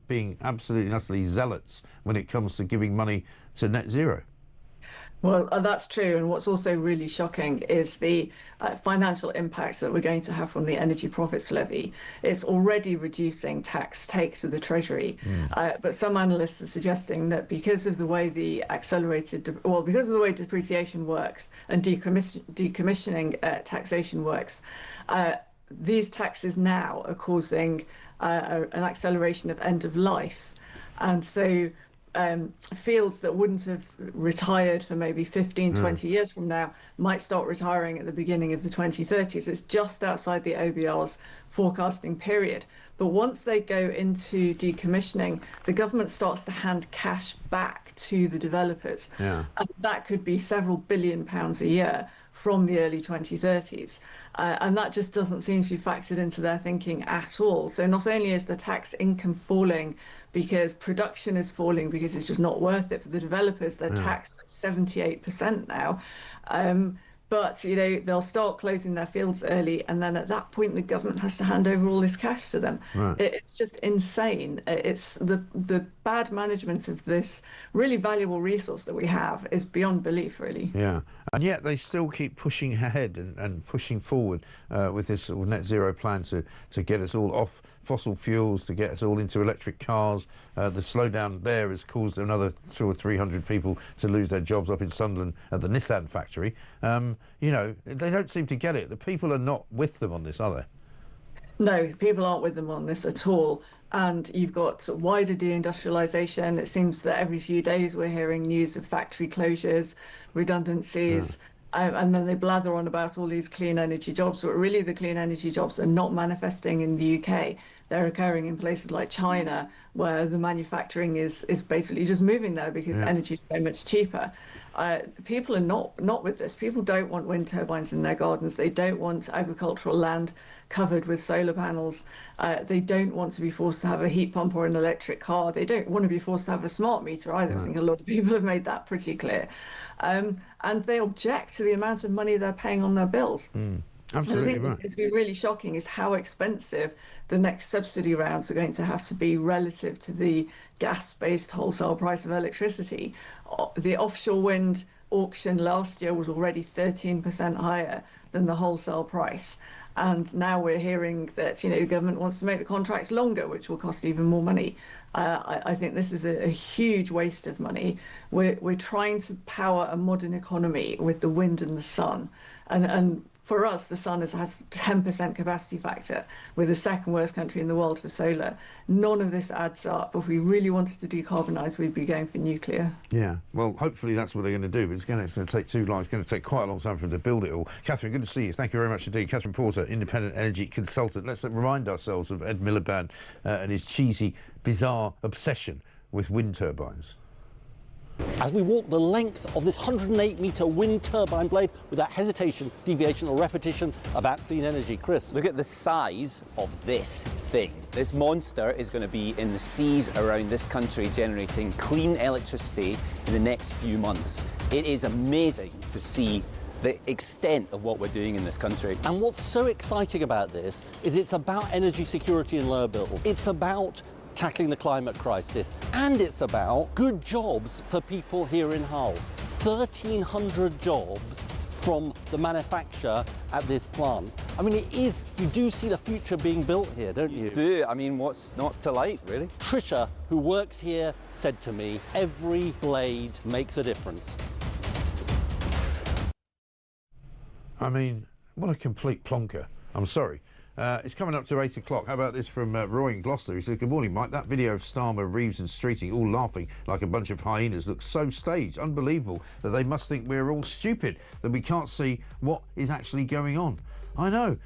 being absolutely and utterly zealots when it comes to giving money to net zero. Well, that's true. And what's also really shocking is the financial impacts that we're going to have from the energy profits levy. It's already reducing tax take to the Treasury. But some analysts are suggesting that because of the way because of the way depreciation works and decommissioning taxation works, these taxes now are causing an acceleration of end of life. And so fields that wouldn't have retired for maybe 15, 20 years from now might start retiring at the beginning of the 2030s. It's just outside the OBR's forecasting period. But once they go into decommissioning, the government starts to hand cash back to the developers. And that could be several £billion a year from the early 2030s. And that just doesn't seem to be factored into their thinking at all. So not only is the tax income falling because production is falling because it's just not worth it for the developers, they're taxed at 78% now. But, you know, they'll start closing their fields early, and then at that point, the government has to hand over all this cash to them. It's just insane. It's the bad management of this really valuable resource that we have is beyond belief, really. Yeah, and yet they still keep pushing ahead and pushing forward with this sort of net zero plan to get us all off fossil fuels, to get us all into electric cars. The slowdown there has caused another 200 or 300 people to lose their jobs up in Sunderland at the Nissan factory. You know, they don't seem to get it. The people are not with them on this, are they? No, people aren't with them on this at all. And you've got wider deindustrialisation. It seems that every few days we're hearing news of factory closures, redundancies, and then they blather on about all these clean energy jobs. But really, the clean energy jobs are not manifesting in the UK. They're occurring in places like China, where the manufacturing is basically just moving there because energy is so much cheaper. People are not with this. People don't want wind turbines in their gardens. They don't want agricultural land covered with solar panels. They don't want to be forced to have a heat pump or an electric car. They don't want to be forced to have a smart meter either. I think a lot of people have made that pretty clear. And they object to the amount of money they're paying on their bills. Absolutely and I right. think it's been really shocking is how expensive the next subsidy rounds are going to have to be relative to the gas-based wholesale price of electricity. The offshore wind auction last year was already 13% higher than the wholesale price. And now we're hearing that, you know, the government wants to make the contracts longer, which will cost even more money. I think this is a huge waste of money. We're trying to power a modern economy with the wind and the sun. And for us, the sun has 10% capacity factor. We're the second worst country in the world for solar. None of this adds up. If we really wanted to decarbonise, we'd be going for nuclear. Yeah, well, hopefully that's what they're going to do, but it's going to take too long. It's going to take quite a long time for them to build it all. Catherine, good to see you. Thank you very much indeed. Catherine Porter, independent energy consultant. Let's remind ourselves of Ed Miliband and his cheesy, bizarre obsession with wind turbines. As we walk the length of this 108-metre wind turbine blade without hesitation, deviation or repetition about clean energy. Chris. Look at the size of this thing. This monster is going to be in the seas around this country generating clean electricity in the next few months. It is amazing to see the extent of what we're doing in this country. And what's so exciting about this is it's about energy security and lower bill. It's about tackling the climate crisis, and it's about good jobs for people here in Hull. 1,300 jobs from the manufacture at this plant. I mean, you do see the future being built here, don't you? You do. I mean, what's not to like, really? Trisha, who works here, said to me, every blade makes a difference. I mean, what a complete plonker. I'm sorry. It's coming up to 8 o'clock. How about this from Roy in Gloucester? He says, good morning, Mike. That video of Starmer, Reeves and Streeting all laughing like a bunch of hyenas looks so staged. Unbelievable that they must think we're all stupid, that we can't see what is actually going on. I know.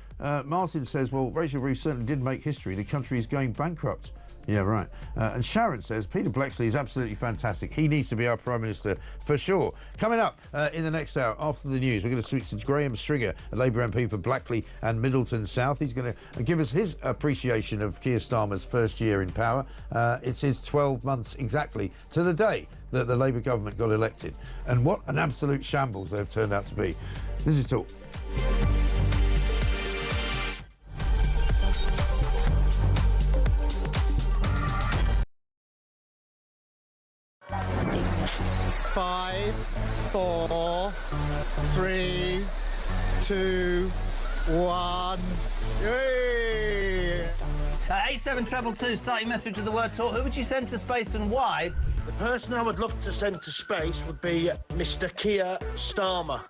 Martin says, well, Rachel Reeves certainly did make history. The country is going bankrupt. Yeah, right. And Sharon says, Peter Bleksley is absolutely fantastic. He needs to be our Prime Minister for sure. Coming up in the next hour, after the news, we're going to speak to Graham Stringer, a Labour MP for Blackley and Middleton South. He's going to give us his appreciation of Keir Starmer's first year in power. It's his 12 months exactly to the day that the Labour government got elected. And what an absolute shambles they've turned out to be. This is Talk. Five, 4, 3, 2, 1. Yay! 8722, start your message with the word talk. Who would you send to space and why? The person I would love to send to space would be Mr. Keir Starmer.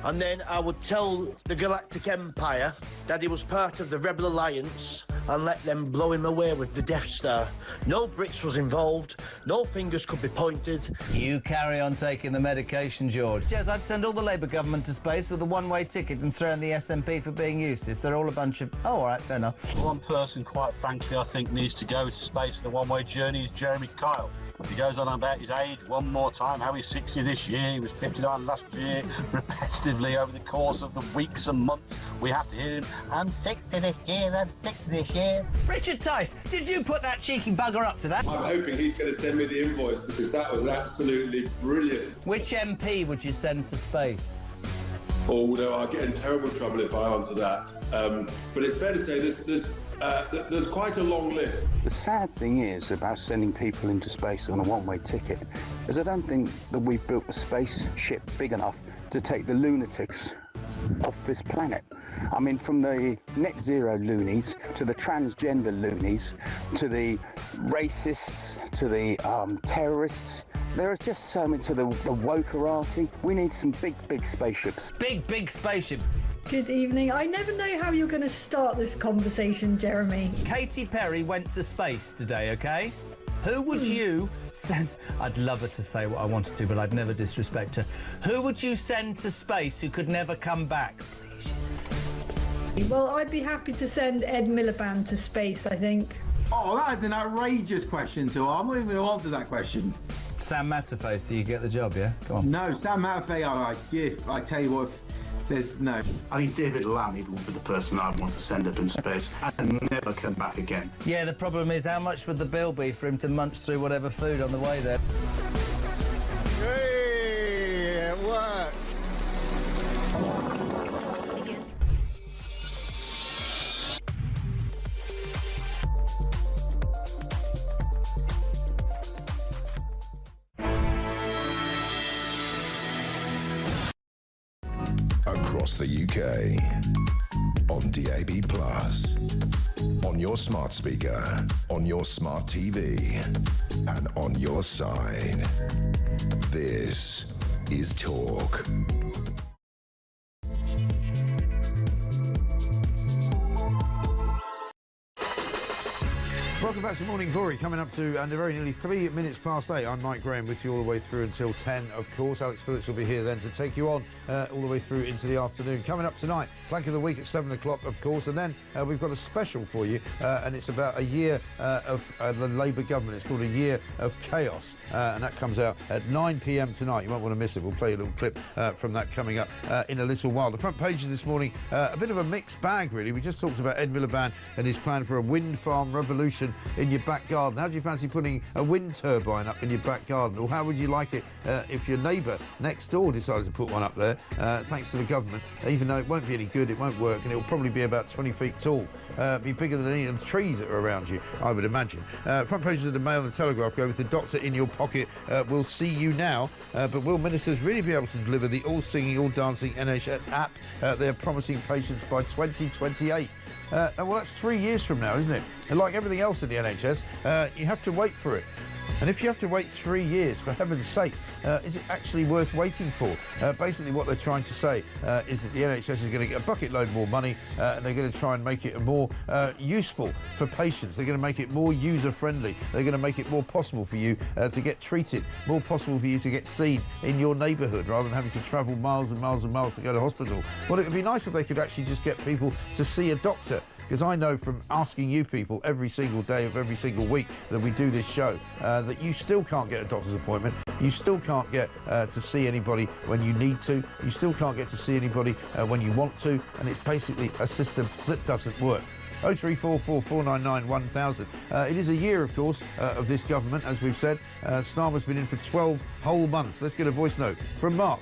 And then I would tell the Galactic Empire that he was part of the Rebel Alliance and let them blow him away with the Death Star. No Brits was involved, no fingers could be pointed. You carry on taking the medication, George. Yes, I'd send all the Labour government to space with a one-way ticket and throw in the SNP for being useless. They're all a bunch of... Oh, all right, fair enough. One person, quite frankly, I think needs to go to space in a one-way journey is Jeremy Kyle. He goes on about his age one more time, how he's 60 this year, he was 59 last year, repetitively over the course of the weeks and months. We have to hear him, I'm 60 this year, I'm 60 this year. Richard Tice, did you put that cheeky bugger up to that? I'm hoping he's going to send me the invoice because that was absolutely brilliant. Which MP would you send to space? Oh, no, I'll get in terrible trouble if I answer that. But it's fair to say there's quite a long list. The sad thing is about sending people into space on a one-way ticket is I don't think that we've built a spaceship big enough to take the lunatics off this planet. I mean, from the net zero loonies to the transgender loonies to the racists to the terrorists, there is just so much to the wokerati. We need some big spaceships. Big spaceships. Good evening. I never know how you're going to start this conversation, Jeremy. Katy Perry went to space today, OK? Who would you send... I'd love her to say what I wanted to, but I'd never disrespect her. Who would you send to space who could never come back? Well, I'd be happy to send Ed Miliband to space, I think. Oh, that is an outrageous question, so I'm not even going to answer that question. Sam Matterface, do you get the job, yeah? Go on. No, Sam Matterface, I tell you what... There's no. I think David Lammy would be the person I'd want to send up in space and never come back again. Yeah, the problem is how much would the bill be for him to munch through whatever food on the way there? Hey, it worked. Across the UK, on DAB+, on your smart speaker, on your smart TV, and on your side. This is Talk. Welcome back to Morning Glory, coming up to and very nearly 3 minutes past 8. I'm Mike Graham with you all the way through until 10, of course. Alex Phillips will be here then to take you on all the way through into the afternoon. Coming up tonight, Plank of the Week at 7 o'clock, of course, and then we've got a special for you, and it's about a year of the Labour government. It's called A Year of Chaos, and that comes out at 9 p.m. tonight. You won't want to miss it. We'll play a little clip from that coming up in a little while. The front pages this morning, a bit of a mixed bag, really. We just talked about Ed Miliband and his plan for a wind farm revolution in your back garden. How do you fancy putting a wind turbine up in your back garden? Or how would you like it if your neighbour next door decided to put one up there, thanks to the government, even though it won't be any good, it won't work, and it'll probably be about 20 feet tall, be bigger than any of the trees that are around you, I would imagine. Front pages of the Mail and the Telegraph go with the doctor in your pocket. We'll see you now, but will ministers really be able to deliver the all-singing, all-dancing NHS app they're promising patients by 2028? Well, that's 3 years from now, isn't it? And like everything else in the NHS, you have to wait for it. And if you have to wait 3 years, for heaven's sake, is it actually worth waiting for? Basically, what they're trying to say is that the NHS is going to get a bucket load more money and they're going to try and make it more useful for patients. They're going to make it more user-friendly. They're going to make it more possible for you to get treated, more possible for you to get seen in your neighbourhood rather than having to travel miles and miles and miles to go to hospital. Well, it would be nice if they could actually just get people to see a doctor. Because I know from asking you people every single day of every single week that we do this show that you still can't get a doctor's appointment. You still can't get to see anybody when you need to. You still can't get to see anybody when you want to. And it's basically a system that doesn't work. 0344 499 1000. It is a year, of course, of this government, as we've said. Starmer's been in for 12 whole months. Let's get a voice note from Mark.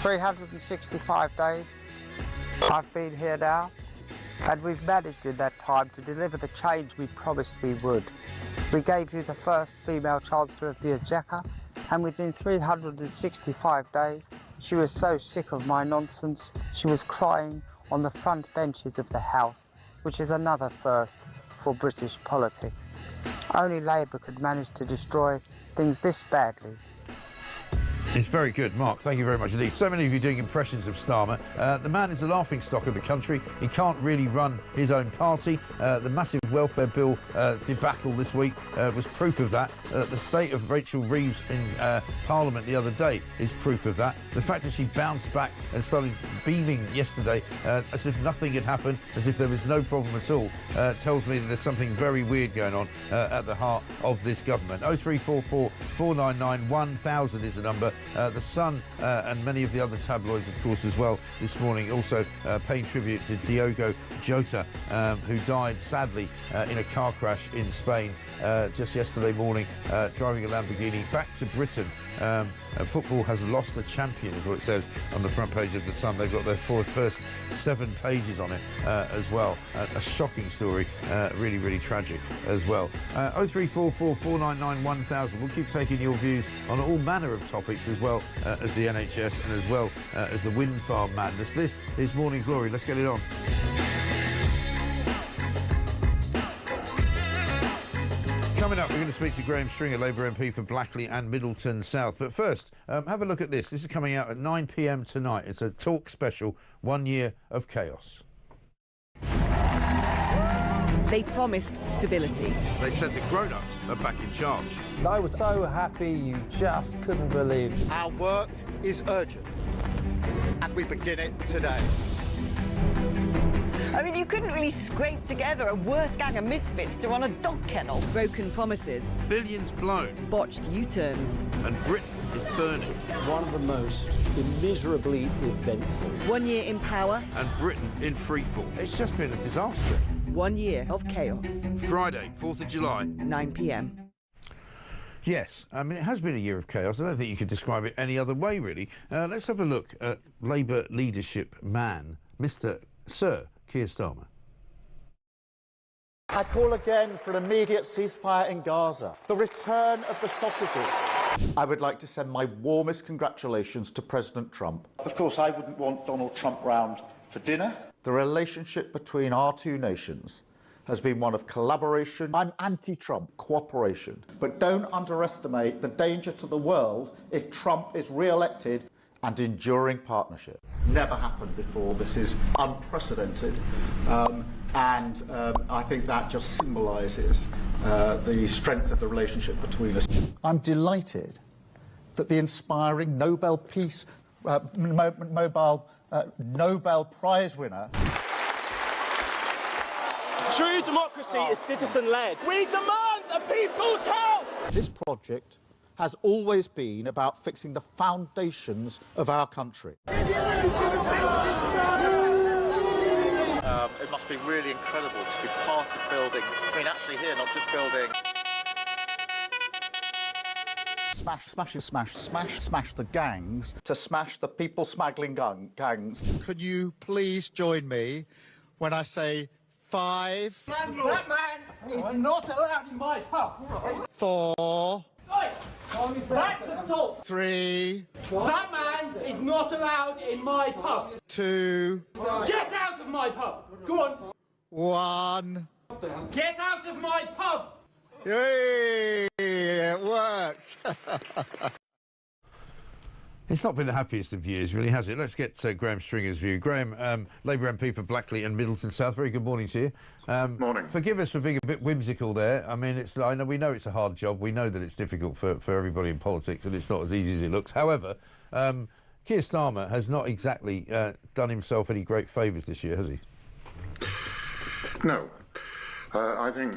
365 days. I've been here now. And we've managed in that time to deliver the change we promised we would. We gave you the first female Chancellor of the Exchequer, and within 365 days, she was so sick of my nonsense, she was crying on the front benches of the House, which is another first for British politics. Only Labour could manage to destroy things this badly. It's very good, Mark. Thank you very much indeed. So many of you doing impressions of Starmer. The man is the laughingstock of the country. He can't really run his own party. The massive welfare bill debacle this week was proof of that. The state of Rachel Reeves in Parliament the other day is proof of that. The fact that she bounced back and started beaming yesterday as if nothing had happened, as if there was no problem at all, tells me that there's something very weird going on at the heart of this government. 0344 499 1000 is the number. The Sun and many of the other tabloids, of course, as well, this morning also paying tribute to Diogo Jota, who died, sadly, in a car crash in Spain just yesterday morning, driving a Lamborghini back to Britain. Football has lost a champion, is what it says on the front page of The Sun. They've got their first 7 pages on it as well. A shocking story, really, really tragic as well. 0344 499 1000. We'll keep taking your views on all manner of topics as well as the NHS and as well as the wind farm madness. This is Morning Glory. Let's get it on. Coming up, we're going to speak to Graham Stringer, Labour MP for Blackley and Middleton South. But first, have a look at this. This is coming out at 9 p.m. tonight. It's a talk special, 1 year of chaos. They promised stability. They said the grown-ups are back in charge. I was so happy you just couldn't believe. Our work is urgent, and we begin it today. I mean, you couldn't really scrape together a worse gang of misfits to run a dog kennel. Broken promises. Billions blown. Botched U-turns. And Britain is burning. One of the most immeasurably eventful. 1 year in power. And Britain in freefall. It's just been a disaster. 1 year of chaos. Friday, 4th of July. 9 p.m. Yes, I mean, it has been a year of chaos. I don't think you could describe it any other way, really. Let's have a look at Labour leadership man, Sir Keir Starmer. I call again for an immediate ceasefire in Gaza, the return of the sausages. I would like to send my warmest congratulations to President Trump. Of course, I wouldn't want Donald Trump round for dinner. The relationship between our two nations has been one of collaboration. I'm anti-Trump, cooperation. But don't underestimate the danger to the world if Trump is re-elected, and enduring partnership. Never happened before. This is unprecedented. And I think that just symbolises the strength of the relationship between us. I'm delighted that the inspiring Nobel Peace, Nobel Prize winner. True democracy is citizen-led. We demand a people's house! This project has always been about fixing the foundations of our country. It must be really incredible to be part of building, I mean, actually here, not just building. Smash the gangs to smash the people smuggling gangs. Could you please join me when I say 5? That man is not allowed in my pub. 4. That's assault. 3. That man is not allowed in my pub. 2. Get out of my pub. Go on. 1. Get out of my pub. Yay! It worked. It's not been the happiest of years, really, has it? Let's get Graham Stringer's view. Graham, Labour MP for Blackley and Middleton South. Very good morning to you. Morning. Forgive us for being a bit whimsical there. I mean, we know it's a hard job. We know that it's difficult for everybody in politics, and it's not as easy as it looks. However, Keir Starmer has not exactly done himself any great favours this year, has he? No. I think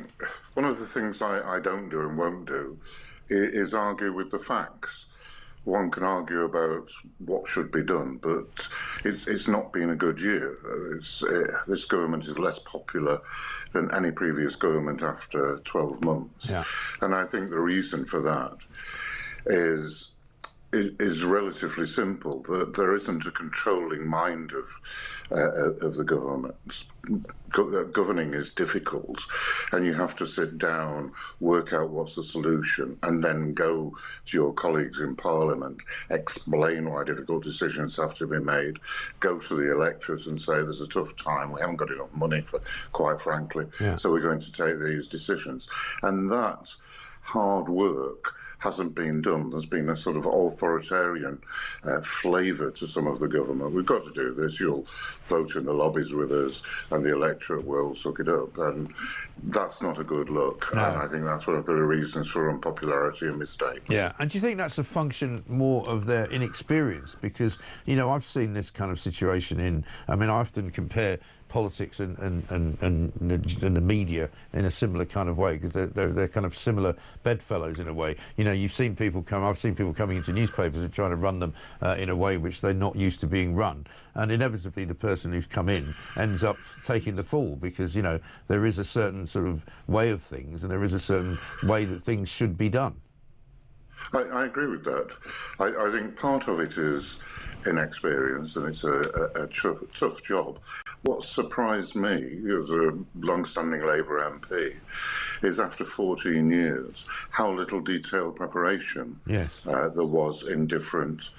one of the things I don't do and won't do is argue with the facts. One can argue about what should be done, but it's not been a good year. This government is less popular than any previous government after 12 months. Yeah. And I think the reason for that is relatively simple. That there isn't a controlling mind of the government. Governing is difficult, and you have to sit down, work out what's the solution, and then go to your colleagues in Parliament, explain why difficult decisions have to be made, go to the electorate and say there's a tough time, we haven't got enough money, quite frankly, so we're going to take these decisions. And that hard work hasn't been done. There's been a sort of authoritarian flavour to some of the government. We've got to do this. You'll vote in the lobbies with us and the electorate will suck it up. And that's not a good look. No. And I think that's one of the reasons for unpopularity and mistakes. Yeah, and do you think that's a function more of their inexperience? Because, you know, I've seen this kind of situation I often compare politics and the media in a similar kind of way, because they're kind of similar bedfellows in a way. You know, I've seen people coming into newspapers and trying to run them in a way which they're not used to being run, and inevitably the person who's come in ends up taking the fall, because, you know, there is a certain sort of way of things and there is a certain way that things should be done. I agree with that. I think part of it is inexperience, and it's a tough job. What surprised me as a long-standing Labour MP is, after 14 years, how little detailed preparation there was in different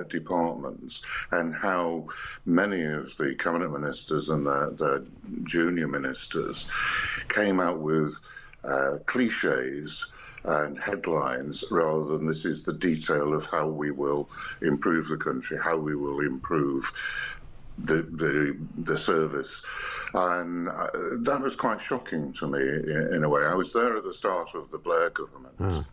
departments, and how many of the cabinet ministers and the junior ministers came out with cliches and headlines rather than this is the detail of how we will improve the country, how we will improve the service. And that was quite shocking to me in a way. I was there at the start of the Blair government.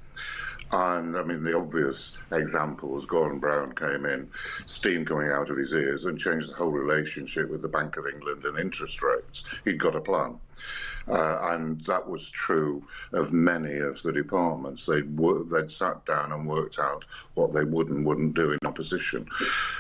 And, I mean, the obvious example was Gordon Brown came in, steam coming out of his ears, and changed the whole relationship with the Bank of England and interest rates. He'd got a plan. And that was true of many of the departments. They'd sat down and worked out what they would and wouldn't do in opposition.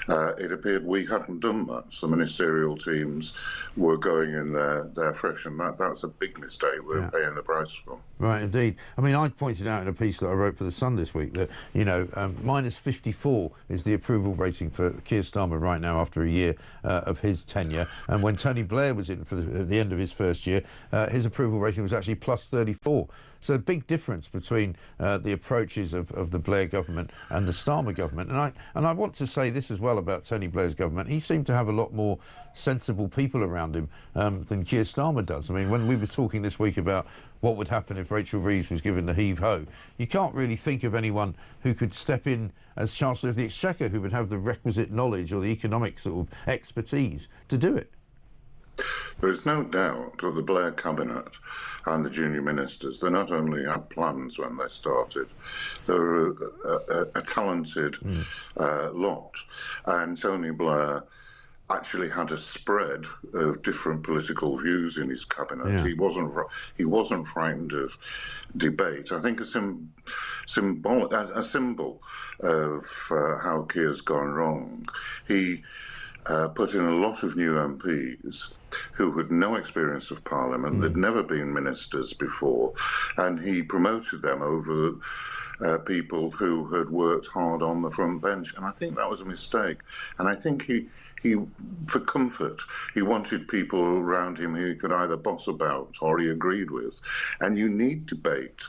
It appeared we hadn't done that. So ministerial teams were going in there fresh, and that's a big mistake we're paying the price for. Right, indeed. I mean, I pointed out in a piece that I wrote for The Sun this week that, you know, minus 54 is the approval rating for Keir Starmer right now after a year of his tenure. And when Tony Blair was in at the end of his first year, his approval rating was actually plus 34. So a big difference between the approaches of the Blair government and the Starmer government. And I want to say this as well about Tony Blair's government. He seemed to have a lot more sensible people around him than Keir Starmer does. I mean, when we were talking this week about what would happen if Rachel Reeves was given the heave-ho, you can't really think of anyone who could step in as Chancellor of the Exchequer who would have the requisite knowledge or the economic sort of expertise to do it. There is no doubt that the Blair cabinet and the junior ministers, they not only had plans when they started, they were a talented lot. And Tony Blair actually had a spread of different political views in his cabinet. Yeah. He wasn't frightened of debate. I think a symbol of how Keir's gone wrong. He put in a lot of new MPs who had no experience of Parliament, they'd never been ministers before, and he promoted them over people who had worked hard on the front bench, and I think that was a mistake. And I think he for comfort, he wanted people around him he could either boss about or he agreed with. And you need debate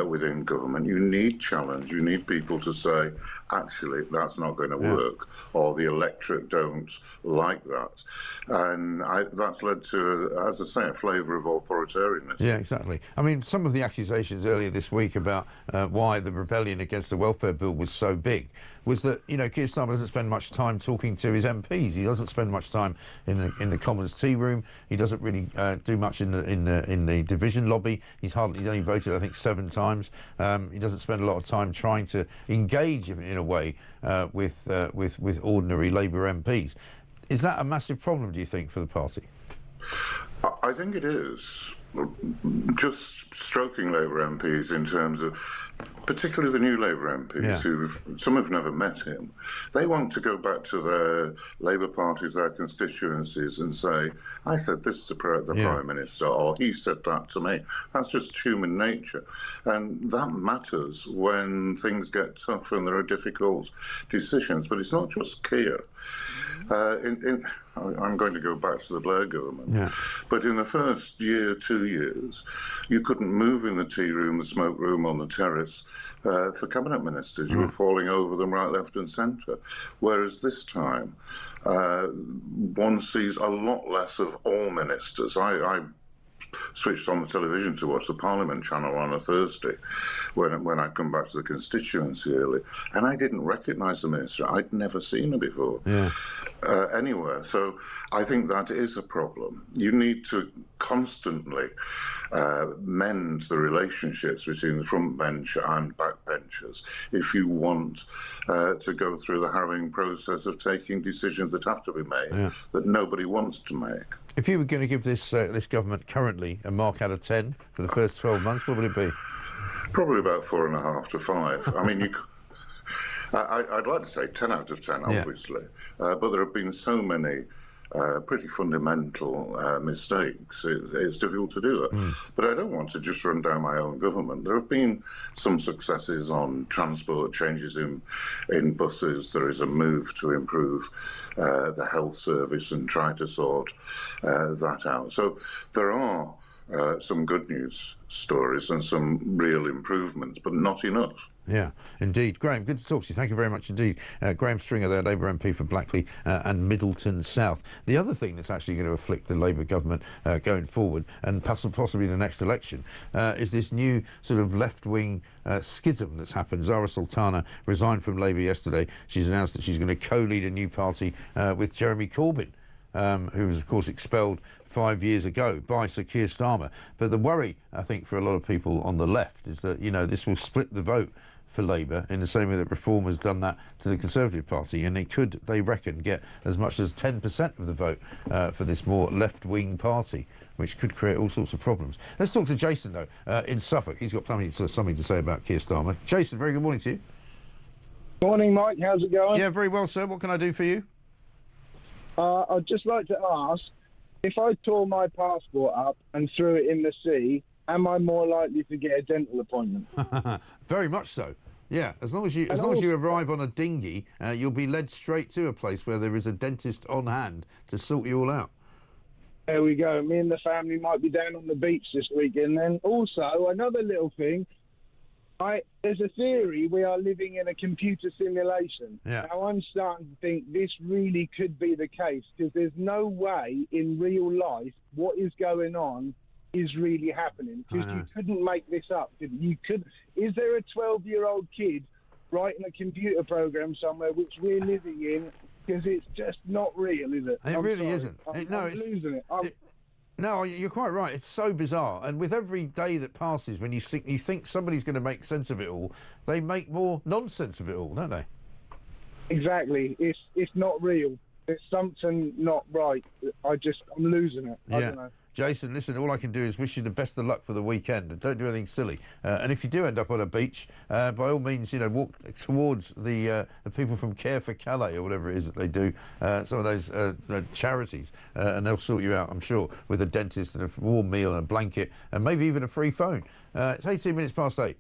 within government. You need challenge. You need people to say, actually, that's not going to work, or the electorate don't like that. And that's led to, as I say, a flavour of authoritarianism. Yeah, exactly. I mean, some of the accusations earlier this week about why the rebellion against the welfare bill was so big was that, you know, Keir Starmer doesn't spend much time talking to his MPs. He doesn't spend much time in the Commons tea room. He doesn't really do much in the division lobby. He's only voted, I think, 7 times. He doesn't spend a lot of time trying to engage in a way with ordinary Labour MPs. Is that a massive problem, do you think, for the party? I think it is. Just stroking Labour MPs in terms of, particularly the new Labour MPs, who some have never met him, they want to go back to their Labour parties, their constituencies, and say, I said this to the Prime Minister, or he said that to me. That's just human nature. And that matters when things get tough and there are difficult decisions. But it's not just Keir. I'm going to go back to the Blair government. But in the first year, 2 years, you couldn't move in the tea room, the smoke room, on the terrace for cabinet ministers. You were falling over them right, left and centre. Whereas this time, one sees a lot less of all ministers. I switched on the television to watch the Parliament channel on a Thursday when I come back to the constituency early, and I didn't recognise the minister. I'd never seen her before anywhere. So I think that is a problem. You need to constantly mend the relationships between the front bench and backbenchers if you want to go through the harrowing process of taking decisions that have to be made that nobody wants to make. If you were going to give this government currently a mark out of 10 for the first 12 months, what would it be? Probably about 4.5 to 5. I mean, I'd like to say 10 out of 10, obviously, but there have been so many pretty fundamental mistakes. It's difficult to do that. But I don't want to just run down my own government. There have been some successes on transport, changes in buses. There is a move to improve the health service and try to sort that out. So there are some good news stories and some real improvements, but not enough. Yeah, indeed. Graham, good to talk to you. Thank you very much indeed. Graham Stringer there, Labour MP for Blackley and Middleton South. The other thing that's actually going to afflict the Labour government going forward, and possibly the next election, is this new sort of left-wing schism that's happened. Zarah Sultana resigned from Labour yesterday. She's announced that she's going to co-lead a new party with Jeremy Corbyn, who was, of course, expelled 5 years ago by Sir Keir Starmer. But the worry, I think, for a lot of people on the left is that, you know, this will split the vote for Labour in the same way that Reform has done that to the Conservative Party, and it could, they reckon, get as much as 10% of the vote for this more left-wing party, which could create all sorts of problems. Let's talk to Jason, though, in Suffolk. He's got something to say about Keir Starmer. Jason, very good morning to you. Morning, Mike. How's it going? Yeah, very well, sir. What can I do for you? I'd just like to ask, if I tore my passport up and threw it in the sea, am I more likely to get a dental appointment? Very much so. Yeah, as long as you arrive on a dinghy, you'll be led straight to a place where there is a dentist on hand to sort you all out. There we go. Me and the family might be down on the beach this weekend then. Also, another little thing, there's a theory we are living in a computer simulation. Yeah. Now, I'm starting to think this really could be the case, because there's no way in real life what is going on is really happening, because you couldn't make this up. Is there a 12-year-old kid writing a computer program somewhere which we're living in? Because it's just not real, is it? It really isn't. I'm losing it. No, you're quite right. It's so bizarre. And with every day that passes, when you think somebody's going to make sense of it all, they make more nonsense of it all, don't they? Exactly. It's not real. There's something not right. I'm losing it. I don't know. Jason, listen, all I can do is wish you the best of luck for the weekend, and don't do anything silly. And if you do end up on a beach, by all means, walk towards the people from Care for Calais or whatever it is that they do, some of those charities, and they'll sort you out, I'm sure, with a dentist and a warm meal and a blanket, and maybe even a free phone. It's 18 minutes past 8.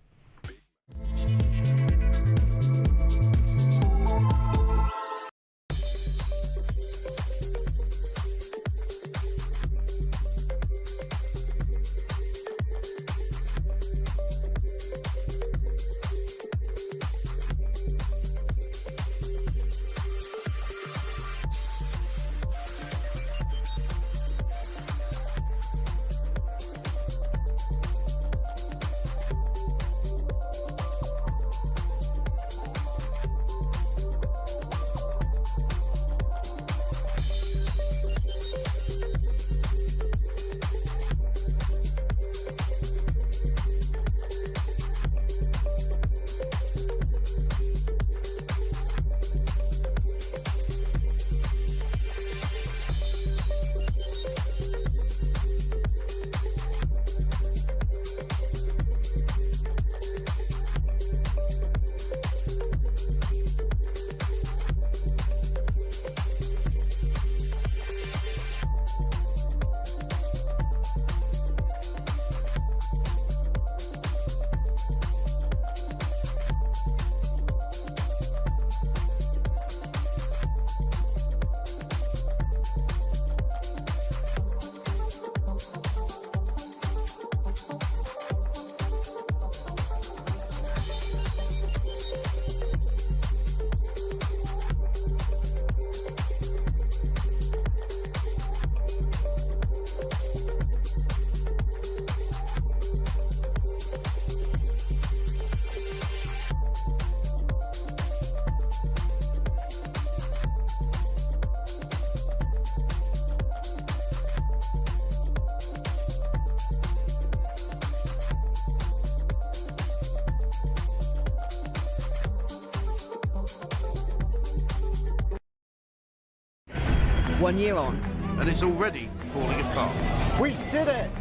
1 year on. And it's already falling apart. We did it!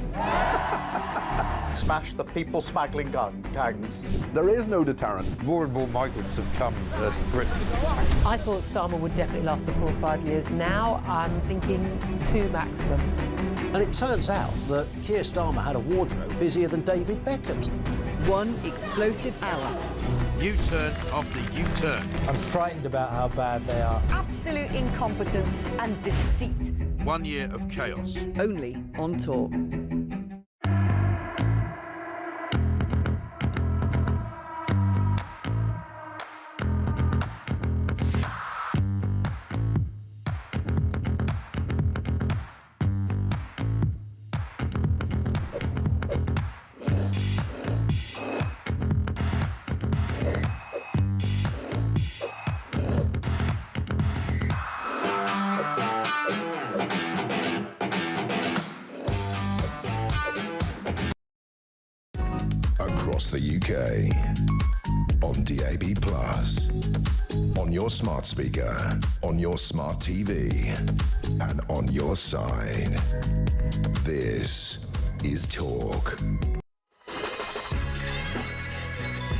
Smash the people smuggling gangs. There is no deterrent. More and more migrants have come to Britain. I thought Starmer would definitely last the full 5 years. Now I'm thinking 2 maximum. And it turns out that Keir Starmer had a wardrobe busier than David Beckham's. 1 explosive hour. U-turn after U-turn. I'm frightened about how bad they are. Absolute incompetence and deceit. 1 year of chaos. Only on Talk. Across the UK, on DAB+, on your smart speaker, on your smart TV, and on your side. This is Talk.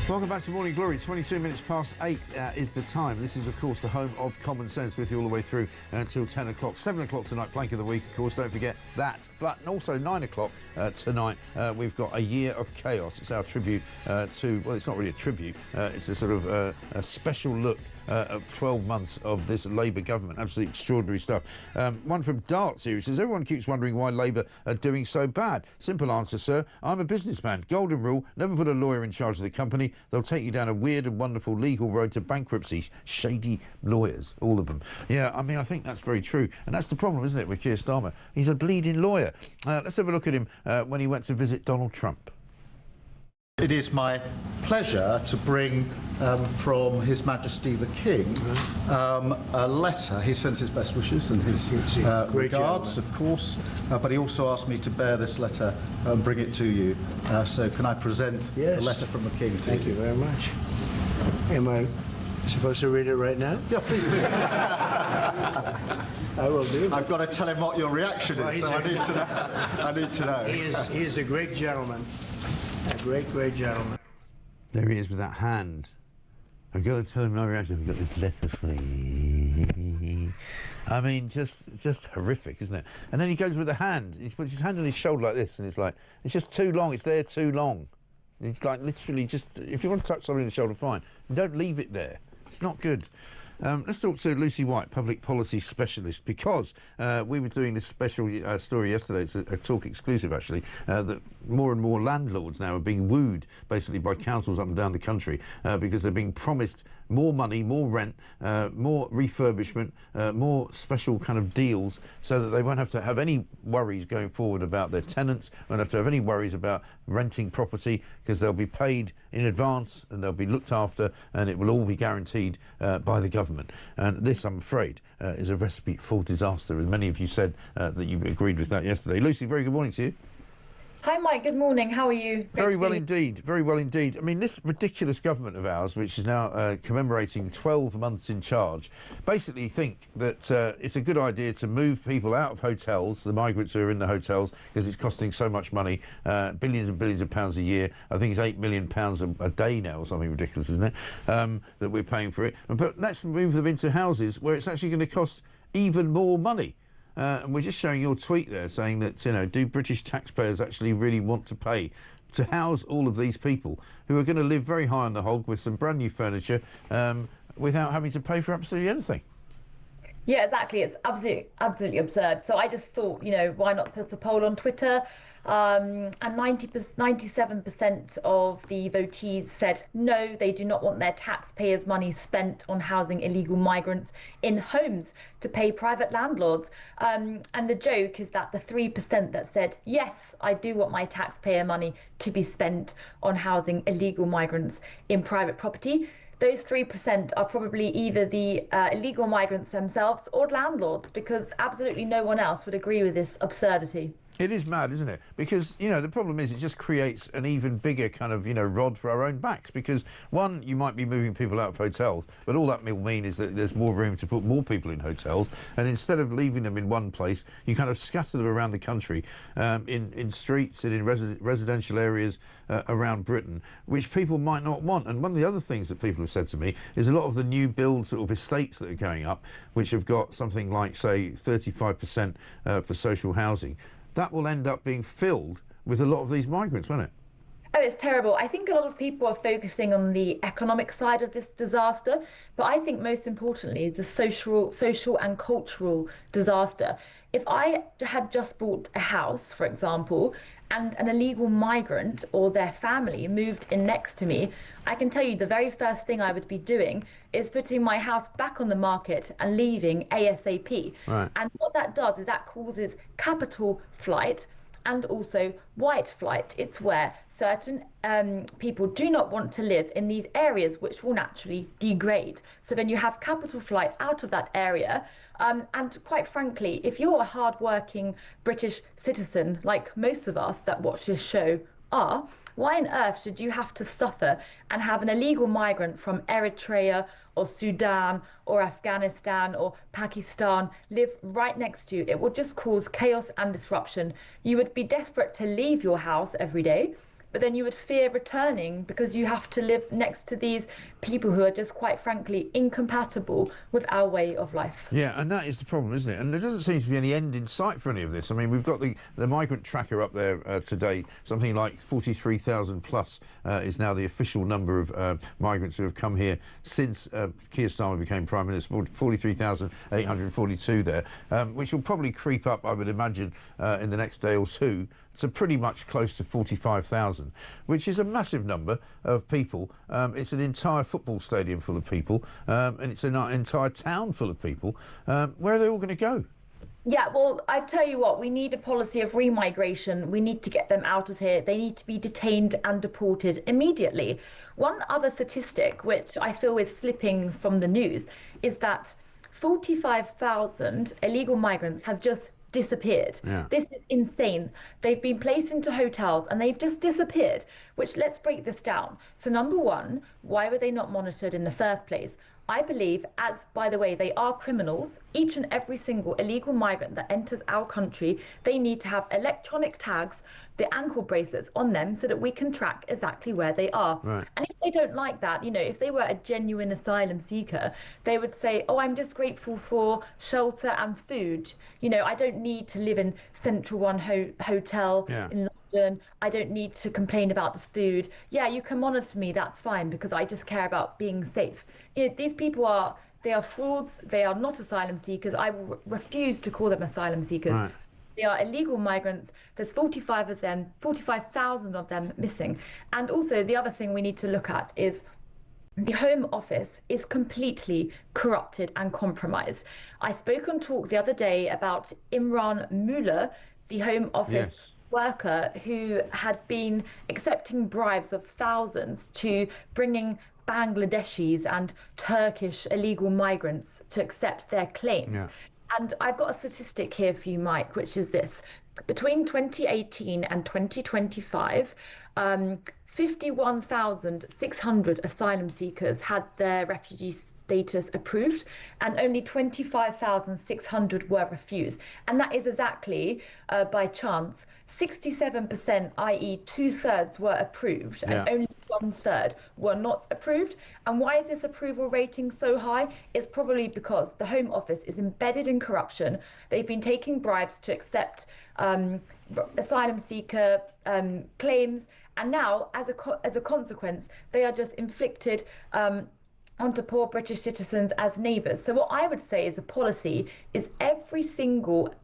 Welcome back to Morning Glory. 22 minutes past 8 is the time. This is, of course, the home of common sense with you all the way through until 10 o'clock. 7 o'clock tonight, Plank of the Week, of course, don't forget that. But also 9 o'clock tonight, we've got A Year of Chaos. It's our tribute to, well, it's not really a tribute. It's a sort of a special look at 12 months of this Labour government. Absolutely extraordinary stuff. One from Darts here, says, everyone keeps wondering why Labour are doing so bad. Simple answer, sir. I'm a businessman. Golden rule, never put a lawyer in charge of the company. They'll take you down a weird and wonderful legal road to bankruptcy. Shady lawyers, all of them. Yeah, I mean, I think that's very true. And that's the problem, isn't it, with Keir Starmer? He's a bleeding lawyer. Let's have a look at him when he went to visit Donald Trump. It is my pleasure to bring from His Majesty the King a letter. He sends his best wishes and his regards, of course, but he also asked me to bear this letter and bring it to you. So can I present the letter from the King to you? Thank you very much. Am I supposed to read it right now? Yeah, please do. I will do. I've got to tell him what your reaction is, so I need to know. I need to know. He is a great gentleman. A great, great gentleman. There he is with that hand. I've got to tell him my reaction. I've got this letter for you. I mean, just horrific, isn't it? And then he goes with the hand. He puts his hand on his shoulder like this, and it's like, it's just too long. It's there too long. It's like literally just, if you want to touch somebody on the shoulder, fine. Don't leave it there. It's not good. Let's talk to Lucy White, public policy specialist, because we were doing this special story yesterday. It's a Talk exclusive, actually, that more and more landlords now are being wooed, basically, by councils up and down the country because they're being promised more money, more rent, more refurbishment, more special kind of deals, so that they won't have to have any worries going forward about their tenants, won't have to have any worries about renting property, because they'll be paid in advance and they'll be looked after, and it will all be guaranteed by the government. And this, I'm afraid, is a recipe for disaster, as many of you said that you agreed with that yesterday. Lucy, very good morning to you. Hi, Mike. Good morning. How are you? Very well indeed. Very well indeed. I mean, this ridiculous government of ours, which is now commemorating 12 months in charge, basically think that it's a good idea to move people out of hotels, the migrants who are in the hotels, because it's costing so much money, billions and billions of pounds a year. I think it's £8 million a day now or something ridiculous, isn't it, that we're paying for it. But let's move them into houses where it's actually going to cost even more money. And we're just showing your tweet there saying that, you know, do British taxpayers actually really want to pay to house all of these people who are going to live very high on the hog with some brand new furniture without having to pay for absolutely anything? Yeah, exactly. It's absolutely absurd. So I just thought, you know, why not put a poll on Twitter? And 97% of the votees said no, they do not want their taxpayers' money spent on housing illegal migrants in homes to pay private landlords. And the joke is that the 3% that said yes, I do want my taxpayer money to be spent on housing illegal migrants in private property, those 3% are probably either the illegal migrants themselves or landlords, because absolutely no one else would agree with this absurdity. It is mad, isn't it? Because, you know, the problem is it just creates an even bigger kind of, you know, rod for our own backs. Because, one, you might be moving people out of hotels, but all that will mean is that there's more room to put more people in hotels. And instead of leaving them in one place, you kind of scatter them around the country, in streets and in residential areas around Britain, which people might not want. And one of the other things that people have said to me is a lot of the new build sort of estates that are going up, which have got something like, say, 35% for social housing, that will end up being filled with a lot of these migrants, won't it? Oh, it's terrible. I think a lot of people are focusing on the economic side of this disaster, but I think most importantly is the social and cultural disaster. If I had just bought a house, for example, and an illegal migrant or their family moved in next to me, I can tell you the very first thing I would be doing is putting my house back on the market and leaving ASAP. Right. And what that does is that causes capital flight and also white flight. It's where certain people do not want to live in these areas which will naturally degrade. So then you have capital flight out of that area. And quite frankly, if you're a hard-working British citizen, like most of us that watch this show are, why on earth should you have to suffer and have an illegal migrant from Eritrea or Sudan or Afghanistan or Pakistan live right next to you? It would just cause chaos and disruption. You would be desperate to leave your house every day, but then you would fear returning because you have to live next to these people who are just, quite frankly, incompatible with our way of life. Yeah, and that is the problem, isn't it? And there doesn't seem to be any end in sight for any of this. I mean, we've got the migrant tracker up there today. Something like 43,000 plus is now the official number of migrants who have come here since Keir Starmer became Prime Minister. 43,842 there, which will probably creep up, I would imagine, in the next day or two, to pretty much close to 45,000, which is a massive number of people. It's an entire football stadium full of people, and it's an entire town full of people. Where are they all going to go? Yeah, well, I tell you what, we need a policy of remigration. We need to get them out of here. They need to be detained and deported immediately. One other statistic, which I feel is slipping from the news, is that 45,000 illegal migrants have just disappeared. Yeah. This is insane. They've been placed into hotels and they've just disappeared, which, let's break this down. So number one, why were they not monitored in the first place? I believe, as, by the way, they are criminals, each and every single illegal migrant that enters our country, they need to have electronic tags, the ankle bracelets on them so that we can track exactly where they are. Right. And if they don't like that, you know, if they were a genuine asylum seeker, they would say, oh, I'm just grateful for shelter and food. You know, I don't need to live in Central One Hotel in London. I don't need to complain about the food. Yeah, you can monitor me, that's fine, because I just care about being safe. You know, these people they are frauds. They are not asylum seekers. I will refuse to call them asylum seekers. Right. They are illegal migrants. There's 45,000 of them missing. And also the other thing we need to look at is the Home Office is completely corrupted and compromised. I spoke on Talk the other day about Imran Mullah, the Home Office worker who had been accepting bribes of thousands to bringing Bangladeshis and Turkish illegal migrants to accept their claims. Yeah. And I've got a statistic here for you, Mike, which is this. Between 2018 and 2025, 51,600 asylum seekers had their refugee status approved, and only 25,600 were refused. And that is exactly by chance. 67%, i.e. 2/3 were approved, and only 1/3 were not approved. And why is this approval rating so high? It's probably because the Home Office is embedded in corruption. They've been taking bribes to accept asylum seeker claims, and now, as a consequence, they are just inflicted onto poor British citizens as neighbours. So what I would say is a policy is every single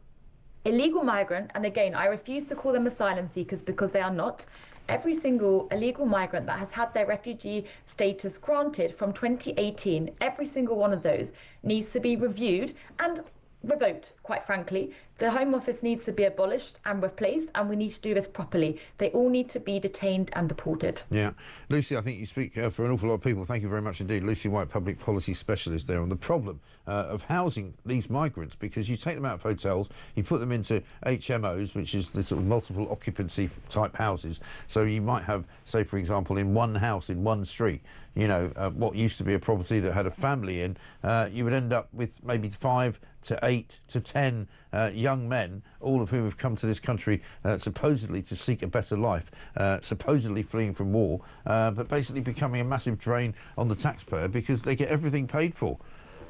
illegal migrant, and again, I refuse to call them asylum seekers because they are not, every single illegal migrant that has had their refugee status granted from 2018, every single one of those needs to be reviewed. And revoked, quite frankly. The Home Office needs to be abolished and replaced, and we need to do this properly. They all need to be detained and deported. Yeah. Lucy, I think you speak for an awful lot of people. Thank you very much indeed. Lucy White, Public Policy Specialist there on the problem of housing these migrants, because you take them out of hotels, you put them into HMOs, which is the sort of multiple occupancy type houses. So you might have, say, for example, in one house, in one street, you know, what used to be a property that had a family in, you would end up with maybe 5 to 8 to 10 young men, all of whom have come to this country supposedly to seek a better life, supposedly fleeing from war, but basically becoming a massive drain on the taxpayer because they get everything paid for.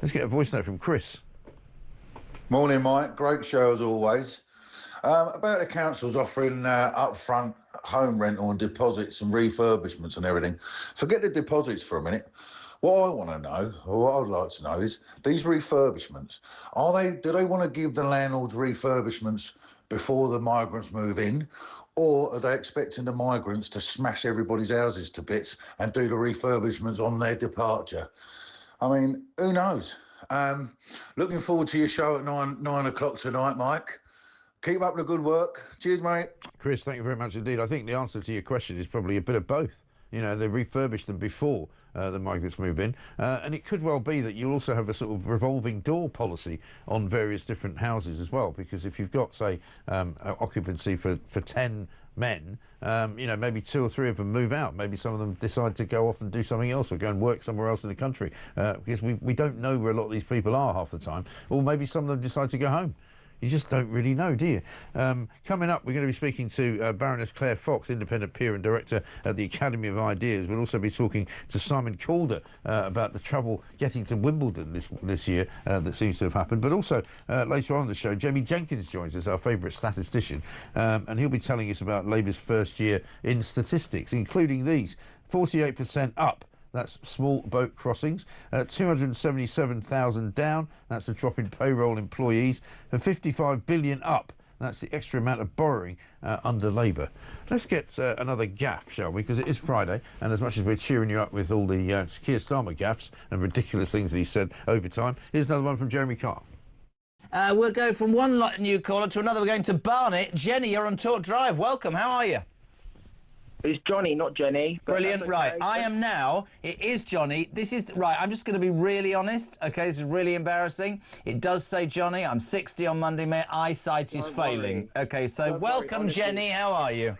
Let's get a voice note from Chris. Morning, Mike. Great show as always. About the councils offering upfront home rental and deposits and refurbishments and everything. Forget the deposits for a minute. What I want to know, or what I'd like to know, is these refurbishments. Do they want to give the landlords refurbishments before the migrants move in, or are they expecting the migrants to smash everybody's houses to bits and do the refurbishments on their departure? I mean, who knows? Looking forward to your show at 9 o'clock tonight, Mike. Keep up the good work. Cheers, mate. Chris, thank you very much indeed. I think the answer to your question is probably a bit of both. You know, they refurbish them before the migrants move in. And it could well be that you'll also have a sort of revolving door policy on various different houses as well, because if you've got, say, occupancy for 10 men, you know, maybe 2 or 3 of them move out. Maybe some of them decide to go off and do something else or go and work somewhere else in the country, because we don't know where a lot of these people are half the time. Or maybe some of them decide to go home. You just don't really know, do you? Coming up, we're going to be speaking to Baroness Claire Fox, Independent Peer and Director at the Academy of Ideas. We'll also be talking to Simon Calder about the trouble getting to Wimbledon this year that seems to have happened. But also, later on in the show, Jamie Jenkins joins us, our favourite statistician, and he'll be telling us about Labour's first year in statistics, including these: 48% up. That's small boat crossings. 277,000 down. That's a drop in payroll employees. And 55 billion up. That's the extra amount of borrowing under Labour. Let's get another gaff, shall we? Because it is Friday, and as much as we're cheering you up with all the Keir Starmer gaffs and ridiculous things that he said over time, here's another one from Jeremy Carr. We'll go from one new caller to another. We're going to Barnet. Jenny, you're on Talk Drive. Welcome. How are you? It's Johnny, not Jenny. Brilliant. Right, I am now. It is Johnny. This is right. I'm just going to be really honest. Okay, this is really embarrassing. It does say Johnny. I'm 60 on Monday. My eyesight is failing. Okay, so welcome, Jenny. How are you?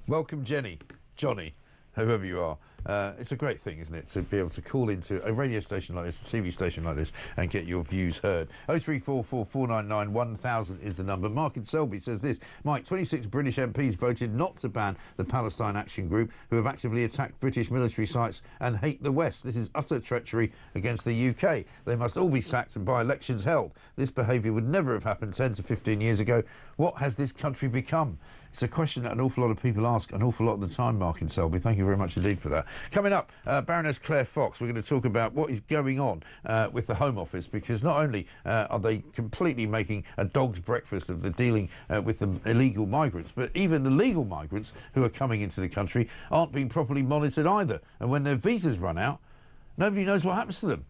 Welcome, Jenny. Johnny, whoever you are. It's a great thing, isn't it, to be able to call into a radio station like this, a TV station like this, and get your views heard. 0344 499 1000 is the number. Mark in Selby says this: Mike, 26 British MPs voted not to ban the Palestine Action Group, who have actively attacked British military sites and hate the West. This is utter treachery against the UK. They must all be sacked and by-elections held. This behaviour would never have happened 10 to 15 years ago. What has this country become? It's a question that an awful lot of people ask an awful lot of the time, Mark in Selby. Thank you very much indeed for that. Coming up, Baroness Claire Fox. We're going to talk about what is going on with the Home Office, because not only are they completely making a dog's breakfast of the dealing with the illegal migrants, but even the legal migrants who are coming into the country aren't being properly monitored either. And when their visas run out, nobody knows what happens to them.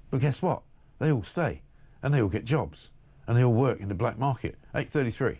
But guess what? They all stay, and they all get jobs, and they all work in the black market. 8:33.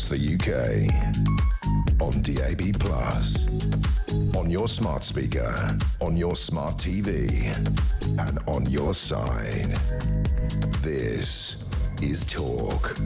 across the UK. On DAB+, on your smart speaker, on your smart TV, and on your side. This is Talk.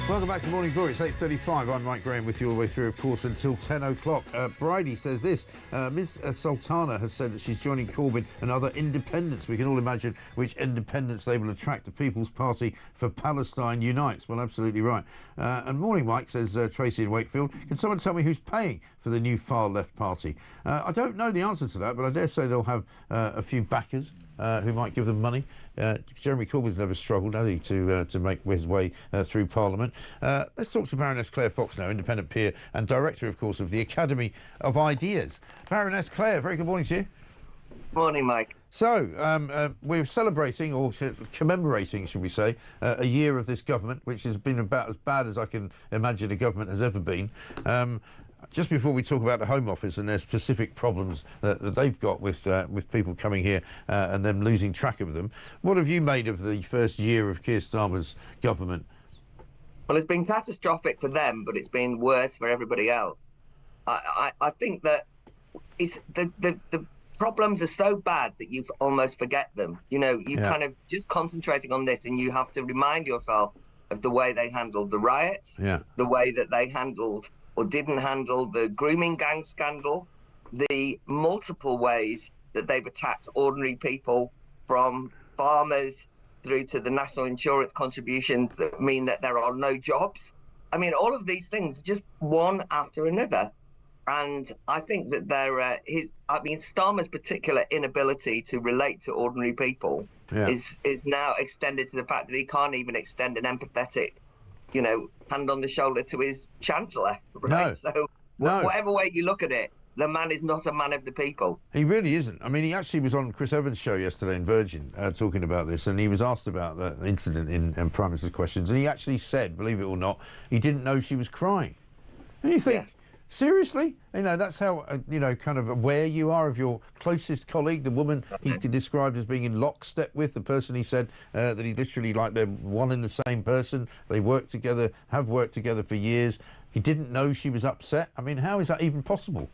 Welcome back to Morning Glory. It's 8:35. I'm Mike Graham with you all the way through, of course, until 10 o'clock. Bridie says this. Ms. Sultana has said that she's joining Corbyn and other independents. We can all imagine which independents they will attract. The People's Party for Palestine unites. Well, absolutely right. And Morning Mike, says Tracy in Wakefield. Can someone tell me who's paying for the new far-left party? I don't know the answer to that, but I dare say they'll have a few backers who might give them money. Jeremy Corbyn's never struggled, has he, to make his way through Parliament. Let's talk to Baroness Claire Fox now, independent peer and director, of course, of the Academy of Ideas. Baroness Claire, very good morning to you. Morning, Mike. So, we're celebrating, or commemorating, should we say, a year of this government, which has been about as bad as I can imagine a government has ever been. Just before we talk about the Home Office and their specific problems that they've got with people coming here and them losing track of them, what have you made of the first year of Keir Starmer's government? Well, it's been catastrophic for them, but it's been worse for everybody else. I think that it's the problems are so bad that you almost forget them. You know, you kind of just concentrating on this, and you have to remind yourself of the way they handled the riots, the way that they handled or didn't handle the grooming gang scandal, the multiple ways that they've attacked ordinary people, from farmers through to the national insurance contributions that mean that there are no jobs. I mean, all of these things, just one after another. And I think that Starmer's particular inability to relate to ordinary people is now extended to the fact that he can't even extend an empathetic, hand on the shoulder to his chancellor, right? No. So whatever way you look at it, the man is not a man of the people. He really isn't. I mean, he actually was on Chris Evans' show yesterday in Virgin talking about this, and he was asked about the incident in Prime Minister's Questions, and he actually said, believe it or not, he didn't know she was crying. And you think, seriously? That's how, kind of aware you are of your closest colleague, the woman he described as being in lockstep with, the person he said that he literally, like, they're one and the same person. They work together, have worked together for years. He didn't know she was upset. I mean, how is that even possible?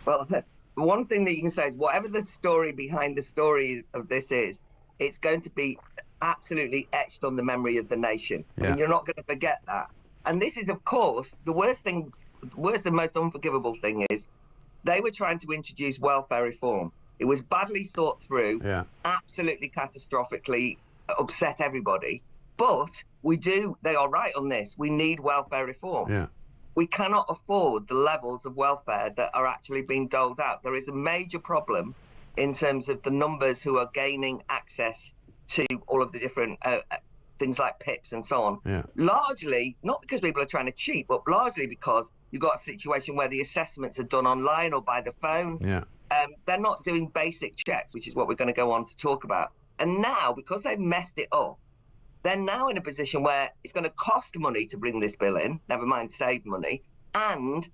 Well, one thing that you can say is whatever the story behind the story of this is, it's going to be absolutely etched on the memory of the nation. Yeah. And you're not going to forget that. And this is, of course, the worst and most unforgivable thing is they were trying to introduce welfare reform. It was badly thought through, absolutely catastrophically upset everybody. But they are right on this. We need welfare reform. Yeah. We cannot afford the levels of welfare that are actually being doled out. There is a major problem in terms of the numbers who are gaining access to all of the different things like PIPs and so on. Yeah. Largely, not because people are trying to cheat, but largely because you've got a situation where the assessments are done online or by the phone. Yeah. They're not doing basic checks, which is what we're going to go on to talk about. And now, because they've messed it up, they're now in a position where it's going to cost money to bring this bill in, never mind save money, and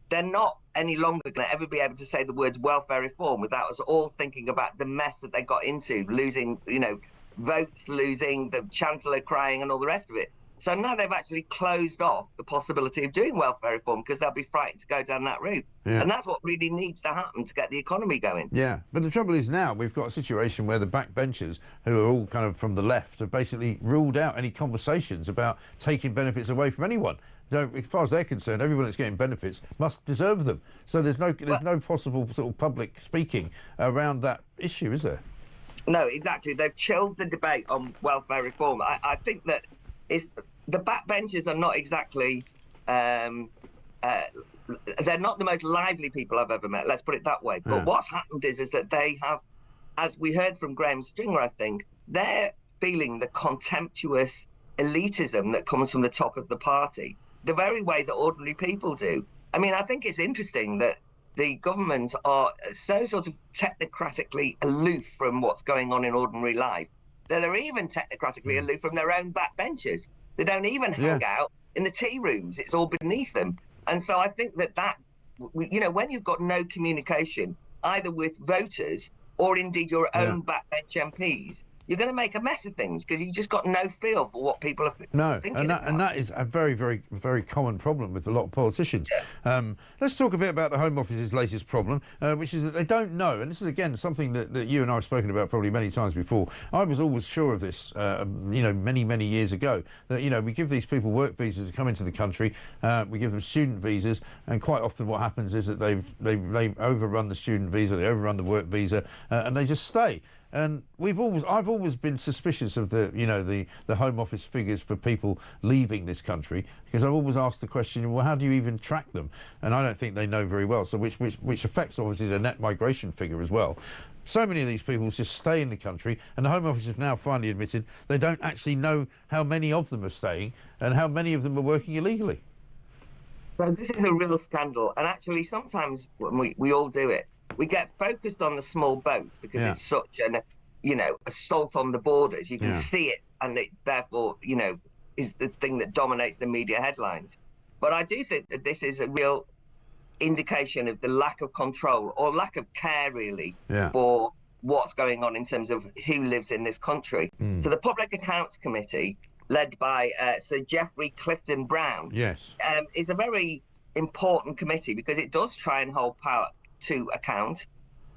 they're not any longer going to ever be able to say the words welfare reform without us all thinking about the mess that they got into, losing, votes, losing, the Chancellor crying and all the rest of it. So now they've actually closed off the possibility of doing welfare reform because they'll be frightened to go down that route. Yeah. And that's what really needs to happen to get the economy going. Yeah, but the trouble is now we've got a situation where the backbenchers, who are all kind of from the left, have basically ruled out any conversations about taking benefits away from anyone. So as far as they're concerned, everyone that's getting benefits must deserve them. So there's no possible sort of public speaking around that issue, is there? No, exactly. They've chilled the debate on welfare reform. I think that the backbenchers are not exactly they're not the most lively people I've ever met, let's put it that way. But what's happened is that they have, as we heard from Graham Stringer, I think, they're feeling the contemptuous elitism that comes from the top of the party, the very way that ordinary people do. I mean, I think it's interesting that the governments are so sort of technocratically aloof from what's going on in ordinary life that they're even technocratically aloof from their own backbenchers. They don't even hang out in the tea rooms. It's all beneath them. And so I think that, when you've got no communication, either with voters or indeed your own backbench MPs, you're going to make a mess of things because you just got no feel for what people are thinking. And that is a very, very, very common problem with a lot of politicians. Let's talk a bit about the Home Office's latest problem, which is that they don't know, and this is again something that you and I have spoken about probably many times before. I was always sure of this, many years ago, that we give these people work visas to come into the country, we give them student visas, and quite often what happens is that they overrun the student visa, they overrun the work visa, and they just stay. And I've always been suspicious of the Home Office figures for people leaving this country, because I've always asked the question, well, how do you even track them? And I don't think they know very well. So which affects obviously the net migration figure as well. So many of these people just stay in the country, and the Home Office has now finally admitted they don't actually know how many of them are staying and how many of them are working illegally. Well, this is a real scandal, and actually sometimes when we all do it, we get focused on the small boats because it's such an, assault on the borders. You can see it, and it therefore, is the thing that dominates the media headlines. But I do think that this is a real indication of the lack of control or lack of care, really, for what's going on in terms of who lives in this country. So the Public Accounts Committee, led by Sir Geoffrey Clifton Brown, is a very important committee because it does try and hold power to account.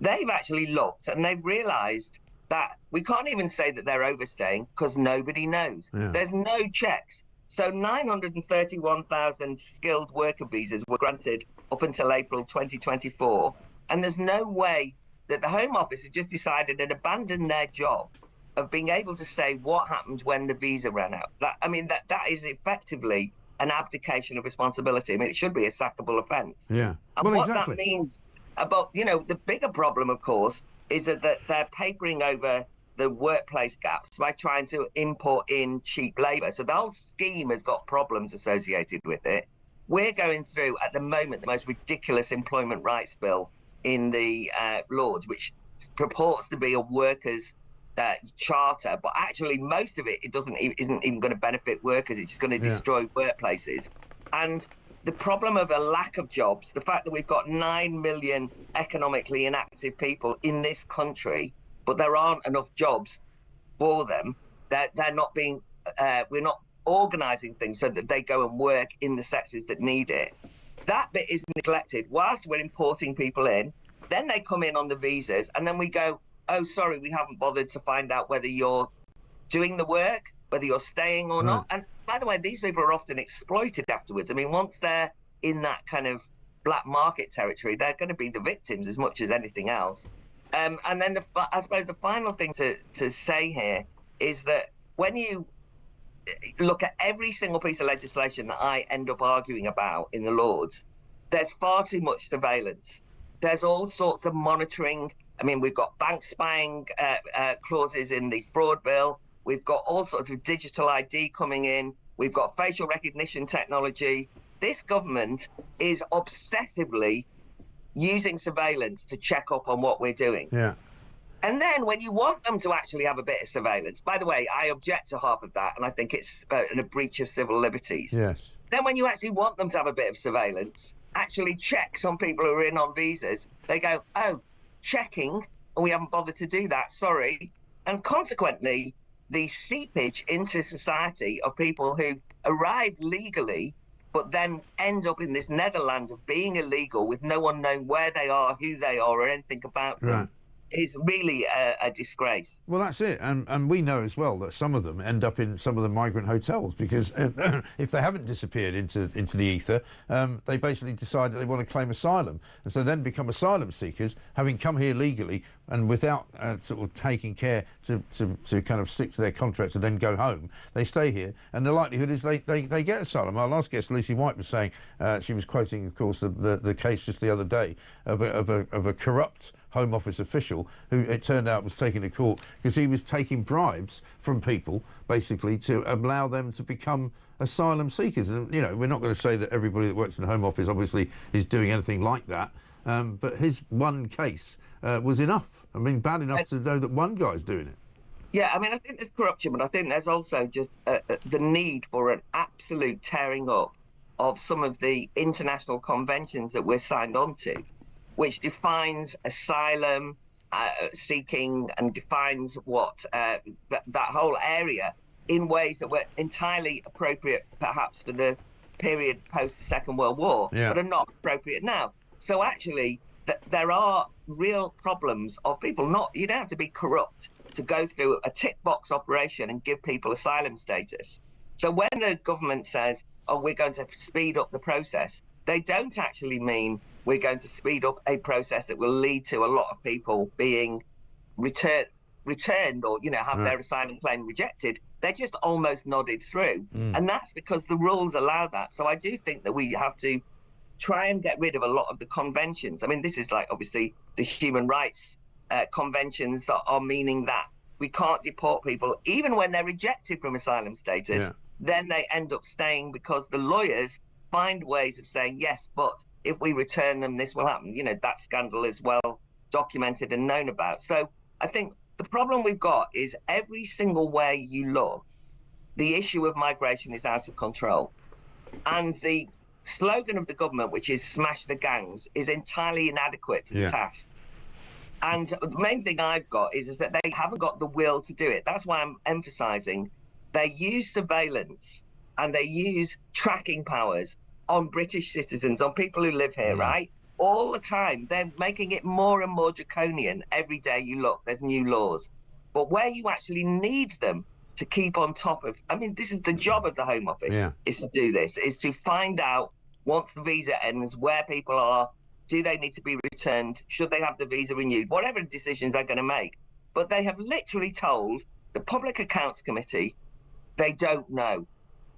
They've actually looked and they've realised that we can't even say that they're overstaying because nobody knows. There's no checks. So 931,000 skilled worker visas were granted up until April 2024, and there's no way that the Home Office has just decided and abandoned their job of being able to say what happened when the visa ran out. That is effectively an abdication of responsibility. I mean, it should be a sackable offence. Yeah. And what that means about, the bigger problem, of course, is that they're papering over the workplace gaps by trying to import in cheap labour. So the whole scheme has got problems associated with it. We're going through, at the moment, the most ridiculous employment rights bill in the Lords, which purports to be a workers' charter, but actually most of it isn't even going to benefit workers. It's just going to destroy workplaces. And the problem of a lack of jobs, the fact that we've got 9 million economically inactive people in this country, but there aren't enough jobs for them, they're not being, we're not organising things so that they go and work in the sectors that need it. That bit is neglected whilst we're importing people in. Then they come in on the visas, and then we go, oh, sorry, we haven't bothered to find out whether you're doing the work, whether you're staying or not. And by the way, these people are often exploited afterwards. I mean, once they're in that kind of black market territory, they're going to be the victims as much as anything else. And then I suppose the final thing to say here is that when you look at every single piece of legislation that I end up arguing about in the Lords, there's far too much surveillance. There's all sorts of monitoring. I mean, we've got bank spying clauses in the fraud bill. We've got all sorts of digital ID coming in. We've got facial recognition technology. This government is obsessively using surveillance to check up on what we're doing. Yeah. And then when you want them to actually have a bit of surveillance, by the way, I object to half of that, and I think it's a breach of civil liberties. Yes. Then when you actually want them to have a bit of surveillance, actually check some people who are in on visas, they go, oh, checking, and we haven't bothered to do that, sorry. And consequently, the seepage into society of people who arrive legally but then end up in this Netherlands of being illegal with no one knowing where they are, who they are, or anything about them, is really a disgrace. Well, that's it. And we know as well that some of them end up in some of the migrant hotels because if they haven't disappeared into the ether, they basically decide that they want to claim asylum. And so then become asylum seekers, having come here legally and without sort of taking care to kind of stick to their contracts and then go home. They stay here. And the likelihood is they get asylum. Our last guest, Lucy White, was saying, she was quoting, of course, the case just the other day of a corrupt Home Office official who it turned out was taken to court because he was taking bribes from people basically to allow them to become asylum seekers. And we're not going to say that everybody that works in the Home Office obviously is doing anything like that, but his one case was enough. I mean, bad enough to know that one guy's doing it. Yeah, I mean, I think there's corruption, but I think there's also just the need for an absolute tearing up of some of the international conventions that we're signed on to, which defines asylum, seeking and defines what that whole area in ways that were entirely appropriate, perhaps for the period post the Second World War, but are not appropriate now. So actually, there are real problems of people not. You don't have to be corrupt to go through a tick box operation and give people asylum status. So when the government says, "Oh, we're going to speed up the process," they don't actually mean we're going to speed up a process that will lead to a lot of people being returned or, you know, have their asylum claim rejected. They're just almost nodded through. And that's because the rules allow that. So I do think that we have to try and get rid of a lot of the conventions. I mean, this is like, obviously, the human rights conventions that are meaning that we can't deport people, even when they're rejected from asylum status. Then they end up staying because the lawyers find ways of saying, yes, but if we return them, this will happen. You know, that scandal is well documented and known about. So I think the problem we've got is every single way you look, the issue of migration is out of control. And the slogan of the government, which is smash the gangs, is entirely inadequate to the task. And the main thing I've got is that they haven't got the will to do it. That's why I'm emphasising they use surveillance and they use tracking powers on British citizens, on people who live here, right? All the time. They're making it more and more draconian. Every day you look, there's new laws. But where you actually need them to keep on top of, I mean, this is the job of the Home Office, is to do this, is to find out, once the visa ends, where people are, do they need to be returned, should they have the visa renewed, whatever decisions they're going to make. But they have literally told the Public Accounts Committee they don't know.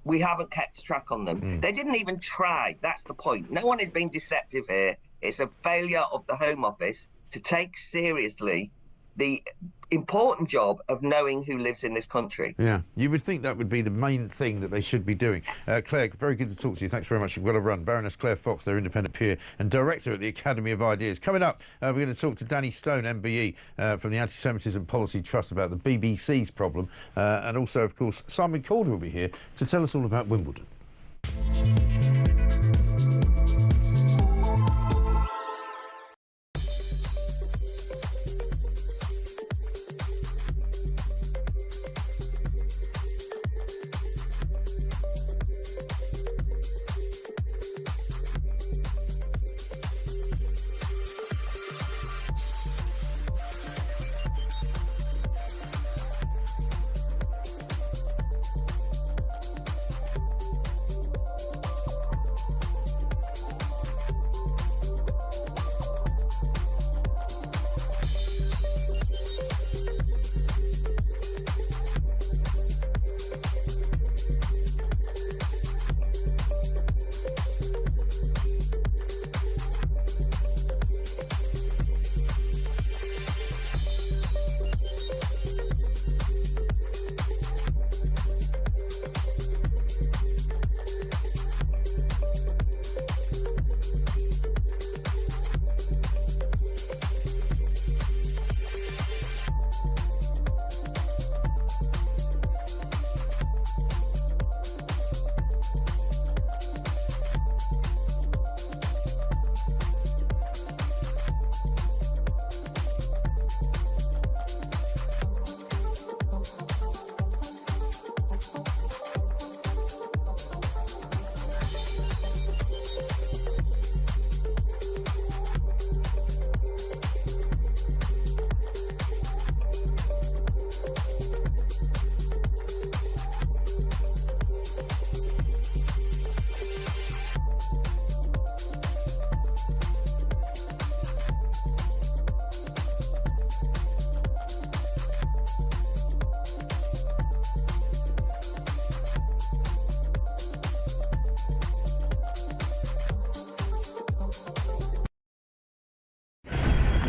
We haven't kept track on them. They didn't even try. That's the point. No one is being deceptive here. It's a failure of the Home Office to take seriously the important job of knowing who lives in this country. Yeah, you would think that would be the main thing that they should be doing. Claire, very good to talk to you. Thanks very much. You've got to run. Baroness Claire Fox, their independent peer and director at the Academy of Ideas. Coming up, we're going to talk to Danny Stone, MBE, from the Anti-Semitism Policy Trust about the BBC's problem. And also, of course, Simon Calder will be here to tell us all about Wimbledon.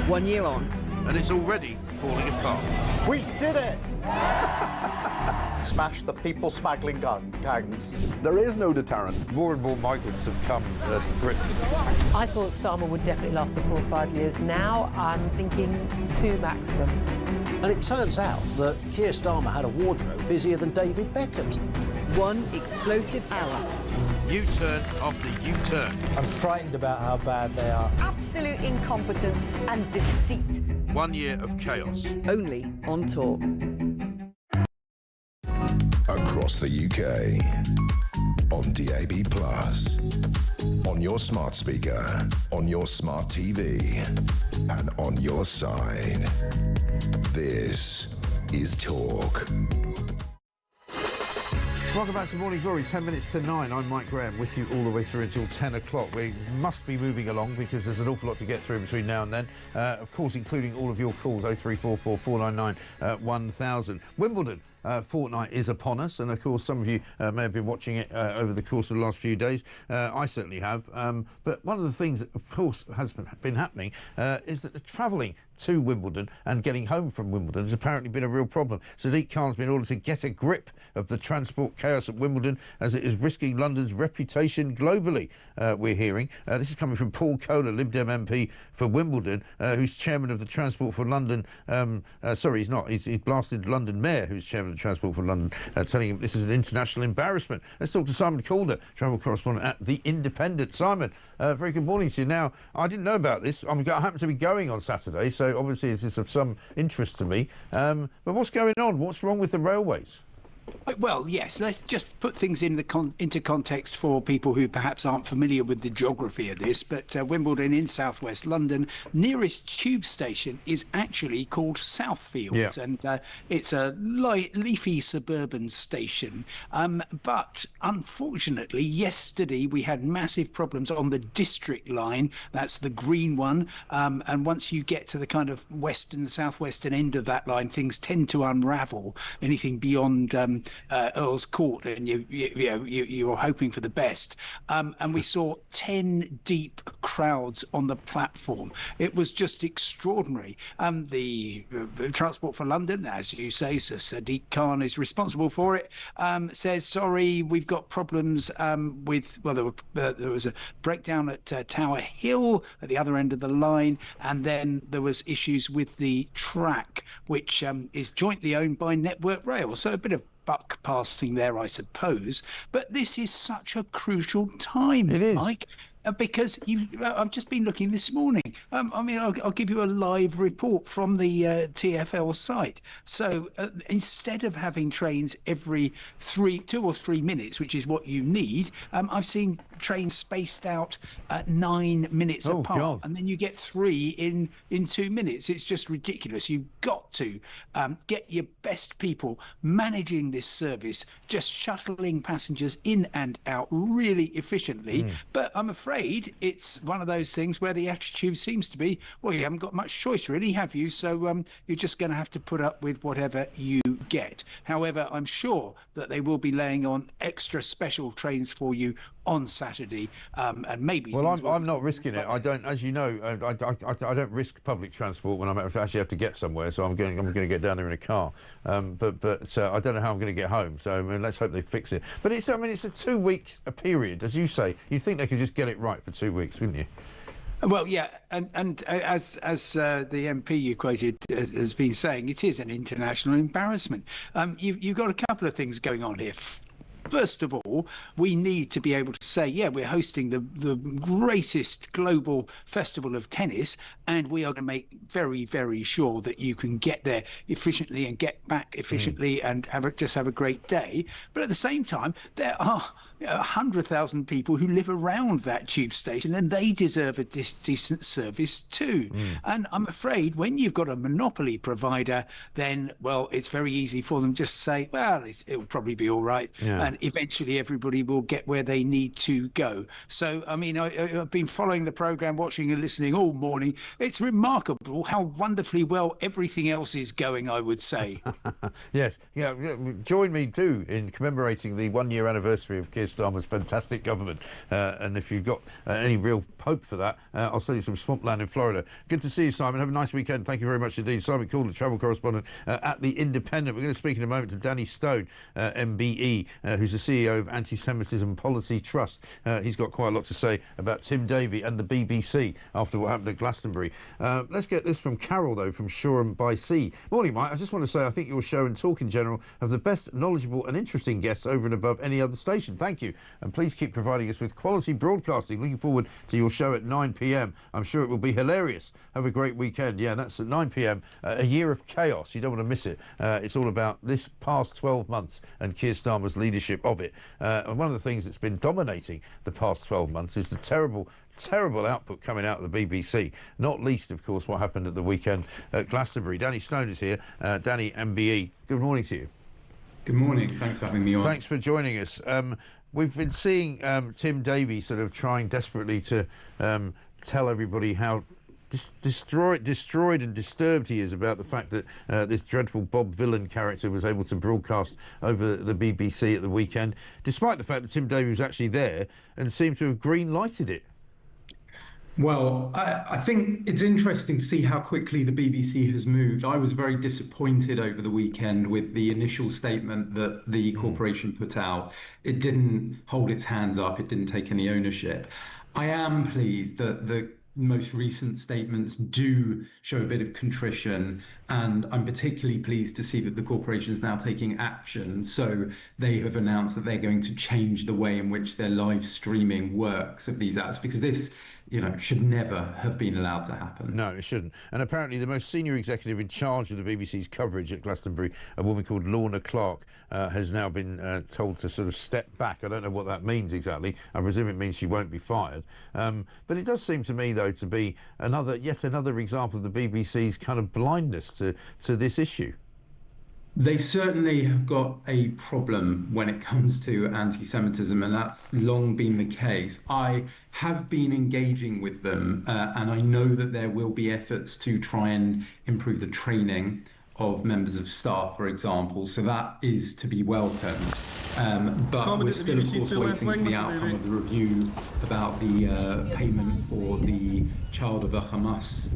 One year on. And it's already falling apart. We did it! Smash the people smuggling gangs. There is no deterrent. More and more migrants have come to Britain. I thought Starmer would definitely last the 4 or 5 years. Now I'm thinking 2 maximum. And it turns out that Keir Starmer had a wardrobe busier than David Beckham's. One explosive hour. U-turn after U-turn. I'm frightened about how bad they are. Absolute incompetence and deceit. 1 year of chaos. Only on Talk. Across the UK, on DAB+, on your smart speaker, on your smart TV, and on your side. This is Talk. Welcome back to Morning Glory, 10 minutes to 9. I'm Mike Graham with you all the way through until 10 o'clock. We must be moving along because there's an awful lot to get through between now and then. Of course, including all of your calls, 0344 499 1000. Wimbledon. Fortnight is upon us, and of course some of you may have been watching it over the course of the last few days. I certainly have. But one of the things that of course has been happening is that the travelling to Wimbledon and getting home from Wimbledon has apparently been a real problem. Sadiq Khan's been ordered to get a grip of the transport chaos at Wimbledon as it is risking London's reputation globally, we're hearing. This is coming from Paul Kohler, Lib Dem MP for Wimbledon, who's chairman of the Transport for London. Sorry, he's not. He's blasted London Mayor, who's chairman of the Transport for London, telling him this is an international embarrassment. Let's talk to Simon Calder, travel correspondent at The Independent. Simon, very good morning to you. Now, I didn't know about this. I happen to be going on Saturday, so obviously this is of some interest to me. But what's going on? What's wrong with the railways? Well, yes, let's just put things into context for people who perhaps aren't familiar with the geography of this. But Wimbledon in southwest London, nearest tube station is actually called Southfields, and it's a leafy suburban station. But unfortunately, yesterday we had massive problems on the District line. That's the green one. And once you get to the kind of western, southwestern end of that line, things tend to unravel. Anything beyond Earl's Court, and you were hoping for the best. And we saw 10 deep crowds on the platform. It was just extraordinary. The Transport for London, as you say, Sir Sadiq Khan is responsible for it, says, sorry, we've got problems with, well, there was a breakdown at Tower Hill at the other end of the line, and then there was issues with the track, which is jointly owned by Network Rail. So a bit of buck passing there, I suppose. But this is such a crucial time, it is. Mike. Because I've just been looking this morning. I'll give you a live report from the TfL site. So instead of having trains every 2 or 3 minutes, which is what you need, I've seen trains spaced out at 9 minutes apart. God. And then you get 3 in 2 minutes. It's just ridiculous. You've got to get your best people managing this service, just shuttling passengers in and out really efficiently. But I'm afraid it's one of those things where the attitude seems to be, well, you haven't got much choice really, have you? So you're just going to have to put up with whatever you get. However, I'm sure that they will be laying on extra special trains for you on Saturday, and maybe. Well, I'm not risking it. I don't, as you know, I don't risk public transport when I actually have to get somewhere. So I'm going to get down there in a car. But I don't know how I'm going to get home. So let's hope they fix it. But it's a 2-week period, as you say. You think they could just get it right for 2 weeks, wouldn't you? Well, yeah, and as the MP you quoted has been saying, it is an international embarrassment. You've got a couple of things going on here. First of all, we need to be able to say, yeah, we're hosting the greatest global festival of tennis, and we are going to make very, very sure that you can get there efficiently and get back efficiently and have a great day. But at the same time, there are 100,000 people who live around that tube station, and they deserve a decent service too. And I'm afraid when you've got a monopoly provider, then, well, it's very easy for them just to say, well, it'll probably be all right. And eventually everybody will get where they need to go. So, I mean, I've been following the programme, watching and listening all morning. It's remarkable how wonderfully well everything else is going, I would say. Yes. Yeah. Join me too in commemorating the 1-year anniversary of Keir Starmer's fantastic government. And if you've got any real hope for that, I'll sell you some swampland in Florida. Good to see you, Simon. Have a nice weekend. Thank you very much indeed. Simon Calder, travel correspondent at The Independent. We're going to speak in a moment to Danny Stone, MBE, who's the CEO of Anti-Semitism Policy Trust. He's got quite a lot to say about Tim Davie and the BBC after what happened at Glastonbury. Let's get this from Carol, though, from Shoreham by Sea. Morning, Mike. I just want to say I think your show and talk in general have the best knowledgeable and interesting guests over and above any other station. Thank Thank you. And please keep providing us with quality broadcasting. Looking forward to your show at 9 p.m. I'm sure it will be hilarious. Have a great weekend. Yeah, that's at 9 p.m. A year of chaos. You don't want to miss it. It's all about this past 12 months and Keir Starmer's leadership of it. And one of the things that's been dominating the past 12 months is the terrible output coming out of the BBC, not least, of course, what happened at the weekend at Glastonbury. Danny Stone is here. Danny, MBE, good morning to you. Good morning. Thanks for having me on. Thanks for joining us. We've been seeing Tim Davie sort of trying desperately to tell everybody how destroyed and disturbed he is about the fact that this dreadful Bob Villain character was able to broadcast over the BBC at the weekend, despite the fact that Tim Davie was actually there and seemed to have green-lighted it. Well, I think it's interesting to see how quickly the BBC has moved. I was very disappointed over the weekend with the initial statement that the corporation put out. It didn't hold its hands up. It didn't take any ownership. I am pleased that the most recent statements do show a bit of contrition, and I'm particularly pleased to see that the corporation is now taking action. So they have announced that they're going to change the way in which their live streaming works of these ads, because this, should never have been allowed to happen. No, it shouldn't. And apparently the most senior executive in charge of the BBC's coverage at Glastonbury, a woman called Lorna Clark, has now been told to sort of step back. I don't know what that means exactly. I presume it means she won't be fired. But it does seem to me, though, to be yet another example of the BBC's kind of blindness to this issue. They certainly have got a problem when it comes to anti-Semitism, and that's long been the case. I have been engaging with them, and I know that there will be efforts to try and improve the training of members of staff, for example, so that is to be welcomed. But we're still, of course, waiting for the outcome of the review about the payment for the child of a Hamas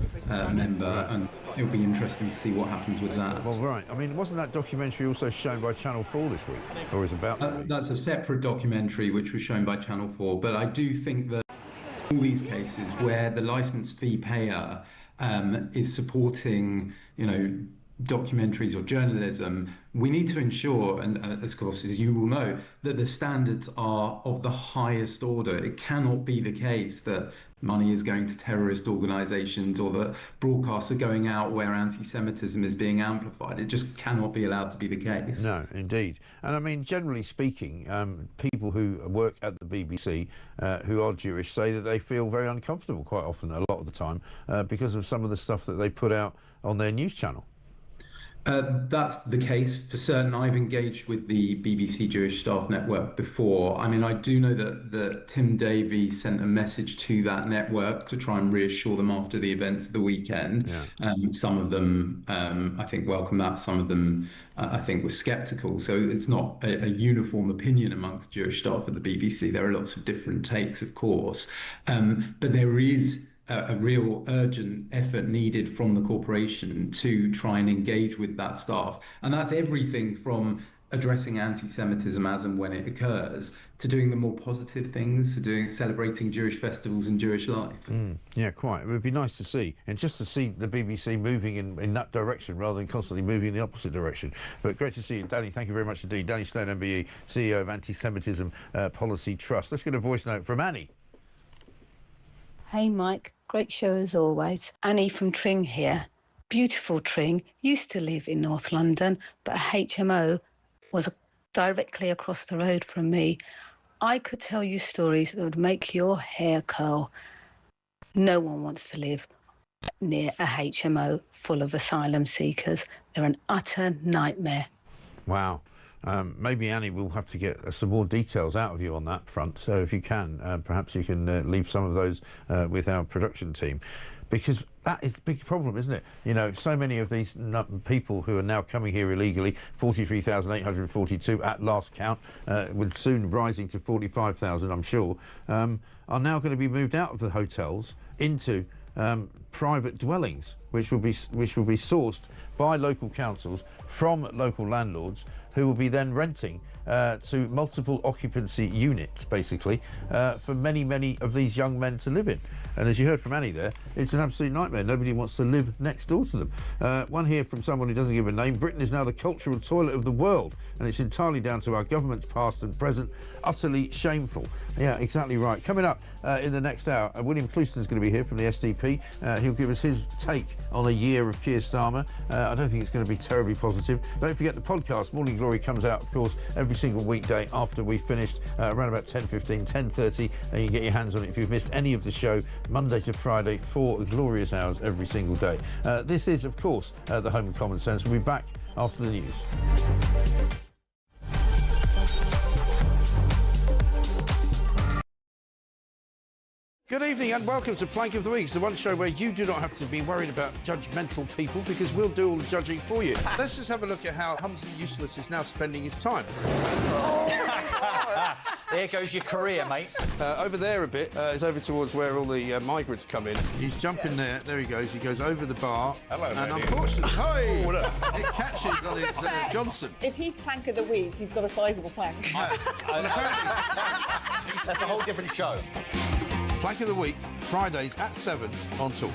member, and it'll be interesting to see what happens with that. Well, right. I mean, wasn't that documentary also shown by Channel 4 this week, or is about to be? That's a separate documentary which was shown by Channel 4, but I do think that all these cases where the licence fee payer is supporting, documentaries or journalism, we need to ensure, and of course, as you will know, that the standards are of the highest order. It cannot be the case that money is going to terrorist organisations or that broadcasts are going out where anti-Semitism is being amplified. It just cannot be allowed to be the case. No, indeed. And I mean, generally speaking, people who work at the BBC who are Jewish say that they feel very uncomfortable quite often, a lot of the time, because of some of the stuff that they put out on their news channel. That's the case for certain. I've engaged with the BBC Jewish Staff Network before. I mean, I do know that Tim Davie sent a message to that network to try and reassure them after the events of the weekend. Yeah. Some of them, I think, welcomed that. Some of them, I think, were sceptical. So it's not a uniform opinion amongst Jewish staff at the BBC. There are lots of different takes, of course. But there is a real urgent effort needed from the corporation to try and engage with that staff. And that's everything from addressing anti-Semitism as and when it occurs, to doing the more positive things, to celebrating Jewish festivals and Jewish life. Yeah, quite. It would be nice to see, and just to see the BBC moving in that direction rather than constantly moving in the opposite direction. But great to see you, Danny. Thank you very much indeed. Danny Stone, MBE, CEO of Anti-Semitism Policy Trust. Let's get a voice note from Annie. Hey Mike, great show as always. Annie from Tring here. Beautiful Tring, used to live in North London, but a HMO was directly across the road from me. I could tell you stories that would make your hair curl. No one wants to live near a HMO full of asylum seekers. They're an utter nightmare. Wow. Maybe, Annie, we'll have to get some more details out of you on that front. So if you can, perhaps you can leave some of those with our production team. Because that is the big problem, isn't it? So many of these people who are now coming here illegally, 43,842 at last count, with soon rising to 45,000, I'm sure, are now going to be moved out of the hotels into private dwellings, which will be sourced by local councils from local landlords, who will be then renting to multiple occupancy units, basically, for many of these young men to live in. And as you heard from Annie there, it's an absolute nightmare. Nobody wants to live next door to them. One here from someone who doesn't give a name. Britain is now the cultural toilet of the world, and it's entirely down to our government's past and present. Utterly shameful. Yeah, exactly right. Coming up in the next hour, William Clouston's going to be here from the SDP. He'll give us his take on a year of Keir Starmer. I don't think it's going to be terribly positive. Don't forget the podcast, Morning Glory, comes out, of course, every single weekday after we've finished, around about 10:15, 10:30, and you can get your hands on it if you've missed any of the show, Monday to Friday, 4 glorious hours every single day. This is, of course, the Home of Common Sense. We'll be back after the news. Good evening and welcome to Plank of the Week. It's the one show where you do not have to be worried about judgmental people, because we'll do all the judging for you. Let's just have a look at how Humphrey Useless is now spending his time. There goes your career, mate. Over there a bit is over towards where all the migrants come in. He's jumping there. There he goes. He goes over the bar. Hello, and lady. unfortunately, it catches on his Johnson. If he's Plank of the Week, he's got a sizable plank. That's a whole different show. Plank of the Week, Fridays at 7 on Talk.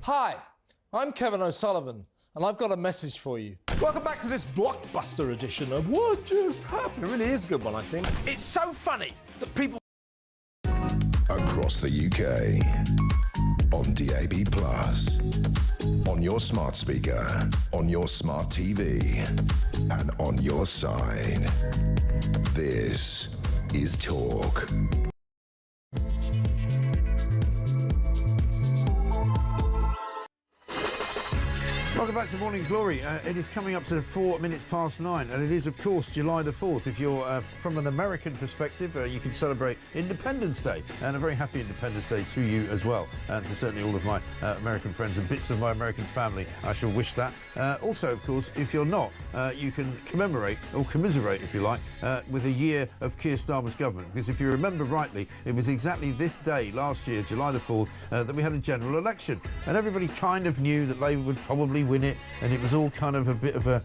Hi, I'm Kevin O'Sullivan, and I've got a message for you. Welcome back to this blockbuster edition of What Just Happened. It really is a good one, I think. It's so funny that people... Across the UK, on DAB+, on your smart speaker, on your smart TV, and on your side. This is Talk. Welcome back to Morning Glory. It is coming up to 4 minutes past 9, and it is, of course, July the 4th. If you're from an American perspective, you can celebrate Independence Day, and a very happy Independence Day to you as well, and to certainly all of my American friends and bits of my American family. I shall wish that. Also, of course, if you're not, you can commemorate, or commiserate, if you like, with a year of Keir Starmer's government. Because if you remember rightly, it was exactly this day last year, July the 4th, that we had a general election, and everybody kind of knew that Labour would probably win it, and it was all kind of a bit of a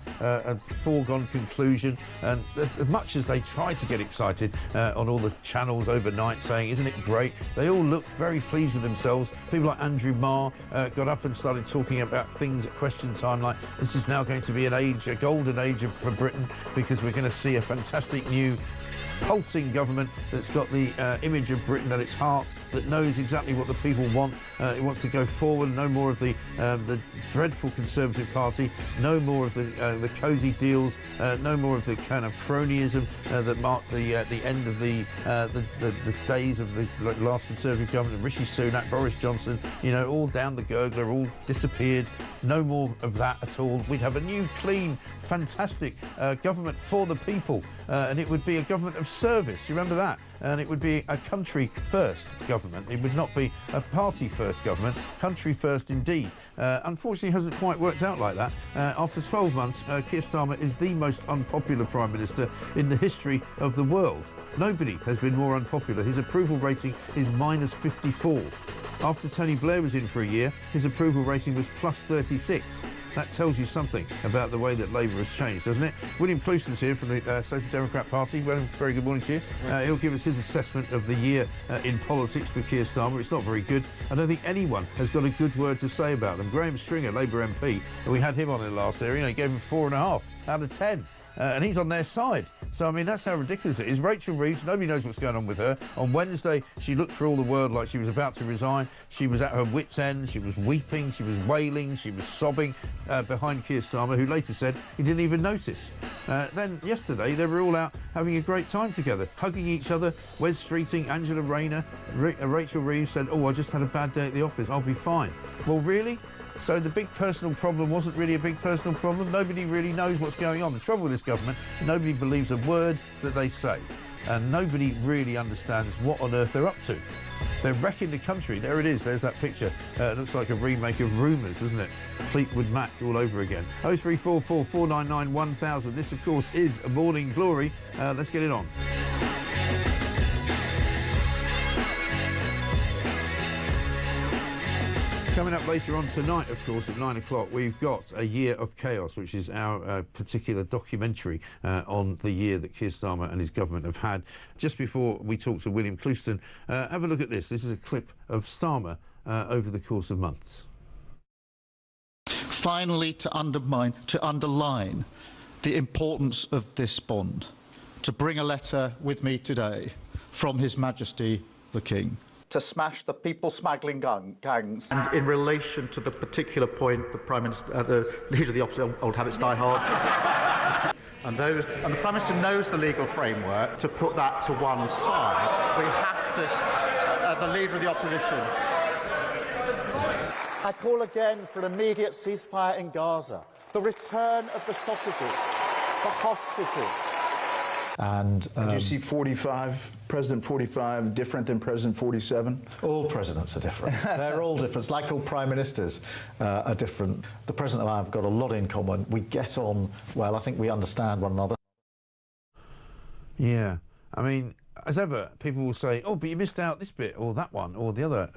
foregone conclusion. And as much as they tried to get excited on all the channels overnight saying, isn't it great, they all looked very pleased with themselves. People like Andrew Marr got up and started talking about things at question time, like this is now going to be an age, a golden age for Britain, because we're going to see a fantastic new pulsing government that's got the image of Britain at its heart, that knows exactly what the people want. It wants to go forward. No more of the dreadful Conservative Party. No more of the cosy deals. No more of the kind of cronyism that marked the end of the days of the last Conservative government. Rishi Sunak, Boris Johnson, you know, all down the gurgler, all disappeared. No more of that at all. We'd have a new, clean, fantastic government for the people, and it would be a government of service. Do you remember that? And it would be a country-first government. It would not be a party-first government. Country-first indeed. Unfortunately, it hasn't quite worked out like that. After 12 months, Keir Starmer is the most unpopular Prime Minister in the history of the world. Nobody has been more unpopular. His approval rating is minus 54. After Tony Blair was in for a year, his approval rating was plus 36. That tells you something about the way that Labour has changed, doesn't it? William Clouston's here from the Social Democrat Party. William, very good morning to you. He'll give us his assessment of the year in politics for Keir Starmer. It's not very good. I don't think anyone has got a good word to say about them. Graham Stringer, Labour MP, we had him on in the last area. He gave him 4.5 out of 10. And he's on their side. So, I mean, that's how ridiculous it is. Rachel Reeves, nobody knows what's going on with her. On Wednesday, she looked for all the world like she was about to resign. She was at her wit's end. She was weeping. She was wailing. She was sobbing behind Keir Starmer, who later said he didn't even notice. Then yesterday, they were all out having a great time together, hugging each other. Wes Streeting, Angela Rayner, Rachel Reeves said, "Oh, I just had a bad day at the office. I'll be fine." Well, really? So the big personal problem wasn't really a big personal problem. Nobody really knows what's going on. The trouble with this government, nobody believes a word that they say. And nobody really understands what on earth they're up to. They're wrecking the country. There it is. There's that picture. It looks like a remake of Rumours, doesn't it? Fleetwood Mac all over again. 0344 499 1000. This, of course, is Morning Glory. Let's get it on. Coming up later on tonight, of course, at 9 o'clock, we've got A Year of Chaos, which is our particular documentary on the year that Keir Starmer and his government have had. Just before we talk to William Clouston, have a look at this. This is a clip of Starmer over the course of months. Finally, to underline the importance of this bond, to bring a letter with me today from His Majesty the King. To smash the people-smuggling gangs. And in relation to the particular point, the Prime Minister, the Leader of the Opposition, old habits die hard, and the Prime Minister knows the legal framework, to put that to one side. We have to, the Leader of the Opposition. I call again for an immediate ceasefire in Gaza, the return of the sausages, the hostages. And you see President 45 different than President 47? All presidents are different. They're all different. Like all prime ministers are different. The president and I have got a lot in common. We get on well. I think we understand one another. Yeah. I mean, as ever, people will say, "Oh, but you missed out this bit or that one or the other."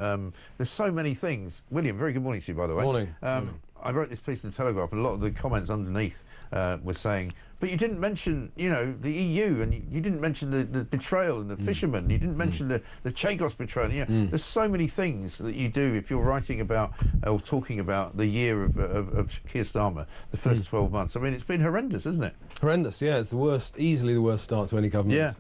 There's so many things. William, very good morning to you, by the way. Morning. I wrote this piece in the Telegraph, and a lot of the comments underneath were saying, but you didn't mention, you know, the EU, and you didn't mention the betrayal and the fishermen. You didn't mention the Chagos betrayal. You know, there's so many things that you do if you're writing about or talking about the year of Keir Starmer, the first 12 months. I mean, it's been horrendous, isn't it? Horrendous, yeah. It's the worst, easily the worst start to any government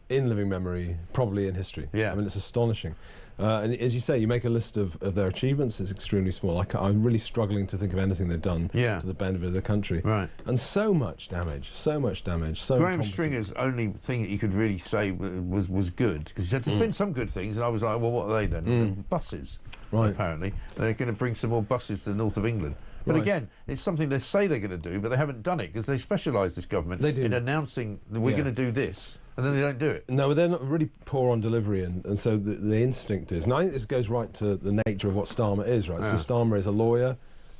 in living memory, probably in history. Yeah. I mean, it's astonishing. And as you say, you make a list of their achievements, it's extremely small. I'm really struggling to think of anything they've done to the benefit of the country. Right. And so much damage, so much damage. So Graham Stringer's only thing that you could really say was good, because he said there's been some good things, and I was like, well, what are they then? Buses, apparently. They're going to bring some more buses to the north of England. But again, it's something they say they're going to do, but they haven't done it, because they specialise, this government, in announcing that we're going to do this, and then they don't do it. No, they're not really poor on delivery, and so the instinct is. And I think this goes right to the nature of what Starmer is, right? So Starmer is a lawyer.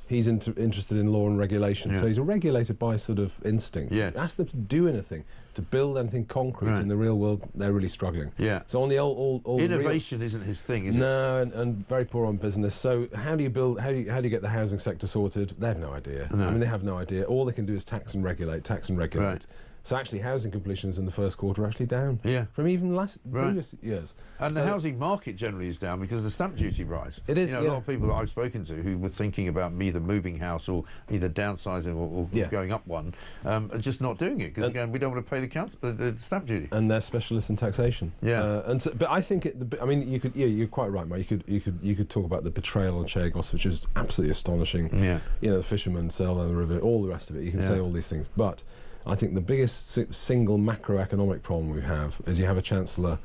He's interested in law and regulation, so he's a regulator by sort of instinct. Ask them to do anything, to build anything concrete in the real world, they're really struggling. So on the all innovation isn't his thing, is it? No, and very poor on business. So how do you build? How do you get the housing sector sorted? They have no idea. I mean, they have no idea. All they can do is tax and regulate, tax and regulate. So actually, housing completions in the first quarter are actually down. Yeah. From even previous years. And the housing market generally is down because of the stamp duty rise. It is. A lot of people that I've spoken to who were thinking about either moving house or either downsizing or going up one, are just not doing it because again we don't want to pay the stamp duty. And they're specialists in taxation. Yeah. But I think you could. Yeah, you're quite right, mate. You could talk about the betrayal on Chagos, which is absolutely astonishing. Yeah. The fishermen sail down the river, all the rest of it. You can say all these things, but I think the biggest single macroeconomic problem we have is you have a chancellor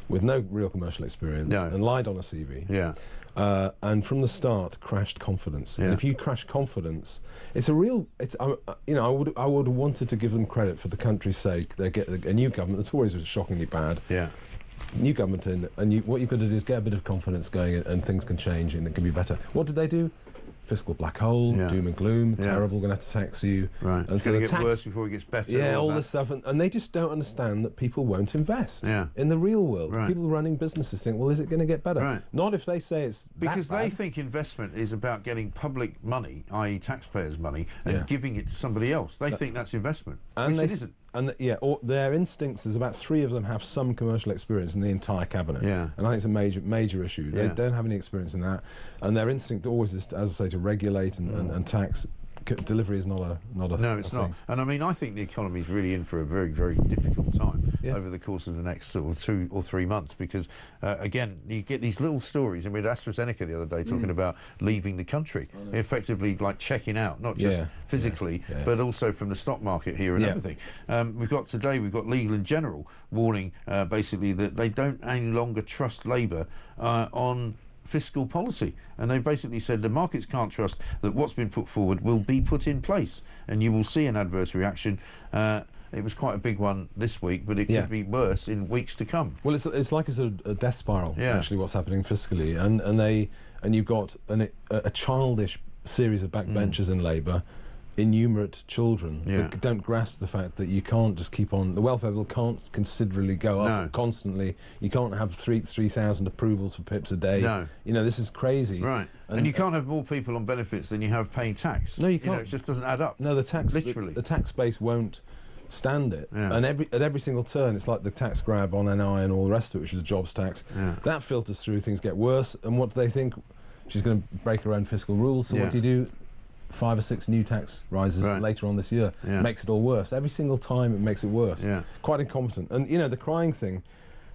with no real commercial experience and lied on a CV. Yeah. And from the start crashed confidence. Yeah. And if you crash confidence, it's a real. I would have wanted to give them credit for the country's sake. They get a new government. The Tories were shockingly bad. Yeah. New government in, and what you've got to do is get a bit of confidence going, and things can change and it can be better. What did they do? Fiscal black hole, doom and gloom, terrible, going to have to tax you. Right. And it's so going to get worse before it gets better. Yeah, all this stuff. And they just don't understand that people won't invest in the real world. Right. People running businesses think, well, is it going to get better? Right. Not if they say it's because that they bad. think investment is about getting public money, i.e. taxpayers' money, and giving it to somebody else. They think that's investment, which it isn't. And their instincts, there's about 3 of them have some commercial experience in the entire cabinet. Yeah. And I think it's a major issue. They don't have any experience in that. And their instinct always is, as I say, to regulate and tax. Delivery is not a No, it's not. And I mean, I think the economy is really in for a very, very difficult time over the course of the next sort of 2 or 3 months because, again, you get these little stories. And we had AstraZeneca the other day talking about leaving the country, effectively like checking out, not just physically, but also from the stock market here and everything. We've got Legal & General warning basically that they don't any longer trust Labour on fiscal policy, and they basically said the markets can't trust that what's been put forward will be put in place, and you will see an adverse reaction. It was quite a big one this week, but it could be worse in weeks to come. Well, it's like a death spiral, actually, what's happening fiscally, and you've got a childish series of backbenchers in Labour, innumerate children that don't grasp the fact that you can't just keep on. The welfare bill can't considerably go up constantly. You can't have 3,000 approvals for PIPs a day. No. This is crazy. Right. And you can't have more people on benefits than you have paying tax. No, you can't. It just doesn't add up. No, the tax literally the tax base won't stand it. And at every single turn, it's like the tax grab on NI and all the rest of it, which is a jobs tax. That filters through. Things get worse. And what do they think? She's going to break her own fiscal rules. So what do you do? 5 or 6 new tax rises later on this year. Makes it all worse. Every single time it makes it worse. Quite incompetent. And the crying thing,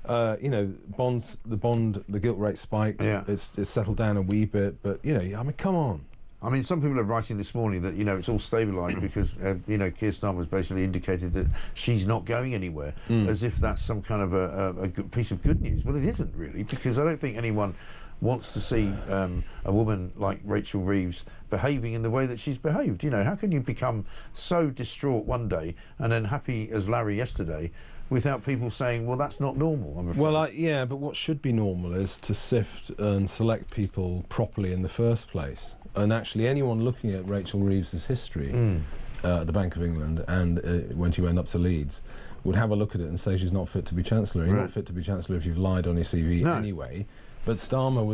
bonds, the gilt rate spiked. It's settled down a wee bit, but I mean, come on. I mean, some people are writing this morning that it's all stabilised because Keir Starmer has basically indicated that she's not going anywhere, as if that's some kind of a good piece of good news. Well, it isn't really, because I don't think anyone wants to see a woman like Rachel Reeves behaving in the way that she's behaved. How can you become so distraught one day and then happy as Larry yesterday without people saying, well, that's not normal, I'm afraid? Well, but what should be normal is to sift and select people properly in the first place. And actually, anyone looking at Rachel Reeves' history at the Bank of England and when she went up to Leeds would have a look at it and say she's not fit to be Chancellor. You're not fit to be Chancellor if you've lied on your CV anyway. But Starmer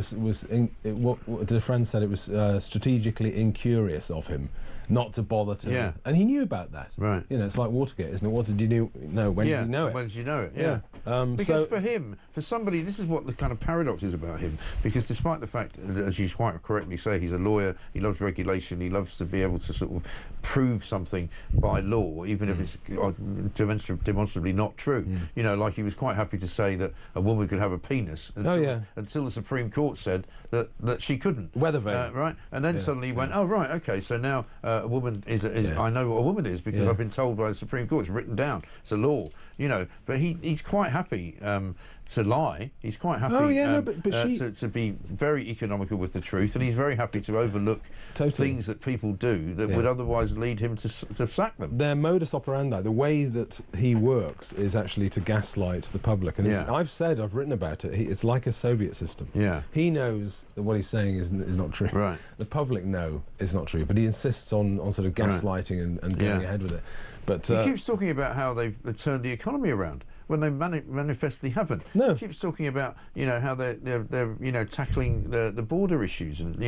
what a friend said, it was strategically incurious of him not to bother to. And he knew about that. Right. It's like Watergate, isn't it? What did you know? When did you know it? When did you know it? Because for him, for somebody, this is what the kind of paradox is about him. Because despite the fact, as you quite correctly say, he's a lawyer, he loves regulation, he loves to be able to sort of prove something by law, even if it's demonstrably not true. Like he was quite happy to say that a woman could have a penis until the Supreme Court said that she couldn't. Weather vane. Right? And then suddenly he went, oh, right, OK, so now a woman is I know what a woman is because I've been told by the Supreme Court, it's written down, it's a law, but he's quite happy to lie. He's quite happy to be very economical with the truth, and he's very happy to overlook things that people do that would otherwise lead him to sack them. Their modus operandi, the way that he works, is actually to gaslight the public. And I've written about it, it's like a Soviet system. He knows that what he's saying is not true. Right. The public know it's not true, but he insists on sort of gaslighting and going ahead with it. But he keeps talking about how they've turned the economy around when they manifestly haven't. No. He keeps talking about how they're tackling the border issues, and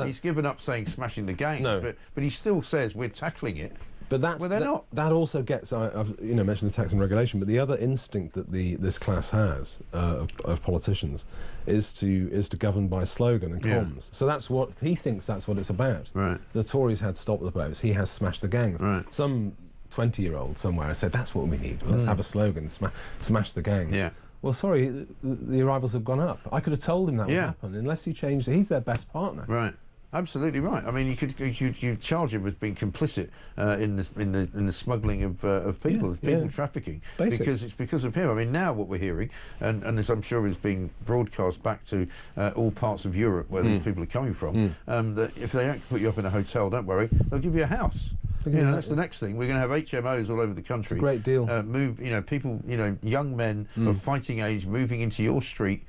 he's given up saying smashing the gangs, but he still says we're tackling it. But that also gets. I've mentioned the tax and regulation, but the other instinct that this class has of politicians is to govern by slogan and comms. So that's what he thinks. That's what it's about. Right. The Tories had stop the boats. He has smash the gangs. Right. Some 20-year-old somewhere said that's what we need. Let's have a slogan: smash the gangs. Yeah. Well, sorry, the arrivals have gone up. I could have told him that would happen unless you changed. He's their best partner. Right. Absolutely right. I mean, you charge him with being complicit in the smuggling of people, people trafficking, because it's because of him. I mean, now what we're hearing, and as I'm sure is being broadcast back to all parts of Europe where these people are coming from, that if they don't put you up in a hotel, don't worry, they'll give you a house. That's the next thing. We're going to have HMOs all over the country. It's a great deal. People, young men of fighting age moving into your street.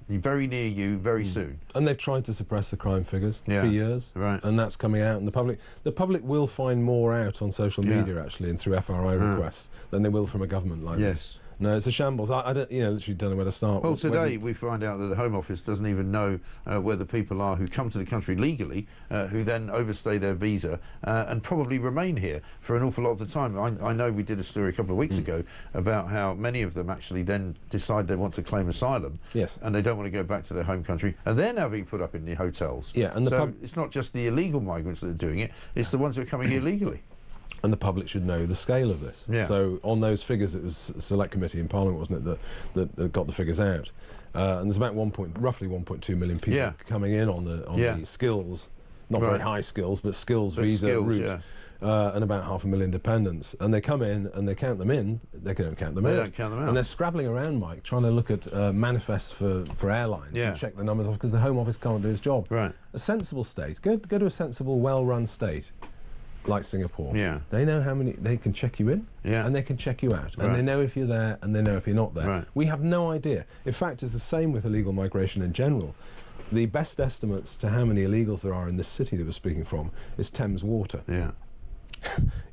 Very near you very soon. And they've tried to suppress the crime figures for years, and that's coming out. And the public will find more out on social media actually and through FRI requests than they will from a government like this. No, it's a shambles. I don't, literally don't know where to start. Well, today we find out that the Home Office doesn't even know where the people are who come to the country legally, who then overstay their visa and probably remain here for an awful lot of the time. I know we did a story a couple of weeks ago about how many of them actually then decide they want to claim asylum, and they don't want to go back to their home country, and they're now being put up in the hotels. And so it's not just the illegal migrants that are doing it; it's the ones who are coming here legally. And the public should know the scale of this. So on those figures, it was a select committee in Parliament, wasn't it, that got the figures out. And there's about roughly 1.2 million people coming in on the skills, not very high skills, but skills visa route. And about 500,000 dependents. And they come in and they count them in, they don't count them out. They don't count them out. And they're scrabbling around, Mike, trying to look at manifests for airlines and check the numbers off because the Home Office can't do its job. Right. A sensible state, go to a sensible, well-run state like Singapore. They know how many, they can check you in and they can check you out. And they know if you're there and they know if you're not there. We have no idea. In fact, it's the same with illegal migration in general. The best estimates to how many illegals there are in this city that we're speaking from is Thames Water.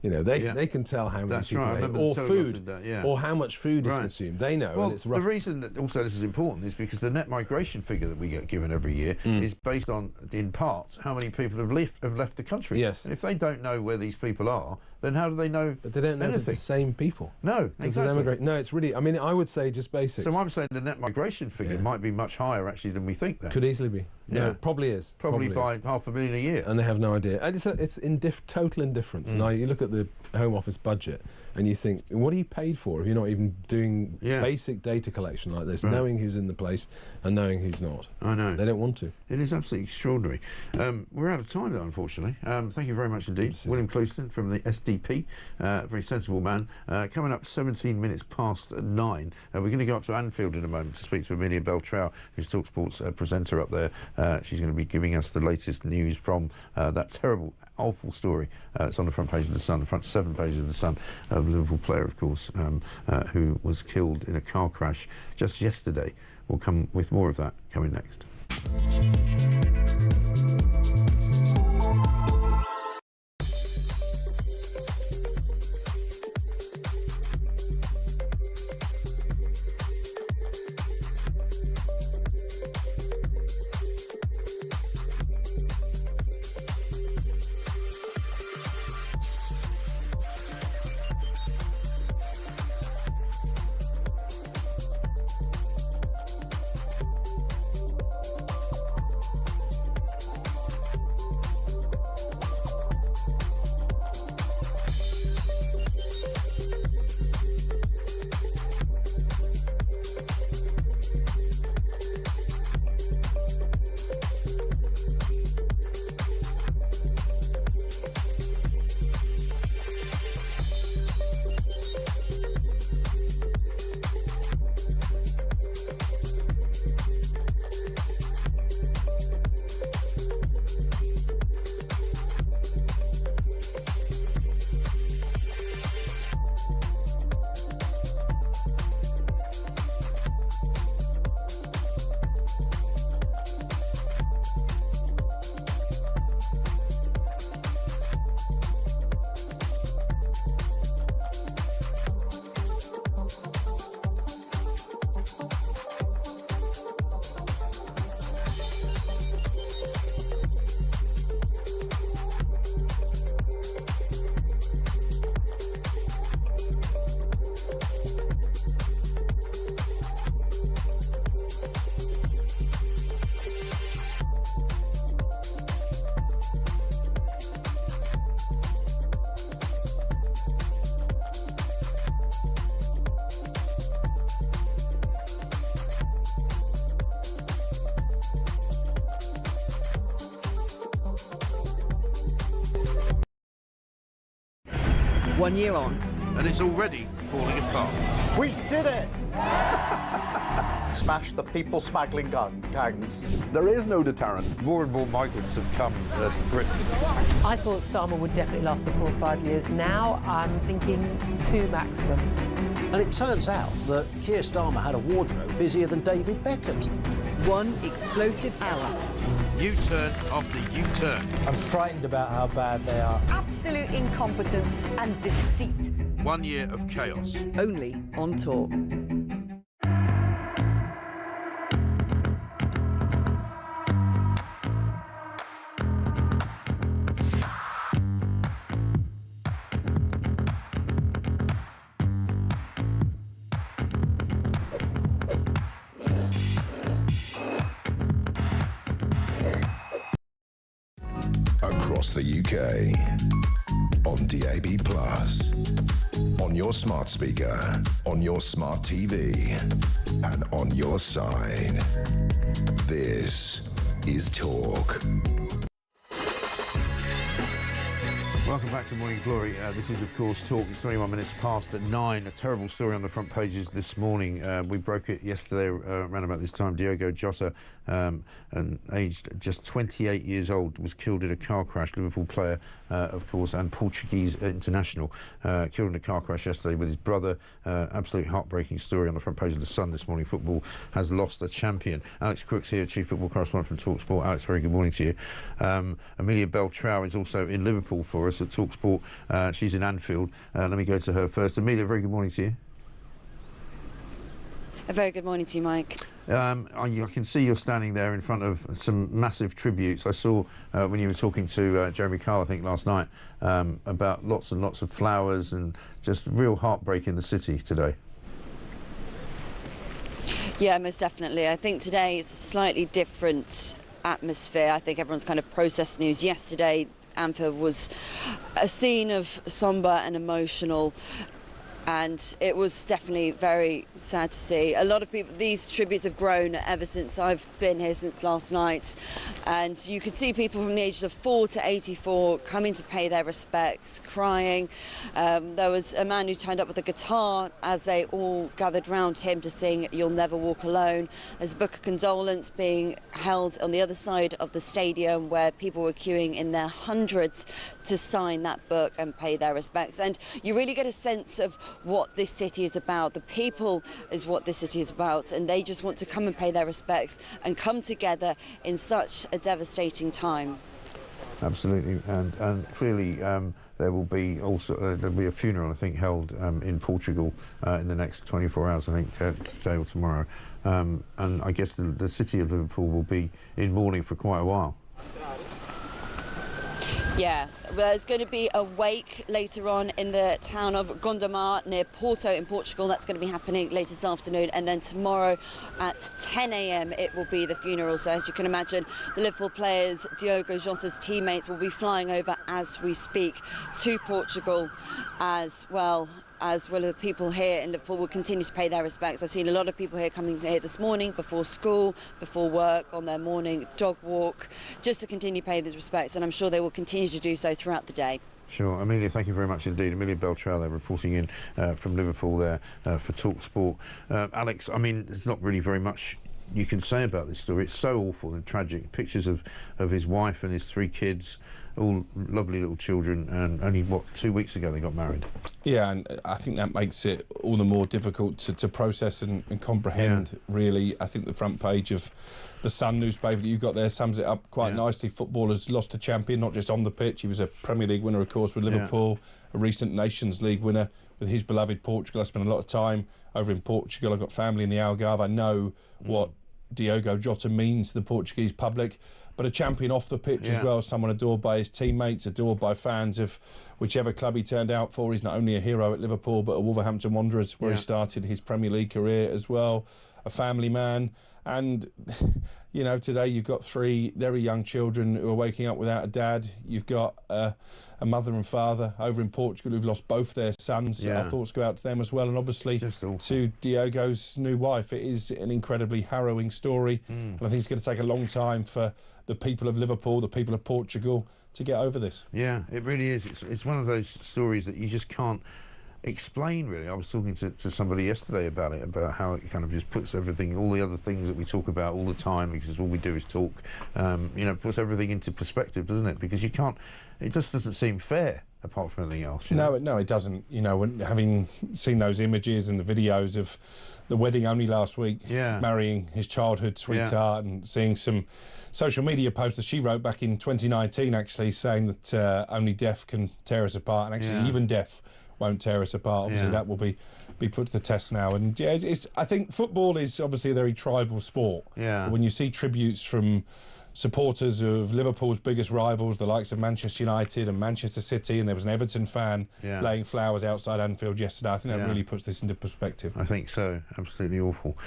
They can tell how many people or food or how much food is consumed. They know. Well, and it's rough. the reason that also this is important is because the net migration figure that we get given every year is based on, in part, how many people have left the country. Yes. And if they don't know where these people are, then how do they know? But they don't know if it's the same people. No, exactly. No, it's really. I mean, I would say just basics. So I'm saying the net migration figure might be much higher actually than we think. Then could easily be. No, it probably is. Probably by 500,000 a year. And they have no idea. And it's total indifference. Now you look at the Home Office budget and you think, what are you paid for if you're not even doing basic data collection like this, knowing who's in the place and knowing who's not? I know. They don't want to. It is absolutely extraordinary. We're out of time, though, unfortunately. Thank you very much indeed. William Clouston from the SDP, very sensible man. Coming up 17 minutes past 9. We're going to go up to Anfield in a moment to speak to Amelia Beltrao, who's TalkSport's presenter up there. She's going to be giving us the latest news from that terrible, awful story. It's on the front page of the Sun, the front 7 pages of the Sun, of a Liverpool player, of course, who was killed in a car crash just yesterday. We'll come with more of that coming next. 1 year on. And it's already falling apart. We did it! Smash the people smuggling gangs. There is no deterrent. More and more migrants have come to Britain. I thought Starmer would definitely last the 4 or 5 years. Now I'm thinking 2 maximum. And it turns out that Keir Starmer had a wardrobe busier than David Beckham's. 1 explosive hour. U-turn after U-turn. I'm frightened about how bad they are. Absolute incompetence and deceit. 1 year of chaos. Only on Talk. Across the UK, on DAB+, on your smart speaker, on your smart TV, and on your side. This is Talk. Welcome back to Morning Glory. This is, of course, Talk. It's 21 minutes past 9. A terrible story on the front pages this morning. We broke it yesterday around about this time. Diogo Jota, and aged just 28 years old, was killed in a car crash. Liverpool player, of course, and Portuguese international, killed in a car crash yesterday with his brother. Absolute heartbreaking story on the front page of The Sun this morning. Football has lost a champion. Alex Crooks here, Chief Football Correspondent from TalkSport. Alex, very good morning to you. Amelia Beltrao is also in Liverpool for us at TalkSport. She's in Anfield. Let me go to her first. Amelia, very good morning to you. A very good morning to you, Mike. I can see you're standing there in front of some massive tributes. I saw when you were talking to Jeremy Kyle, I think, last night, about lots and lots of flowers and just real heartbreak in the city today. Yeah, most definitely. I think today it's a slightly different atmosphere. I think everyone's kind of processed news. Yesterday, Anfield was a scene of sombre and emotional, and it was definitely very sad to see. A lot of people, these tributes have grown ever since I've been here, since last night, and you could see people from the ages of 4 to 84 coming to pay their respects, crying. There was a man who turned up with a guitar as they all gathered round him to sing "You'll Never Walk Alone." There's a book of condolence being held on the other side of the stadium, where people were queuing in their hundreds to sign that book and pay their respects. And you really get a sense of what this city is about. The people is what this city is about, and they just want to come and pay their respects and come together in such a devastating time. Absolutely, and clearly there will be also there'll be a funeral, I think, held in Portugal in the next 24 hours, I think, today or tomorrow, and I guess the city of Liverpool will be in mourning for quite a while. Yeah, there's going to be a wake later on in the town of Gondomar near Porto in Portugal. That's going to be happening later this afternoon, and then tomorrow at 10 a.m. it will be the funeral. So as you can imagine, the Liverpool players, Diogo Jota's teammates, will be flying over as we speak to Portugal, as well the people here in Liverpool will continue to pay their respects. I've seen a lot of people here coming here this morning before school, before work, on their morning dog walk, just to continue paying their respects, and I'm sure they will continue to do so throughout the day. Sure. Amelia, thank you very much indeed. Amelia Beltrao there, reporting in from Liverpool there for TalkSport. Alex, I mean, there's not really very much you can say about this story. It's so awful and tragic. Pictures of his wife and his 3 kids, all lovely little children, and only, 2 weeks ago they got married. Yeah, and I think that makes it all the more difficult to process and comprehend, really. I think the front page of the Sun newspaper that you've got there sums it up quite nicely. Football has lost a champion, not just on the pitch. He was a Premier League winner, of course, with Liverpool, a recent Nations League winner with his beloved Portugal. I spent a lot of time over in Portugal. I've got family in the Algarve. I know what Diogo Jota means to the Portuguese public, but a champion off the pitch as well, someone adored by his teammates, adored by fans of whichever club he turned out for. He's not only a hero at Liverpool, but at Wolverhampton Wanderers, where he started his Premier League career as well, a family man. And, you know, today you've got 3 very young children who are waking up without a dad. You've got a mother and father over in Portugal who've lost both their sons. Our thoughts go out to them as well, and obviously to Diogo's new wife. It is an incredibly harrowing story, and I think it's going to take a long time for the people of Liverpool, the people of Portugal, to get over this. Yeah, it really is. It's one of those stories that you just can't explain, really. I was talking to somebody yesterday about it, about how it kind of just puts everything, all the other things that we talk about all the time, because all we do is talk, you know, puts everything into perspective, doesn't it? Because you can't, it just doesn't seem fair, apart from anything else. No, it doesn't. You know, having seen those images and the videos of the wedding only last week, marrying his childhood sweetheart, and seeing some social media posts that she wrote back in 2019, actually, saying that only death can tear us apart, and actually even death won't tear us apart. Obviously, that will be put to the test now. And yeah, I think football is obviously a very tribal sport. Yeah. But when you see tributes from supporters of Liverpool's biggest rivals, the likes of Manchester United and Manchester City, and there was an Everton fan laying flowers outside Anfield yesterday, I think that really puts this into perspective. I think so. Absolutely awful.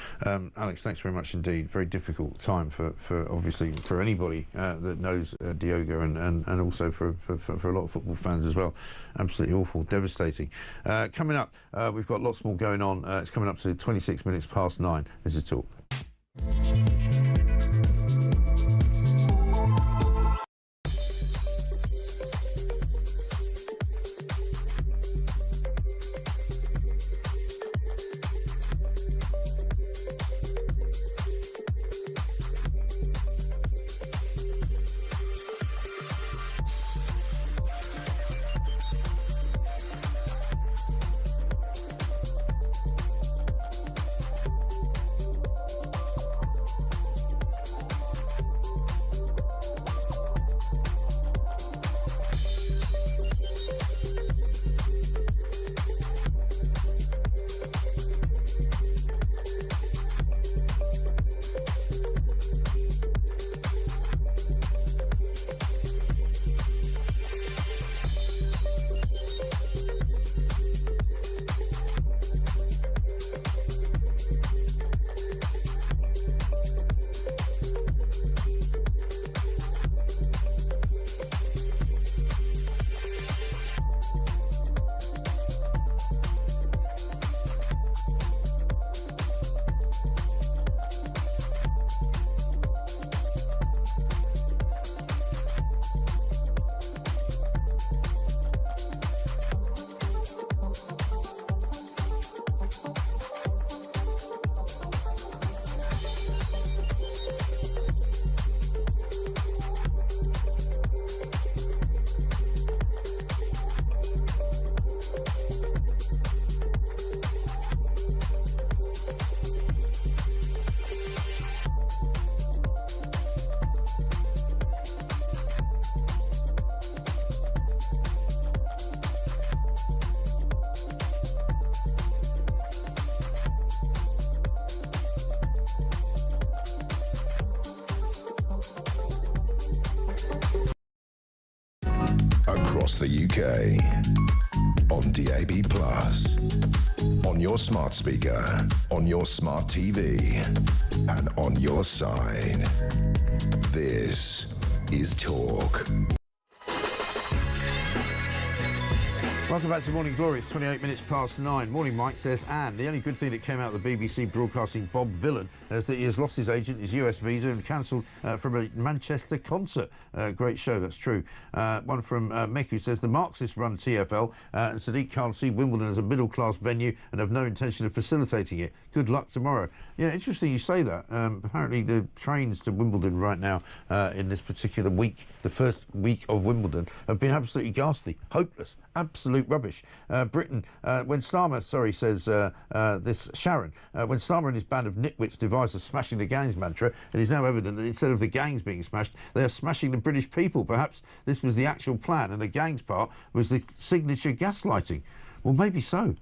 Alex, thanks very much indeed. Very difficult time for obviously for anybody that knows Diogo, and also for a lot of football fans as well. Absolutely awful, devastating. Coming up, we've got lots more going on. It's coming up to 26 minutes past 9. This is Talk. Across the UK, on DAB+, on your smart speaker, on your smart TV, and on your side. This is Talk. Welcome back to Morning Glory. It's 28 minutes past 9. Morning, Mike, says Anne. The only good thing that came out of the BBC broadcasting Bob Villan is that he has lost his agent, his US visa, and cancelled from a Manchester concert. Great show, that's true. One from Mick, who says the Marxists run TfL and Sadiq can't see Wimbledon as a middle-class venue and have no intention of facilitating it. Good luck tomorrow. Yeah, interesting you say that. Apparently the trains to Wimbledon right now in this particular week, the first week of Wimbledon, have been absolutely ghastly, hopeless, absolute rubbish. Britain, when Starmer, says this, Sharon, when Starmer and his band of nitwits devised a smashing the gangs mantra, it is now evident that instead of the gangs being smashed, they are smashing the British people. Perhaps this was the actual plan and the gangs part was the signature gaslighting. Well, maybe so.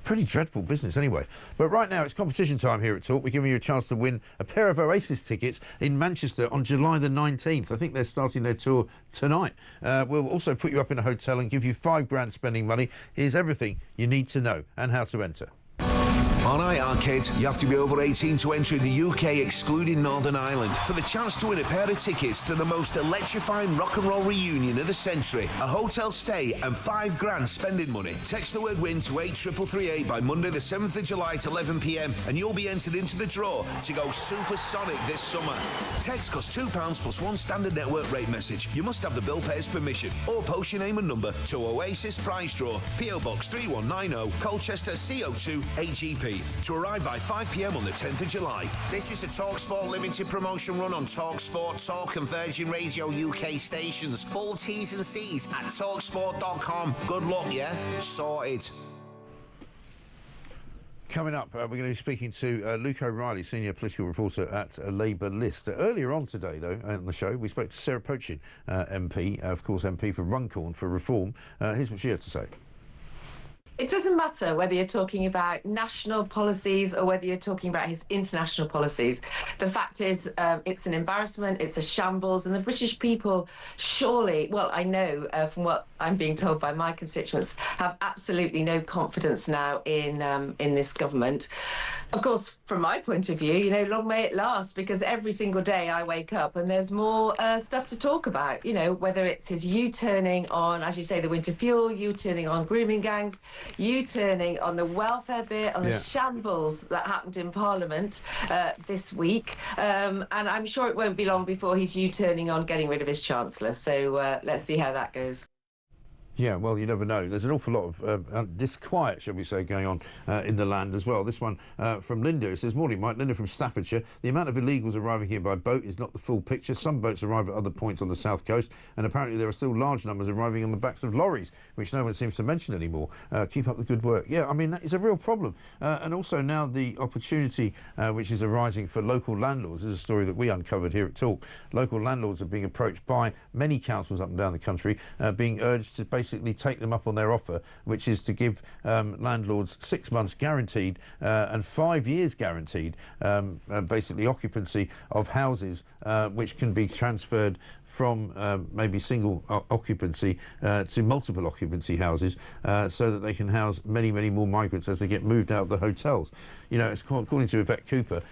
Pretty dreadful business anyway. But right now it's competition time here at Talk. We're giving you a chance to win a pair of Oasis tickets in Manchester on July the 19th. I think they're starting their tour tonight. We'll also put you up in a hotel and give you £5 grand spending money. Here's everything you need to know and how to enter. On iArcade, you have to be over 18 to enter in the UK, excluding Northern Ireland, for the chance to win a pair of tickets to the most electrifying rock and roll reunion of the century, a hotel stay and £5 spending money. Text the word WIN to 83338 by Monday the 7th of July at 11 p.m, and you'll be entered into the draw to go supersonic this summer. Text costs £2 plus one standard network rate message. You must have the bill payer's permission, or post your name and number to Oasis Prize Draw, PO Box 3190, Colchester CO2 8GP, to arrive by 5 p.m. on the 10th of July. This is a TalkSport limited promotion run on TalkSport, Talk and Virgin Radio UK stations. Full T's and C's at talksport.com. Good luck, yeah? Sorted. Coming up, we're going to be speaking to Luke O'Reilly, senior political reporter at Labour List. Earlier on today, though, on the show, we spoke to Sarah Pochin, MP, of course, MP for Runcorn for Reform. Here's what she had to say. It doesn't matter whether you're talking about national policies or whether you're talking about his international policies. The fact is, it's an embarrassment, it's a shambles, and the British people surely, well, I know from what I'm being told by my constituents, have absolutely no confidence now in this government. Of course, from my point of view, you know, long may it last, because every single day I wake up and there's more stuff to talk about, you know, whether it's his U-turning on, as you say, the winter fuel, U-turning on grooming gangs, U-turning on the welfare bit, on the shambles that happened in Parliament this week. And I'm sure it won't be long before he's U-turning on getting rid of his Chancellor. So let's see how that goes. Yeah, well, you never know. There's an awful lot of disquiet, shall we say, going on in the land as well. This one from Linda. It says, morning, Mike. Linda from Staffordshire. The amount of illegals arriving here by boat is not the full picture. Some boats arrive at other points on the south coast, and apparently there are still large numbers arriving on the backs of lorries, which no one seems to mention anymore. Keep up the good work. Yeah, I mean, that is a real problem. And also now the opportunity which is arising for local landlords. This is a story that we uncovered here at Talk. Local landlords are being approached by many councils up and down the country, being urged to basically take them up on their offer, which is to give landlords 6 months guaranteed and 5 years guaranteed, basically occupancy of houses which can be transferred from maybe single occupancy to multiple occupancy houses, so that they can house many, many more migrants as they get moved out of the hotels. You know, according to Yvette Cooper,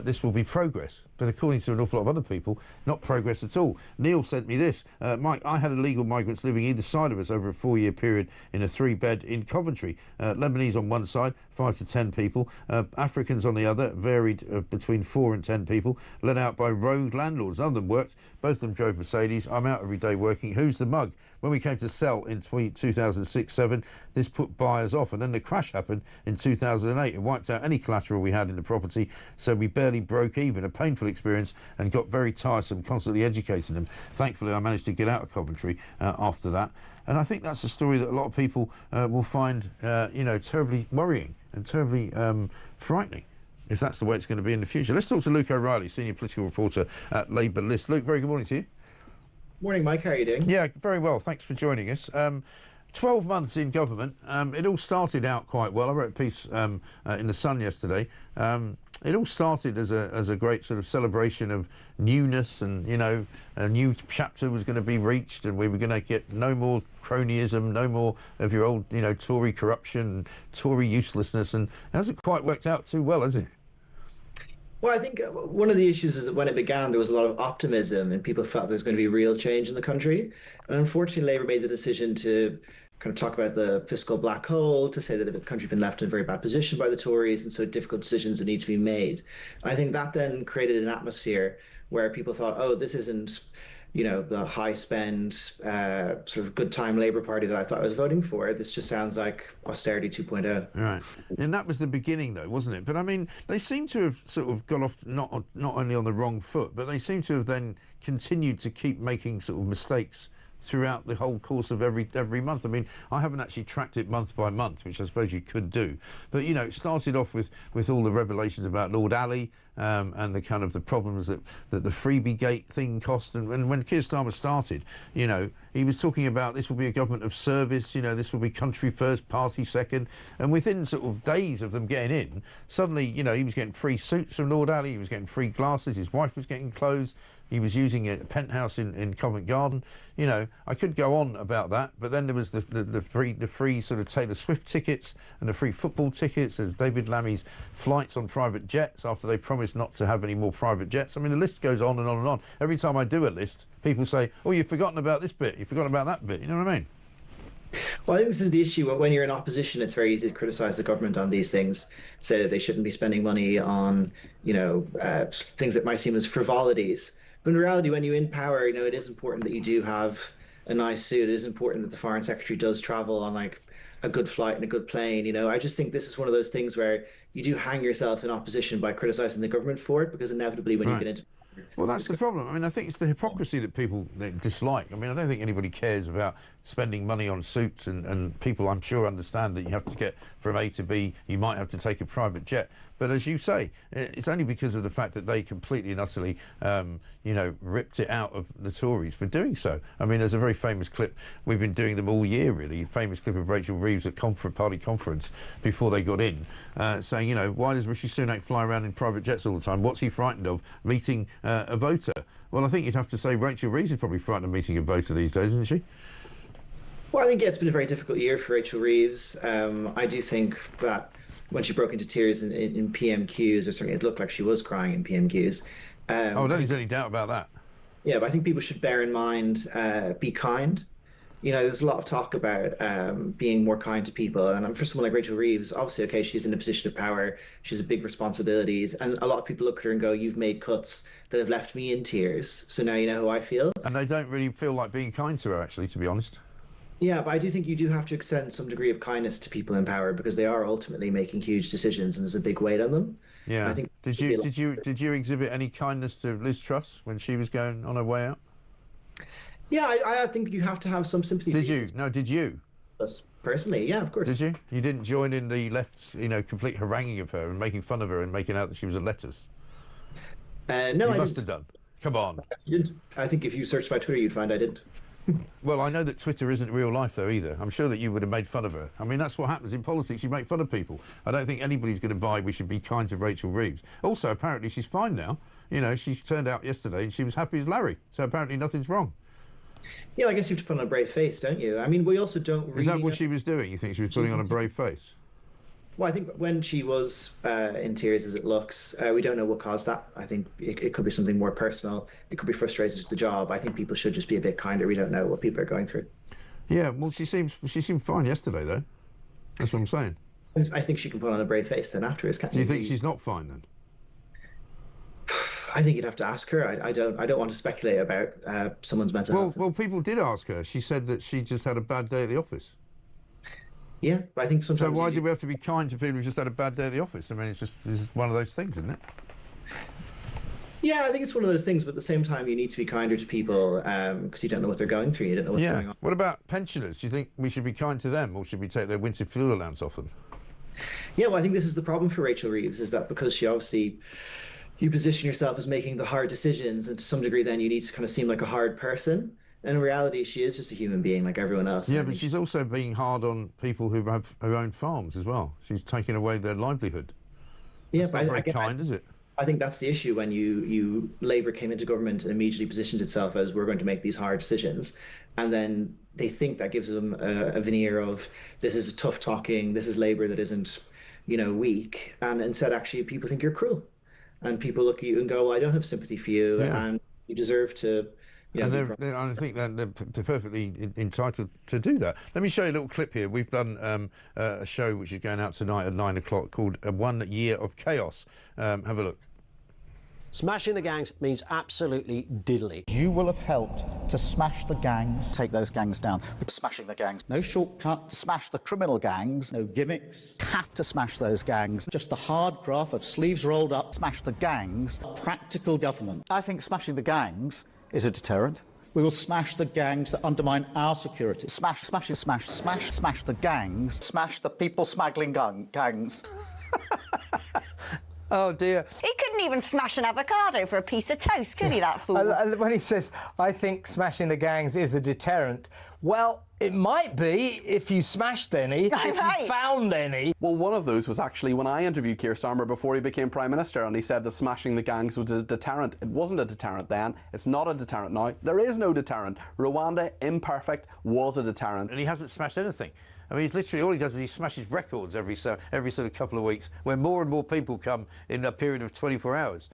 this will be progress, but according to an awful lot of other people, not progress at all. Neil sent me this. Mike, I had illegal migrants living either side of us over a 4-year period in a 3-bed in Coventry. Lebanese on one side, 5 to 10 people. Africans on the other, varied between 4 and 10 people, let out by rogue landlords. None of them worked. Both of them drove Mercedes. I'm out every day working. Who's the mug? When we came to sell in 2006-07, this put buyers off, and then the crash happened in 2008 and wiped out any collateral we had in the property, so we barely broke even. A painful experience and got very tiresome constantly educating them. Thankfully, I managed to get out of Coventry after that. And I think that's a story that a lot of people will find, you know, terribly worrying and terribly frightening, if that's the way it's going to be in the future. Let's talk to Luke O'Reilly, senior political reporter at Labour List. Luke, very good morning to you. Morning, Mike. How are you doing? Yeah, very well. Thanks for joining us. 12 months in government. It all started out quite well. I wrote a piece in The Sun yesterday. It all started as a great sort of celebration of newness, and, you know, a new chapter was going to be reached, and we were going to get no more cronyism, no more of your old, you know, Tory corruption, Tory uselessness, and it hasn't quite worked out too well, has it? Well, I think one of the issues is that when it began, there was a lot of optimism and people felt there was going to be real change in the country. And unfortunately, Labour made the decision to kind of talk about the fiscal black hole, to say that the country had been left in a very bad position by the Tories, and so difficult decisions that need to be made. And I think that then created an atmosphere where people thought, oh, this isn't, you know, the high spend sort of good time Labour Party that I thought I was voting for. This just sounds like austerity 2.0. Right. And that was the beginning, though, wasn't it? But I mean, they seem to have sort of gone off not only on the wrong foot, but they seem to have then continued to keep making sort of mistakes throughout the whole course of every month. I mean, I haven't actually tracked it month by month, which I suppose you could do. But, you know, it started off with all the revelations about Lord Ali and the kind of the problems that the freebie gate thing cost. And when Keir Starmer started, you know, he was talking about this will be a government of service, you know, this will be country first, party second. And within sort of days of them getting in, suddenly, you know, he was getting free suits from Lord Ali, he was getting free glasses, his wife was getting clothes, he was using a penthouse in Covent Garden, you know. I could go on about that, but then there was the free sort of Taylor Swift tickets and the free football tickets, and David Lammy's flights on private jets after they promised not to have any more private jets. I mean, the list goes on and on and on. Every time I do a list, people say, oh, you've forgotten about this bit, you've forgotten about that bit. You know what I mean? Well, I think this is the issue. When you're in opposition, it's very easy to criticise the government on these things, say that they shouldn't be spending money on, things that might seem as frivolities. But in reality, when you're in power, it is important that you do have a nice suit. It is important that the foreign secretary does travel on like a good flight and a good plane. I just think this is one of those things where you do hang yourself in opposition by criticising the government for it, because inevitably when you get into well, that's the problem. I mean, I think it's the hypocrisy that people dislike. I mean, I don't think anybody cares about spending money on suits, and people, I'm sure, understand that you have to get from A to B, you might have to take a private jet. But as you say, it's only because of the fact that they completely and utterly, ripped it out of the Tories for doing so. I mean, there's a very famous clip, we've been doing them all year, really, famous clip of Rachel Reeves at party conference before they got in, saying, why does Rishi Sunak fly around in private jets all the time? What's he frightened of? Meeting a voter. Well, I think you'd have to say Rachel Reeves is probably frightened of meeting a voter these days, isn't she? Well, I think it's been a very difficult year for Rachel Reeves. I do think that when she broke into tears in PMQs, or certainly it looked like she was crying in PMQs. I don't think there's any doubt about that. Yeah, but I think people should bear in mind, be kind. There's a lot of talk about being more kind to people. And for someone like Rachel Reeves, obviously, okay, she's in a position of power. She has big responsibilities. And a lot of people look at her and go, you've made cuts that have left me in tears. So now you know how I feel. And they don't really feel like being kind to her, actually, to be honest. Yeah, but I do think you do have to extend some degree of kindness to people in power, because they are ultimately making huge decisions and there's a big weight on them. Yeah. I think did you exhibit any kindness to Liz Truss when she was going on her way out? Yeah, I think you have to have some sympathy. Did you? No, did you? Personally, yeah, of course. Did you? You didn't join in the left, complete haranguing of her and making fun of her and making out that she was a lettuce? No, you I must have done. Come on. I think if you searched my Twitter, you'd find I didn't. Well, I know that Twitter isn't real life, though, either. I'm sure that you would have made fun of her. I mean, that's what happens in politics. You make fun of people. I don't think anybody's going to buy we should be kind to Rachel Reeves. Also, apparently, she's fine now. She turned out yesterday and she was happy as Larry. So apparently nothing's wrong. Yeah, I guess you have to put on a brave face, don't you? I mean, we also don't really... Is that what she was doing? You think she was putting on a brave face? Well, I think when she was in tears, as it looks, we don't know what caused that. I think it could be something more personal. It could be frustrated with the job. I think people should just be a bit kinder. We don't know what people are going through. Yeah, well, she seemed fine yesterday, though. That's what I'm saying. I think she can put on a brave face then afterwards. Do you think she's not fine then? I think you'd have to ask her. I don't want to speculate about someone's mental health. Well, people did ask her. She said that she just had a bad day at the office. Yeah, but I think sometimes... So why do we have to be kind to people who just had a bad day at the office? I mean, it's one of those things, isn't it? Yeah, I think it's one of those things, but at the same time, you need to be kinder to people because you don't know what they're going through. You don't know what's going on. What about pensioners? Do you think we should be kind to them, or should we take their winter fuel allowance off them? Yeah, well, I think this is the problem for Rachel Reeves, is that because she obviously... You position yourself as making the hard decisions, and to some degree then you need to kind of seem like a hard person. And in reality, she is just a human being like everyone else. Yeah, but she's also being hard on people who own farms as well. She's taking away their livelihood. Yeah, that's but not very kind, is it? I think that's the issue when Labour came into government and immediately positioned itself as we're going to make these hard decisions. And then they think that gives them a veneer of this is tough talking, this is Labour that isn't, weak. And instead, actually, people think you're cruel. And people look at you and go, well, I don't have sympathy for you, and you deserve to... And I think that they're perfectly entitled to do that. Let me show you a little clip here. We've done a show which is going out tonight at 9 o'clock called 1 Year of Chaos. Have a look. Smashing the gangs means absolutely diddly. You will have helped to smash the gangs, take those gangs down. Smashing the gangs. No shortcut. Smash the criminal gangs. No gimmicks. Have to smash those gangs. Just the hard graft of sleeves rolled up. Smash the gangs. Practical government. I think smashing the gangs is a deterrent. We will smash the gangs that undermine our security. Smash the gangs. Smash the people smuggling gangs. Oh, dear. He couldn't even smash an avocado for a piece of toast, could he, that fool? When he says, I think smashing the gangs is a deterrent, well, it might be if you smashed any, if you found any. Well, one of those was actually when I interviewed Keir Starmer before he became Prime Minister, and he said that smashing the gangs was a deterrent. It wasn't a deterrent then. It's not a deterrent now. There is no deterrent. Rwanda, imperfect, was a deterrent. And he hasn't smashed anything. I mean, he's literally, all he does is he smashes records every sort of couple of weeks, where more and more people come in a period of 24 hours.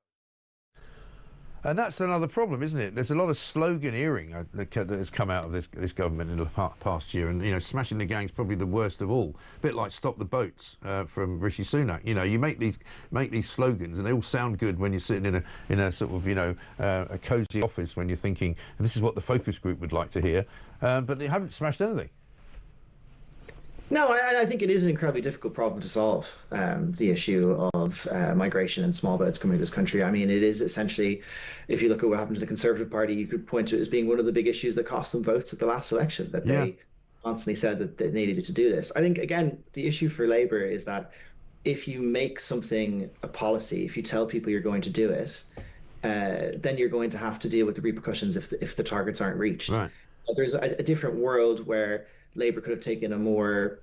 And that's another problem, isn't it? There's a lot of sloganeering that has come out of this government in the past year, and, you know, smashing the gang's probably the worst of all. A bit like "Stop the Boats" from Rishi Sunak. You know, you make these slogans, and they all sound good when you're sitting in a sort of, you know, a cosy office when you're thinking this is what the focus group would like to hear, but they haven't smashed anything. No, I think it is an incredibly difficult problem to solve, the issue of migration and small boats coming to this country. I mean, it is essentially, if you look at what happened to the Conservative Party, you could point to it as being one of the big issues that cost them votes at the last election, that they constantly said that they needed to do this. I think, again, the issue for Labour is that if you make something a policy, if you tell people you're going to do it, then you're going to have to deal with the repercussions if the targets aren't reached. Right. There's a different world where Labour could have taken a more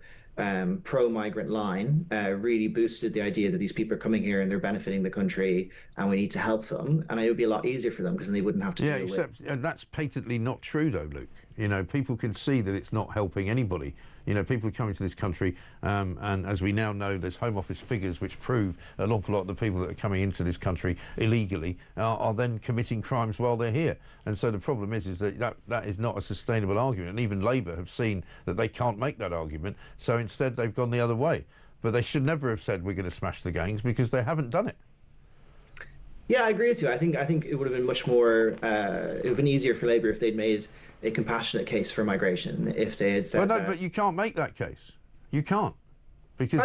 pro-migrant line, really boosted the idea that these people are coming here and they're benefiting the country and we need to help them. And it would be a lot easier for them because then they wouldn't have to deal with... that's patently not true, though, Luke. You know, people can see that it's not helping anybody. You know, people are coming to this country, and as we now know, there's Home Office figures which prove an awful lot of the people that are coming into this country illegally are then committing crimes while they're here. And so the problem is that is not a sustainable argument. And even Labour have seen that they can't make that argument, so instead they've gone the other way. But they should never have said we're going to smash the gangs, because they haven't done it. Yeah, I agree with you. I think it would have been much more. It would have been easier for Labour if they'd made a compassionate case for migration. If they had said, well, no, but you can't make that case. You can't, because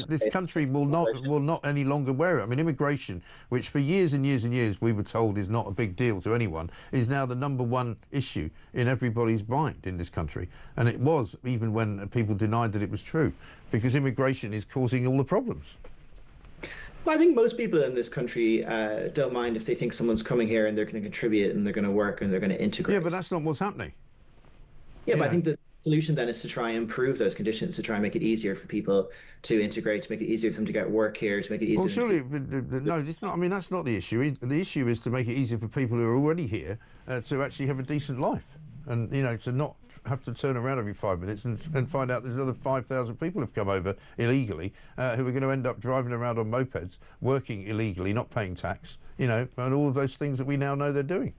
this country will not any longer wear it. I mean, immigration, which for years and years and years we were told is not a big deal to anyone, is now the #1 issue in everybody's mind in this country. And it was even when people denied that it was true, because immigration is causing all the problems. Well, I think most people in this country don't mind if they think someone's coming here and they're going to contribute and they're going to work and they're going to integrate. Yeah, but that's not what's happening. Yeah, but I think the solution then is to try and improve those conditions, to try and make it easier for people to integrate, to make it easier for them to get work here, to make it easier... Well, surely, no, it's not. I mean, that's not the issue. The issue is to make it easier for people who are already here to actually have a decent life. And, you know, to not have to turn around every 5 minutes and find out there's another 5,000 people have come over illegally who are going to end up driving around on mopeds, working illegally, not paying tax, you know, and all of those things that we now know they're doing.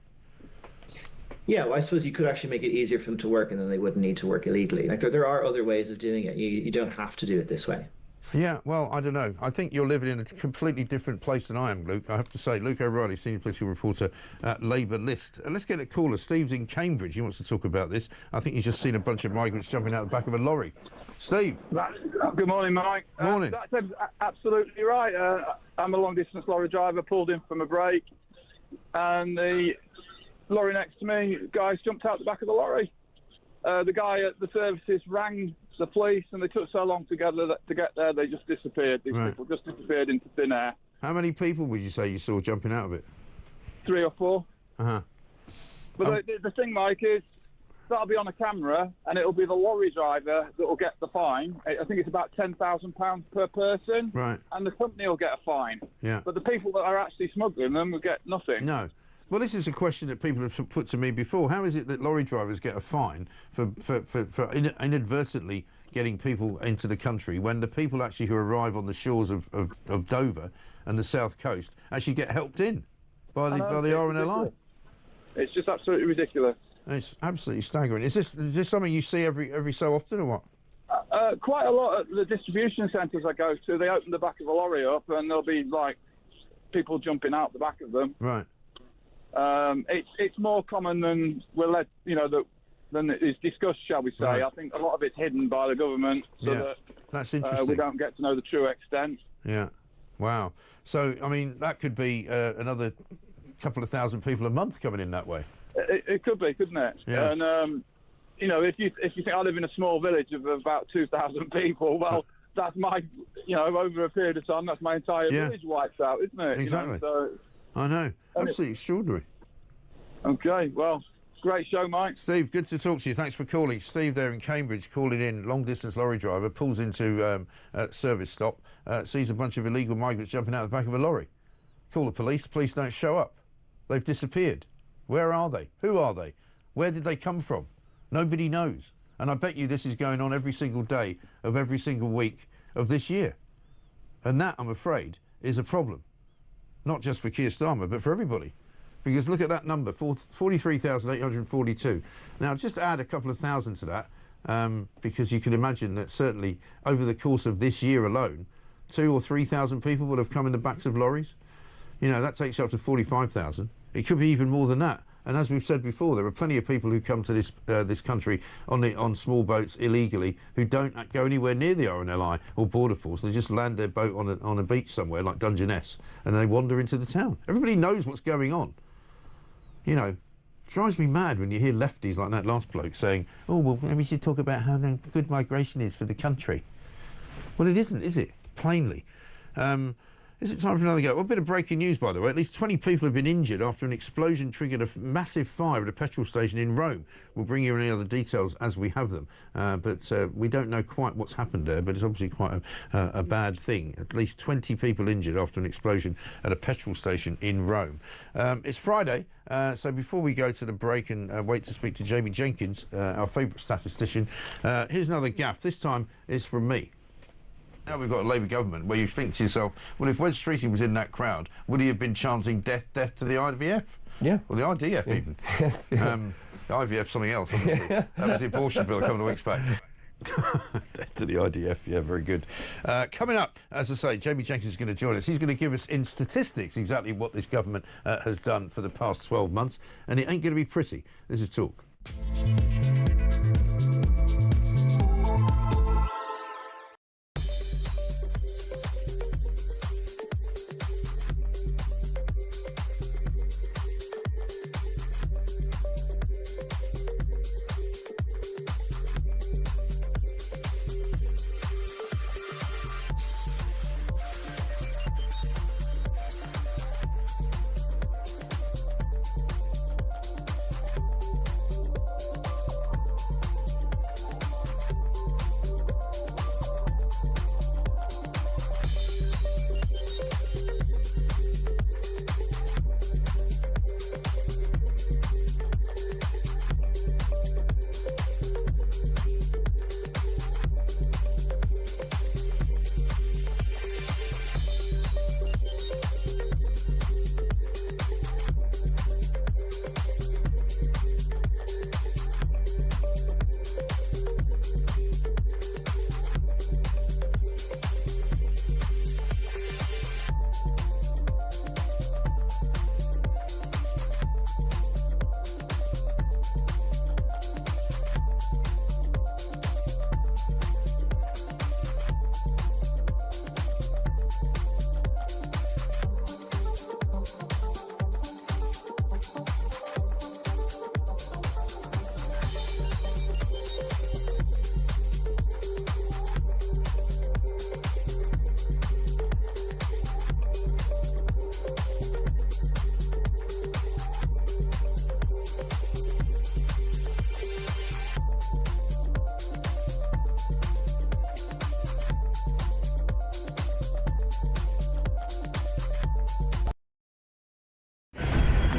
Yeah, well, I suppose you could actually make it easier for them to work and then they wouldn't need to work illegally. Like, there are other ways of doing it. You don't have to do it this way. Yeah, well, I don't know. I think you're living in a completely different place than I am, Luke. I have to say, Luke O'Reilly, senior political reporter at Labour List. Let's get a caller. Steve's in Cambridge. He wants to talk about this. I think he's just seen a bunch of migrants jumping out the back of a lorry. Steve. Good morning, Mike. Morning. That's absolutely right. I'm a long-distance lorry driver, pulled in from a break, and the lorry next to me, guys jumped out the back of the lorry. The guy at the services rang the police, and they took so long to get there, they just disappeared. These people just disappeared into thin air. How many people would you say you saw jumping out of it? 3 or 4. Uh-huh. But the thing, Mike, is that'll be on a camera, and it'll be the lorry driver that will get the fine. I think it's about £10,000 per person. Right. And the company will get a fine. Yeah. But the people that are actually smuggling them will get nothing. No. Well, this is a question that people have put to me before. How is it that lorry drivers get a fine for inadvertently getting people into the country when the people actually who arrive on the shores of Dover and the south coast actually get helped in by the RNLI? It's just absolutely ridiculous. It's absolutely staggering. Is this something you see every so often, or what? Quite a lot at the distribution centres I go to. They open the back of a lorry up, and there'll be like people jumping out the back of them. Right. It's more common than we're led, than it is discussed, shall we say. Right. I think a lot of it's hidden by the government, so that that's interesting. We don't get to know the true extent. Yeah. Wow. So, I mean, that could be another couple of thousand people a month coming in that way. It could be, couldn't it? Yeah. And if you think I live in a small village of about 2,000 people, well, that's my, over a period of time, that's my entire village wiped out, isn't it? Exactly. So, I know. Absolutely extraordinary. Okay, well, great show, Mike. Steve, good to talk to you. Thanks for calling. Steve there in Cambridge, calling in, long-distance lorry driver, pulls into a service stop, sees a bunch of illegal migrants jumping out the back of a lorry. Call the police don't show up. They've disappeared. Where are they? Who are they? Where did they come from? Nobody knows. And I bet you this is going on every single day of every single week of this year. And that, I'm afraid, is a problem. Not just for Keir Starmer, but for everybody. Because look at that number, 43,842. Now, just add a couple of thousand to that, because you can imagine that certainly over the course of this year alone, 2,000 or 3,000 people would have come in the backs of lorries. That takes you up to 45,000. It could be even more than that. And as we've said before, there are plenty of people who come to this country on small boats illegally who don't go anywhere near the RNLI or Border Force. They just land their boat on a beach somewhere like Dungeness and they wander into the town. Everybody knows what's going on. It drives me mad when you hear lefties like that last bloke saying, oh, well, we should talk about how good migration is for the country. Well, it isn't, is it? Plainly. Is it time for another go? Well, a bit of breaking news, by the way. At least 20 people have been injured after an explosion triggered a massive fire at a petrol station in Rome. We'll bring you any other details as we have them. But we don't know quite what's happened there, but it's obviously quite a bad thing. At least 20 people injured after an explosion at a petrol station in Rome. It's Friday, so before we go to the break and wait to speak to Jamie Jenkins, our favourite statistician, here's another gaffe. This time it's from me. Now we've got a Labour government where you think to yourself, well, if Wes Streeting was in that crowd, would he have been chanting death, death to the IVF? Yeah. Or the IDF even. Yes. Yeah. The IVF something else, obviously. That was the abortion bill a couple of weeks back. Death to the IDF, yeah, very good. Coming up, as I say, Jamie Jenkins is going to join us. He's going to give us in statistics exactly what this government has done for the past 12 months, and it ain't going to be pretty. This is Talk.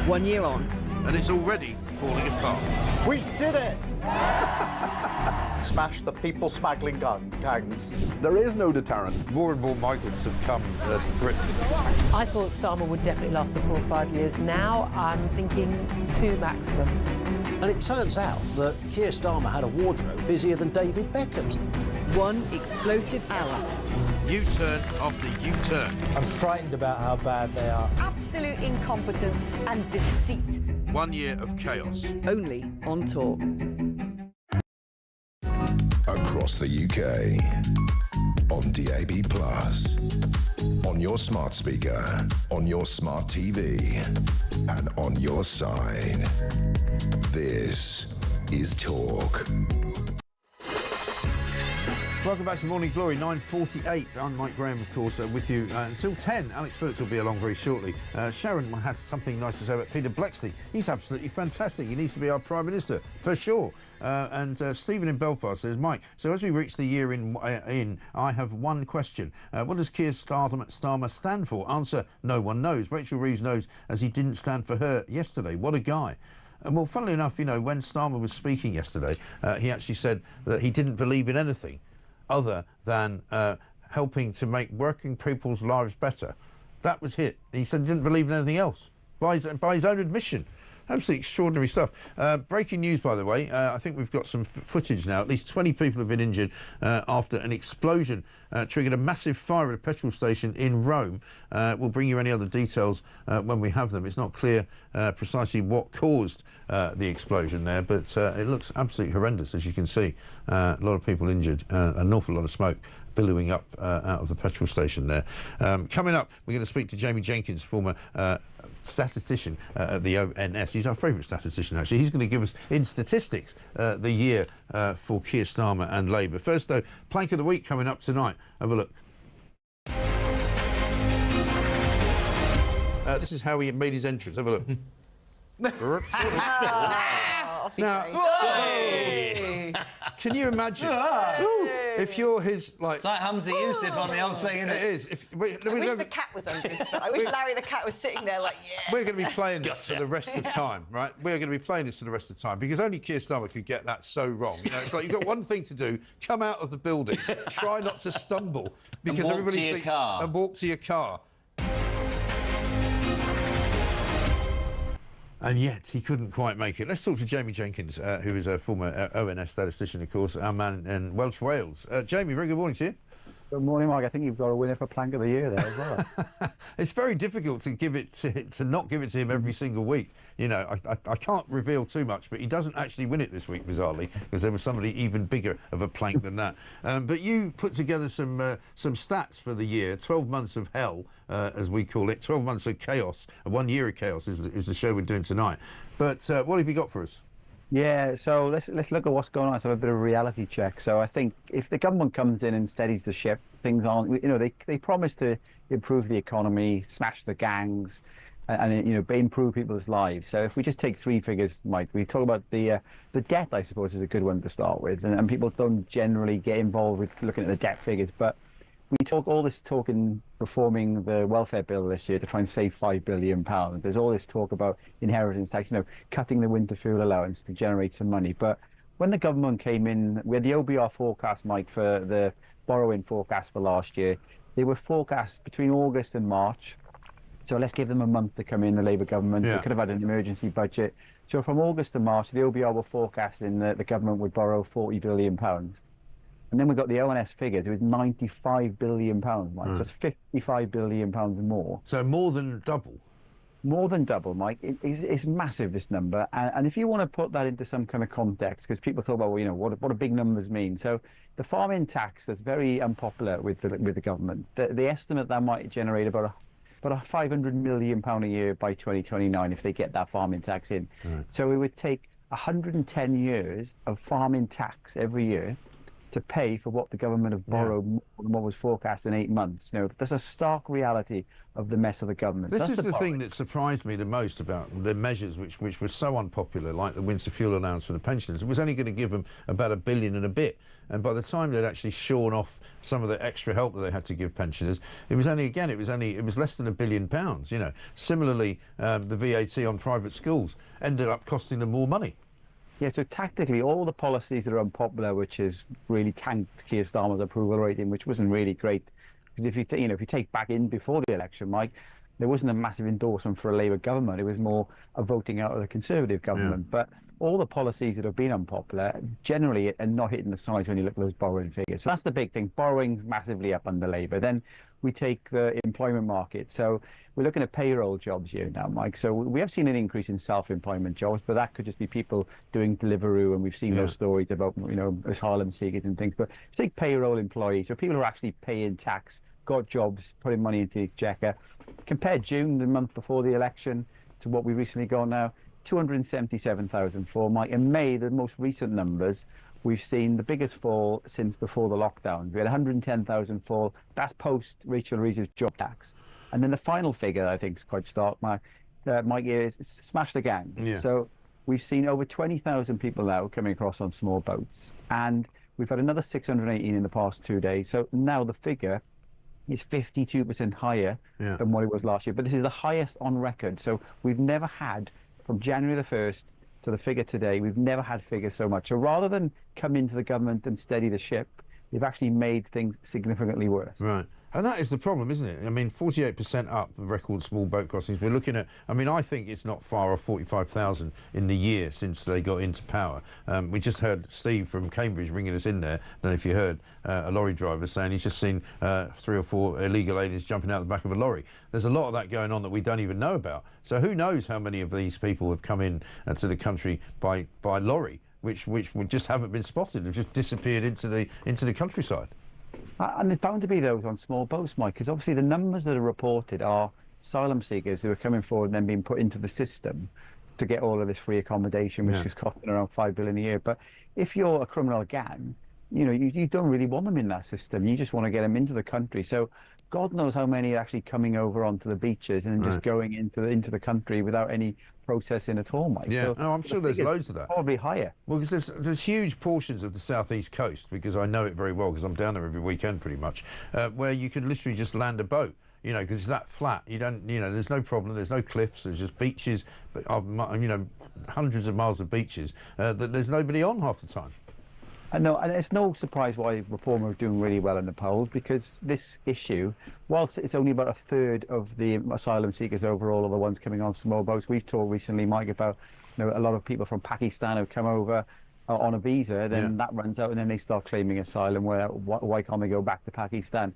One year on. And it's already falling apart. We did it! Smash the people smuggling gangs. There is no deterrent. More and more migrants have come to Britain. I thought Starmer would definitely last the 4 or 5 years. Now I'm thinking 2 maximum. And it turns out that Keir Starmer had a wardrobe busier than David Beckham's. One explosive hour. U-turn after U-turn. I'm frightened about how bad they are. Absolute incompetence and deceit. 1 year of chaos. Only on Talk. Across the UK, on DAB+, on your smart speaker, on your smart TV, and on your side. This is Talk. Welcome back to Morning Glory, 9:48. I'm Mike Graham, of course, with you until 10. Alex Phillips will be along very shortly. Sharon has something nice to say about Peter Blexley. He's absolutely fantastic. He needs to be our Prime Minister, for sure. And Stephen in Belfast says, Mike, so as we reach the year in, I have one question. What does Keir Starmer stand for? Answer, no one knows. Rachel Reeves knows, as he didn't stand for her yesterday. What a guy. Well, funnily enough, you know, when Starmer was speaking yesterday, he actually said that he didn't believe in anything other than helping to make working people's lives better. That was it. He said he didn't believe in anything else, by his own admission. Absolutely extraordinary stuff. Breaking news, by the way. I think we've got some footage now. At least 20 people have been injured after an explosion triggered a massive fire at a petrol station in Rome. We'll bring you any other details when we have them. It's not clear precisely what caused the explosion there, but it looks absolutely horrendous, as you can see. A lot of people injured, an awful lot of smoke billowing up out of the petrol station there. Coming up, we're going to speak to Jamie Jenkins, former statistician at the ONS. He's our favourite statistician, actually. He's going to give us, in statistics, the year for Keir Starmer and Labour. First, though, Plank of the Week coming up tonight. Have a look. This is how he made his entrance. Have a look. Now, can you imagine if you're his, like... It's like Hamza Yusuf on the old thing, isn't it? It is. I wish the cat was under his foot. I wish Larry the cat was sitting there like, yeah. We're going to be playing this for the rest of time, right? We're going to be playing this for the rest of time because only Keir Starmer could get that so wrong. You know, it's like you've got one thing to do, come out of the building, try not to stumble because everybody thinks... And walk to your car. And yet, he couldn't quite make it. Let's talk to Jamie Jenkins, who is a former ONS statistician, of course, our man in Welsh Wales. Jamie, very good morning to you. Good morning, Mike. I think you've got a winner for Plank of the Year there as well. It's very difficult to give it to not give it to him every single week. You know, I can't reveal too much, but he doesn't actually win it this week, bizarrely, because there was somebody even bigger of a plank than that. But you put together some stats for the year, 12 months of hell, as we call it, 12 months of chaos. 1 year of chaos is the show we're doing tonight. But what have you got for us? Yeah, so let's look at what's going on. Let's have a bit of a reality check. So I think if the government comes in and steadies the ship, things aren't, you know, they promise to improve the economy, smash the gangs, and you know, improve people's lives. So if we just take three figures, Mike, we talk about the debt, I suppose, is a good one to start with, and people don't generally get involved with looking at the debt figures, but we talk all this talk in reforming the welfare bill this year to try and save £5 billion. There's all this talk about inheritance tax, you know, cutting the winter fuel allowance to generate some money. But when the government came in, we had the OBR forecast, Mike, for the borrowing forecast for last year. They were forecast between August and March. So let's give them a month to come in, the Labour government. Yeah. They could have had an emergency budget. So from August to March, the OBR were forecasting that the government would borrow £40 billion. And then we got the ONS figures. It was £95 billion, Mike. So it's £55 billion more. So more than double. More than double, Mike. It's massive, this number. And if you want to put that into some kind of context, because people talk about, well, you know, what do big numbers mean? So the farming tax that's very unpopular with the government, the estimate that might generate about a £500 million a year by 2029 if they get that farming tax in. Right. So it would take 110 years of farming tax every year to pay for what the government have borrowed more than what was forecast in 8 months. You know, that's a stark reality of the mess of the government. This is the thing that surprised me the most about the measures which were so unpopular, like the winter fuel allowance for the pensioners. It was only going to give them about $1 billion and a bit. And by the time they'd actually shorn off some of the extra help that they had to give pensioners, it was less than £1 billion, you know. Similarly, the VAT on private schools ended up costing them more money. Yeah, so tactically, all the policies that are unpopular, which has really tanked Keir Starmer's approval rating, which wasn't really great, because if you take back in before the election, Mike, there wasn't a massive endorsement for a Labour government. It was more a voting out of the Conservative government. Yeah. But all the policies that have been unpopular generally are not hitting the sides when you look at those borrowing figures. So that's the big thing. Borrowing's massively up under Labour. Then we take the employment market. So we're looking at payroll jobs here now, Mike. So we have seen an increase in self-employment jobs, but that could just be people doing Deliveroo, and we've seen those stories about, you know, asylum seekers and things. But take payroll employees, so people who are actually paying tax, got jobs, putting money into the exchequer. Compare June, the month before the election, to what we recently got now, 277,000 for Mike. In May, the most recent numbers we've seen the biggest fall since before the lockdown. We had 110,000 fall. That's post Rachel Reeves' job tax. And then the final figure, I think, is quite stark, Mike, is smash the gangs. Yeah. So we've seen over 20,000 people now coming across on small boats. And we've had another 618 in the past 2 days. So now the figure is 52% higher than what it was last year. But this is the highest on record. So we've never had, from January the 1st to the figure today, we've never had figures so much. So rather than come into the government and steady the ship, they've actually made things significantly worse. Right. And that is the problem, isn't it? I mean, 48% up record small boat crossings. We're looking at, I mean, I think it's not far off 45,000 in the year since they got into power. We just heard Steve from Cambridge ringing us in there. I don't know if you heard a lorry driver saying he's just seen 3 or 4 illegal aliens jumping out the back of a lorry. There's a lot of that going on that we don't even know about. So who knows how many of these people have come in to the country by lorry, which just haven't been spotted, have just disappeared into the countryside. And there's bound to be those on small boats, Mike, because obviously the numbers that are reported are asylum seekers who are coming forward and then being put into the system to get all of this free accommodation, which is costing around $5 billion a year. But if you're a criminal gang, you know, you don't really want them in that system. You just want to get them into the country. So God knows how many are actually coming over onto the beaches and just going into the country without any processing at all, Mike. Yeah, so no, I'm sure there's loads of that. Probably higher. Well, because there's huge portions of the southeast coast, because I know it very well because I'm down there every weekend pretty much, where you could literally just land a boat. You know, because it's that flat. You don't, you know, there's no problem. There's no cliffs. There's just beaches. You know, hundreds of miles of beaches that there's nobody on half the time. And it's no surprise why Reform are doing really well in the polls, because this issue, whilst it's only about a third of the asylum seekers overall are the ones coming on small boats, we've talked recently, Mike, about, you know, a lot of people from Pakistan who come over on a visa, then that runs out and then they start claiming asylum. Why can't they go back to Pakistan?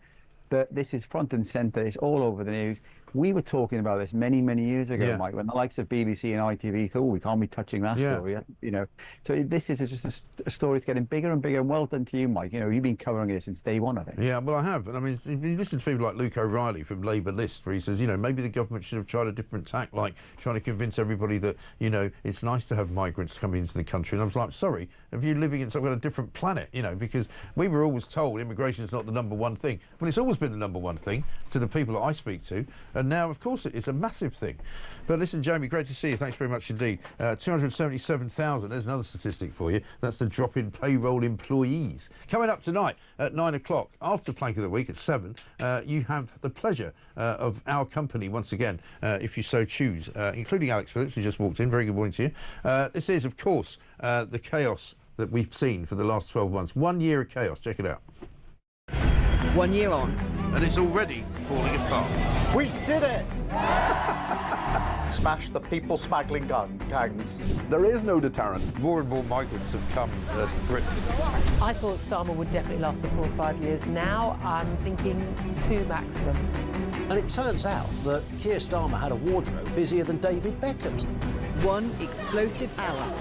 But this is front and centre. It's all over the news. We were talking about this many, many years ago, Mike, when the likes of BBC and ITV thought, we can't be touching that story, you know. So this is just a story that's getting bigger and bigger. And well done to you, Mike. You know, you've been covering it since day one, I think. Yeah, well, I have. And I mean, if you listen to people like Luke O'Reilly from Labour List, where he says, you know, maybe the government should have tried a different tack, like trying to convince everybody that, you know, it's nice to have migrants coming into the country. And I was like, sorry, have you living in some kind of different planet, you know, because we were always told immigration is not the #1 thing. Well, it's always been the #1 thing to the people that I speak to. And now, of course, it's a massive thing. But listen, Jamie, great to see you. Thanks very much indeed. 277,000, there's another statistic for you. That's the drop in payroll employees. Coming up tonight at 9 o'clock, after Plank of the Week at 7, you have the pleasure of our company once again, if you so choose, including Alex Phillips, who just walked in. Very good morning to you. This is, of course, the chaos that we've seen for the last 12 months. 1 year of chaos. Check it out. 1 year on. And it's already falling apart. We did it! Smash the people smuggling gangs. There is no deterrent. More and more migrants have come to Britain. I thought Starmer would definitely last the 4 or 5 years. Now I'm thinking 2 maximum. And it turns out that Keir Starmer had a wardrobe busier than David Beckham's. 1 explosive hour.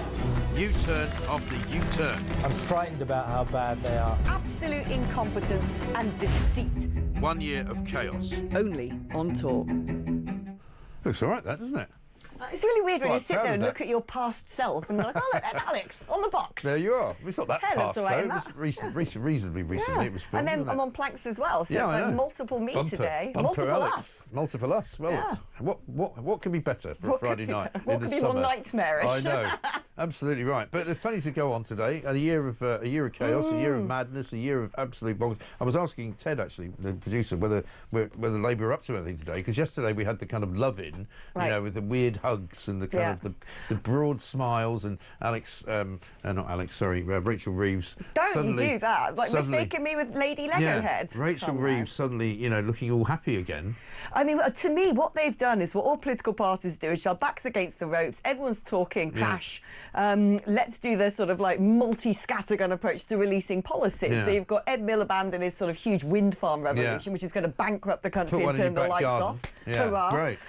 U-turn after U-turn. I'm frightened about how bad they are. Absolute incompetence and deceit. 1 year of chaos. Only on Talk. Looks all right, that, doesn't it? It's really weird when Quite you sit proud there of and that. look at your past self and you're like, oh, look, that's Alex on the box. There you are. It's not that Hair looks fast, all right though. in It was reasonably recently. Yeah. It was filmed, and then wasn't I'm it? on planks as well, so Yeah, it's I like know. multiple me today. Bumper Multiple Alex. us. Multiple us. Well, Yeah. what could be better for a Friday night what in could the be summer? more nightmarish? I know. Absolutely right. But there's plenty to go on today. A year of chaos, a year of madness, a year of absolute bonkers. I was asking Ted, actually, the producer, whether Labour are up to anything today, because yesterday we had the kind of love-in, you know, with the weird hugs and the kind of the broad smiles, and Rachel Reeves. Don't you do that? Like mistaking me with Lady Lego Head. Rachel Reeves suddenly, you know, looking all happy again. I mean, to me, what they've done is what all political parties do, is their backs against the ropes, everyone's talking trash. Let's do the sort of like multi-scattergun approach to releasing policies. Yeah. So you've got Ed Miliband and his sort of huge wind farm revolution, which is going to bankrupt the country and turn the lights off. Yeah, Hurrah. great.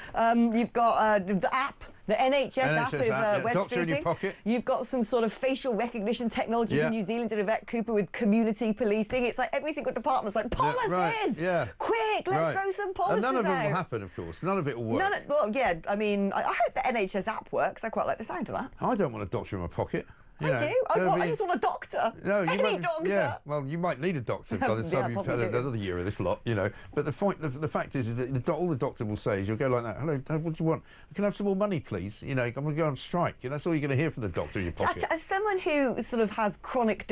You've got the app. The NHS app with web Doctor in your streaming. pocket. You've got some sort of facial recognition technology in New Zealand and Yvette Cooper with community policing. It's like every single department's like, policies! Quick, let's throw some policies And none of it out. will happen, of course. None of it will work. Well, yeah, I mean, I hope the NHS app works. I quite like the sound of that. I don't want a doctor in my pocket. You know, I do. there'll I be- just want a doctor. No, you Any might, doctor. Yeah, well, you might need a doctor by the Yeah, time you've had probably do. another year of this lot, you know. But the fact is that all the doctor will say is you'll go like that. Hello, what do you want? Can I have some more money, please? You know, I'm going to go on strike. That's all you're going to hear from the doctor in your pocket. As someone who sort of has chronic